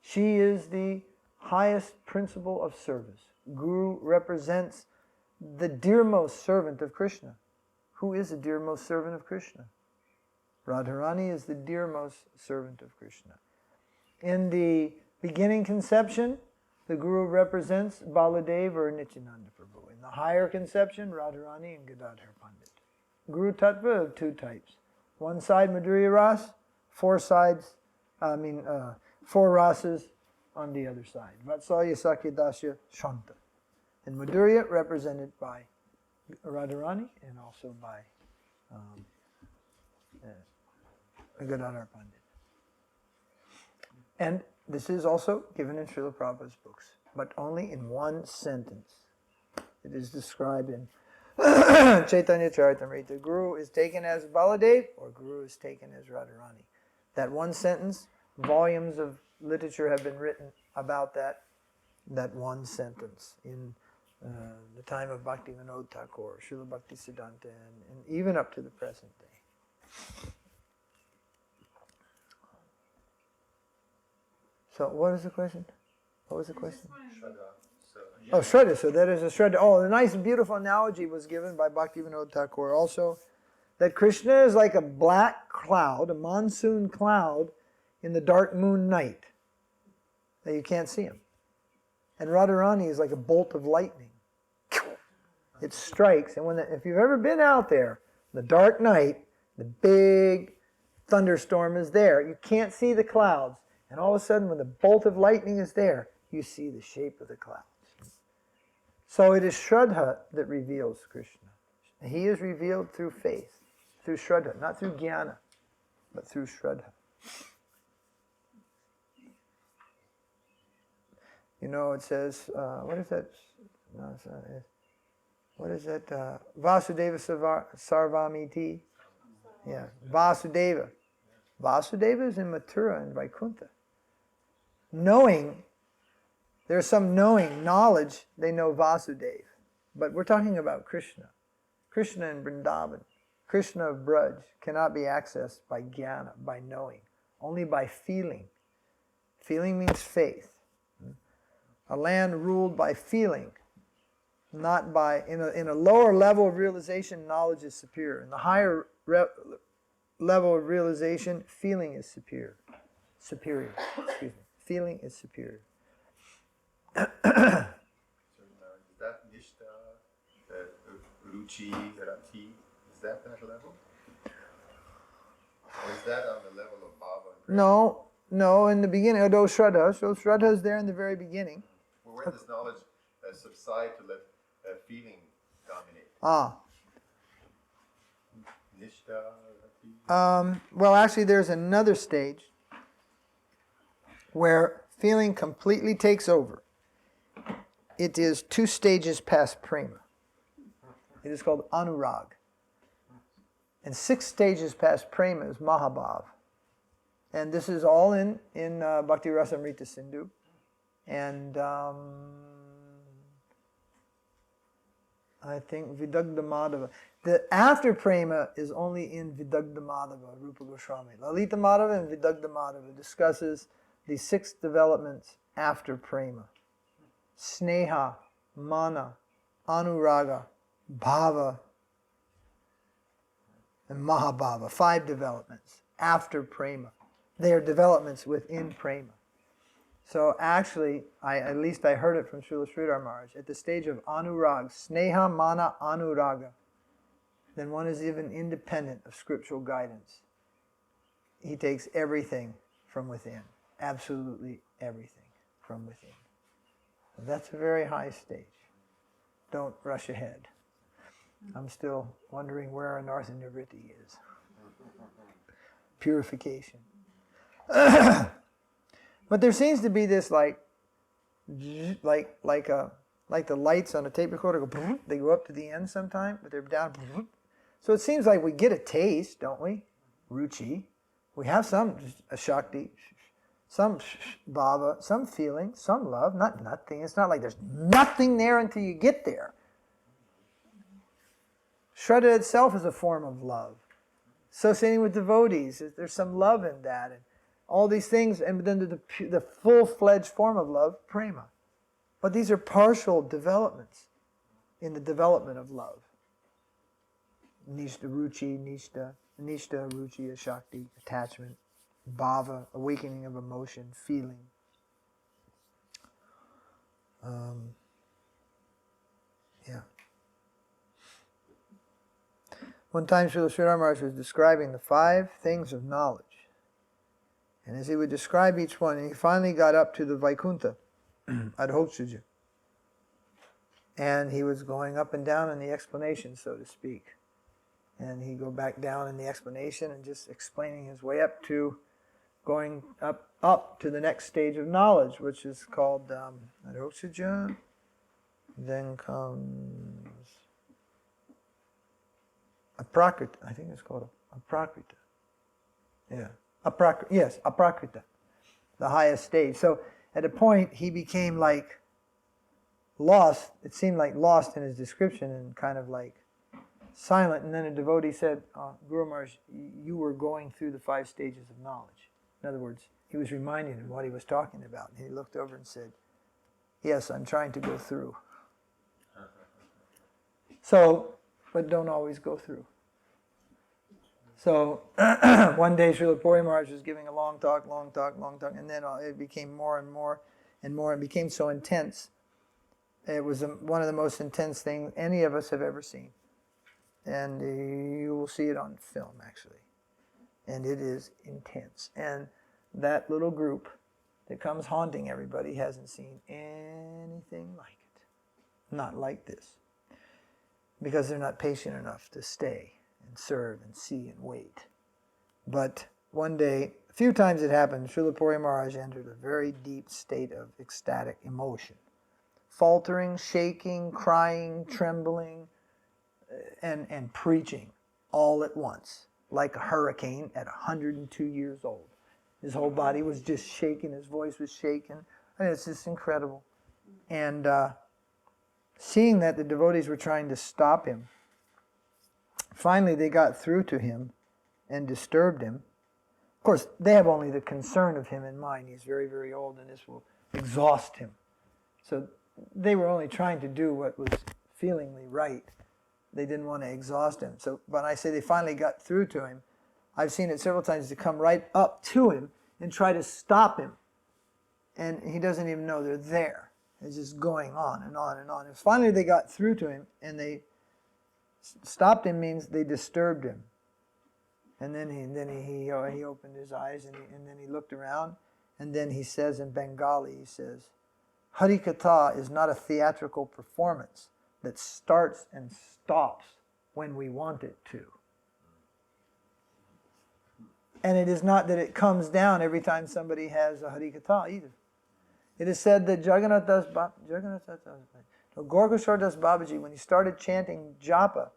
She is the highest principle of service. Guru represents the dearmost servant of Krishna. Who is the dearmost servant of Krishna? Radharani is the dearmost servant of Krishna. In the beginning conception, the Guru represents Baladev or Nityananda Prabhu. In the higher conception, Radharani and Gadadhar Pandit. Guru Tattva of two types. One side Madhurya Ras, four rasas on the other side. Vatsalya, Sakya, Dasya, Shanta. And Madhurya represented by Radharani and also by Gadadhar Pandit. And this is also given in Srila Prabhupada's books, but only in one sentence. It is described in Caitanya Charitamrita. Guru is taken as Baladev or Guru is taken as Radharani. That one sentence, volumes of literature have been written about that one sentence in the time of Bhakti Vinod Thakur, Srila Bhakti Siddhanta, and even up to the present day. So what is the question? What was the question? Oh, Shraddha. So that is a Shraddha. Oh, a nice beautiful analogy was given by Bhakti Vinod Thakur also, that Krishna is like a black cloud, a monsoon cloud in the dark moon night, that you can't see him. And Radharani is like a bolt of lightning. It strikes, and if you've ever been out there, the dark night, the big thunderstorm is there. You can't see the clouds. And all of a sudden, when the bolt of lightning is there, you see the shape of the clouds. So it is Shraddha that reveals Krishna. He is revealed through faith, through Shraddha, not through Jnana, but through Shraddha. You know, it says, what is that? No, it's not it. What is that? Vasudeva Sarvamiti. Yeah, Vasudeva. Vasudeva is in Mathura and Vaikuntha. Knowing, there's some knowledge, they know Vasudeva. But we're talking about Krishna. Krishna in Vrindavan. Krishna of Braj cannot be accessed by jnana, by knowing. Only by feeling. Feeling means faith. A land ruled by feeling, not by, in a lower level of realization, knowledge is superior. In the higher level of realization, feeling is superior. Excuse me. Feeling is superior. So now, is that Nishta, Ruchi, Rati, is that level? Or is that on the level of Bhava? No, in the beginning, although Shraddha, so Shraddha is there in the very beginning. Well, where does knowledge subside to let feeling dominate? Ah. Nishta, Rati. Well, actually, there's another stage where feeling completely takes over. It is 2 stages past prema. It is called anurag. And 6 stages past prema is mahabhav. And this is all in Bhakti Rasamrita Sindhu. And I think Vidagdha Madhava. The after prema is only in Vidagdha Madhava, Rupa Goswami. Lalita Madhava and Vidagdha Madhava discusses the 6 developments after prema. Sneha, mana, anuraga, bhava, and mahabhava. 5 developments after prema. They are developments within prema. So actually, at least I heard it from Srila Sridhar Maharaj, at the stage of anurag, sneha, mana, anuraga, then one is even independent of scriptural guidance. He takes everything from within, absolutely everything from within. That's a very high stage. Don't rush ahead. I'm still wondering where Anartha Nivritti is. Purification. But there seems to be this like the lights on a tape recorder go, they go up to the end sometime, but they're down. So it seems like we get a taste, don't we? Ruchi. We have some shakti, some bhava, some feeling, some love, not nothing. It's not like there's nothing there until you get there. Shraddha itself is a form of love. Associating with devotees, there's some love in that. And all these things, and then the full-fledged form of love, prema. But these are partial developments in the development of love. Nishta ruchi, nishta ruchi, shakti, attachment, bhava, awakening of emotion, feeling. Yeah. One time Srila Sridhar Maharaj was describing the 5 things of knowledge. And as he would describe each one, he finally got up to the Vaikuntha, Adhokshaja. And he was going up and down in the explanation, so to speak. And he'd go back down in the explanation and just explaining his way up to going up to the next stage of knowledge, which is called Adhokshaja. Then comes Aprakrita. I think it's called Aprakrita. Yeah. Aprakrita, the highest stage. So at a point he became like lost. It seemed like lost in his description and kind of like silent. And then a devotee said, Guru Maharaj, you were going through the 5 stages of knowledge. In other words, he was reminding him what he was talking about. And he looked over and said, yes, I'm trying to go through. So, but don't always go through. So one day Srila Puri Maharaj was giving a long talk, and then it became more and more and more. It became so intense. It was one of the most intense things any of us have ever seen. And you will see it on film, actually. And it is intense. And that little group that comes haunting everybody hasn't seen anything like it. Not like this. Because they're not patient enough to stay and serve and see and wait. But one day, a few times it happened, Srila Puri Maharaj entered a very deep state of ecstatic emotion. Faltering, shaking, crying, trembling, and preaching all at once, like a hurricane at 102 years old. His whole body was just shaking, his voice was shaking. I mean, it's just incredible. And seeing that the devotees were trying to stop him, finally they got through to him and disturbed him. Of course, they have only the concern of him in mind. He's very, very old and this will exhaust him. So they were only trying to do what was feelingly right. They didn't want to exhaust him. So when I say they finally got through to him, I've seen it several times to come right up to him and try to stop him. And he doesn't even know they're there. It's just going on and on and on. And finally they got through to him, and they stopped him means they disturbed him. And then he opened his eyes and then he looked around, and then he says in Bengali, he says, Harikatha is not a theatrical performance that starts and stops when we want it to. And it is not that it comes down every time somebody has a Harikatha either. It is said that Jagannath Das Gorkashore Das Babaji, when he started chanting japa,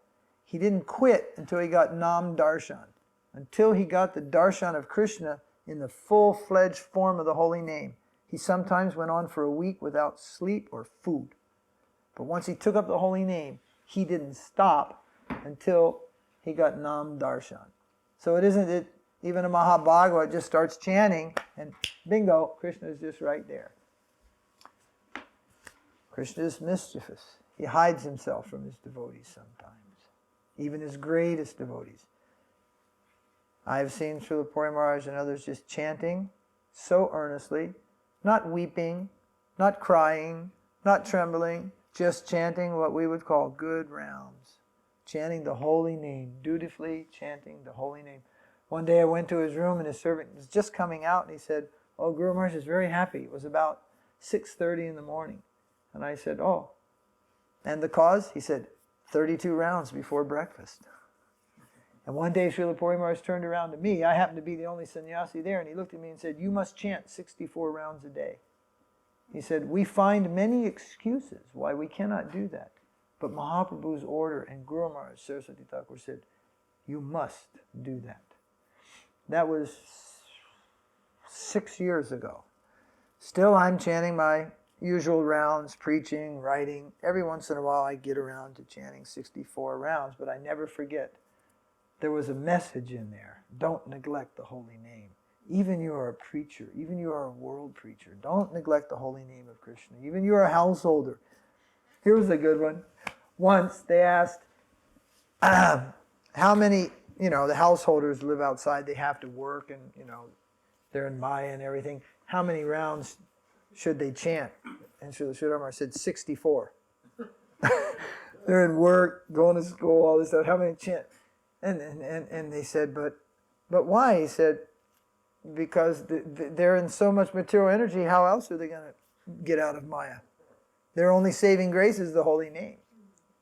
he didn't quit until he got Nam Darshan. Until he got the darshan of Krishna in the full-fledged form of the holy name. He sometimes went on for a week without sleep or food. But once he took up the holy name, he didn't stop until he got Nam Darshan. So it isn't that even a Mahabhagavad just starts chanting and bingo, Krishna is just right there. Krishna is mischievous. He hides himself from his devotees sometimes, even his greatest devotees. I have seen Srila Puri Maharaj and others just chanting so earnestly, not weeping, not crying, not trembling, just chanting what we would call good rounds. Chanting the holy name, dutifully chanting the holy name. One day I went to his room and his servant was just coming out and he said, "Oh, Guru Maharaj is very happy." It was about 6:30 in the morning. And I said, "Oh." And the cause? He said, 32 rounds before breakfast. And one day Srila Puri Maharaj turned around to me. I happened to be the only sannyasi there, and he looked at me and said, "You must chant 64 rounds a day." He said, "We find many excuses why we cannot do that. But Mahaprabhu's order and Guru Maharaj Saraswati Thakur said, you must do that." That was 6 years ago. Still, I'm chanting my usual rounds, preaching, writing. Every once in a while I get around to chanting 64 rounds, but I never forget. There was a message in there. Don't neglect the holy name. Even you are a preacher, even you are a world preacher, don't neglect the holy name of Krishna. Even you are a householder. Here was a good one. Once they asked, how many, the householders live outside, they have to work and, they're in Maya and everything. How many rounds should they chant? And Srila Sridhar said 64. They're in work, going to school, all this stuff. How many chant? And they said, but why? He said, because they're in so much material energy, how else are they going to get out of Maya? Their only saving grace is the holy name.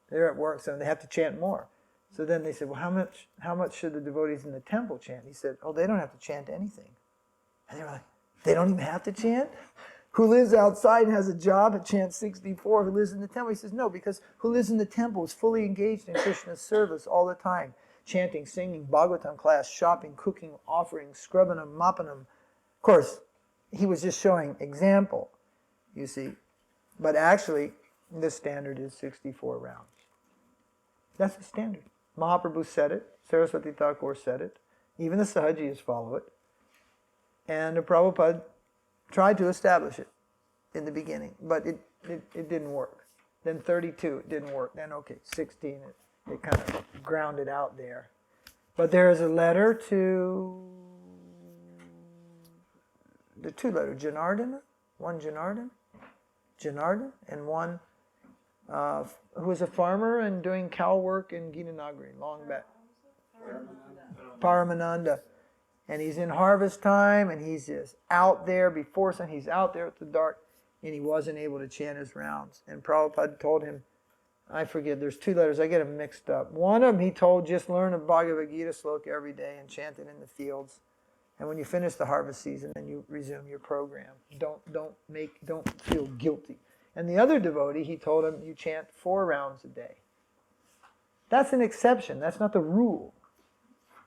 They're at work, so they have to chant more. So then they said, well, how much should the devotees in the temple chant? He said, oh, they don't have to chant anything. And they were like, they don't even have to chant? Who lives outside and has a job and chants 64, who lives in the temple? He says, no, because who lives in the temple is fully engaged in Krishna's service all the time. Chanting, singing, Bhagavatam class, shopping, cooking, offering, scrubbanam, mappanam. Of course, he was just showing example, you see. But actually, the standard is 64 rounds. That's the standard. Mahaprabhu said it. Saraswati Thakur said it. Even the Sahajis follow it. And the Prabhupada tried to establish it in the beginning, but it didn't work. Then 32, it didn't work. Then, 16, it kind of grounded out there. But there is a letter to the two letters, Janardana, one Janardana, and one who was a farmer and doing cow work in Ginanagari, long back. Paramananda. And he's in harvest time, and he's just out there before sun. He's out there at the dark, and he wasn't able to chant his rounds. And Prabhupada told him, I forget, there's two letters, I get them mixed up. One of them he told, just learn a Bhagavad Gita sloka every day and chant it in the fields. And when you finish the harvest season, then you resume your program. Don't feel guilty. And the other devotee, he told him, you chant 4 rounds a day. That's an exception. That's not the rule.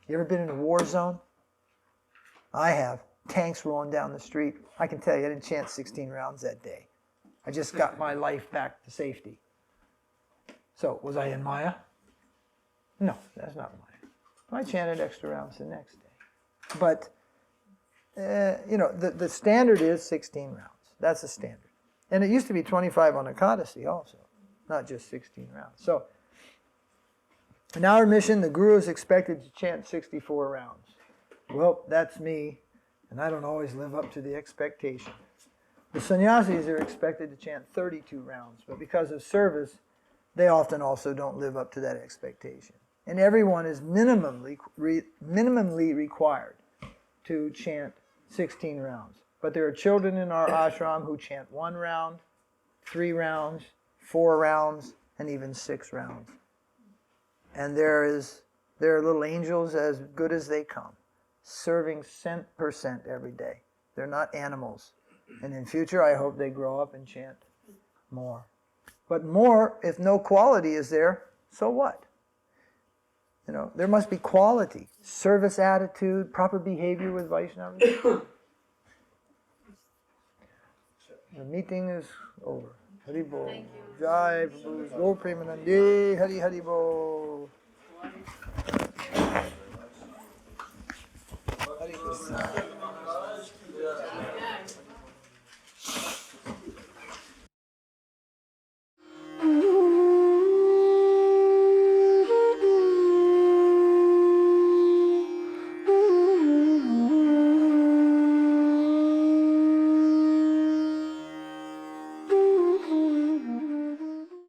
You ever been in a war zone? I have. Tanks rolling down the street. I can tell you, I didn't chant 16 rounds that day. I just got my life back to safety. So, was I in Maya? No, that's not Maya. I chanted extra rounds the next day. But, the standard is 16 rounds. That's the standard. And it used to be 25 on Ekadasi also, not just 16 rounds. So, in our mission, the Guru is expected to chant 64 rounds. Well, that's me, and I don't always live up to the expectation. The sannyasis are expected to chant 32 rounds, but because of service, they often also don't live up to that expectation. And everyone is minimally required to chant 16 rounds. But there are children in our ashram who chant 1 round, 3 rounds, 4 rounds, and even 6 rounds. And there are little angels as good as they come. serving cent% every day. They're not animals. And in future, I hope they grow up and chant more. But more, if no quality is there, so what? You know, there must be quality, service attitude, proper behavior with Vaishnavas. The meeting is over. Hari Bol. Jai Prabhu. Go Premanande. Hari Hari Bol. Hari Krishna.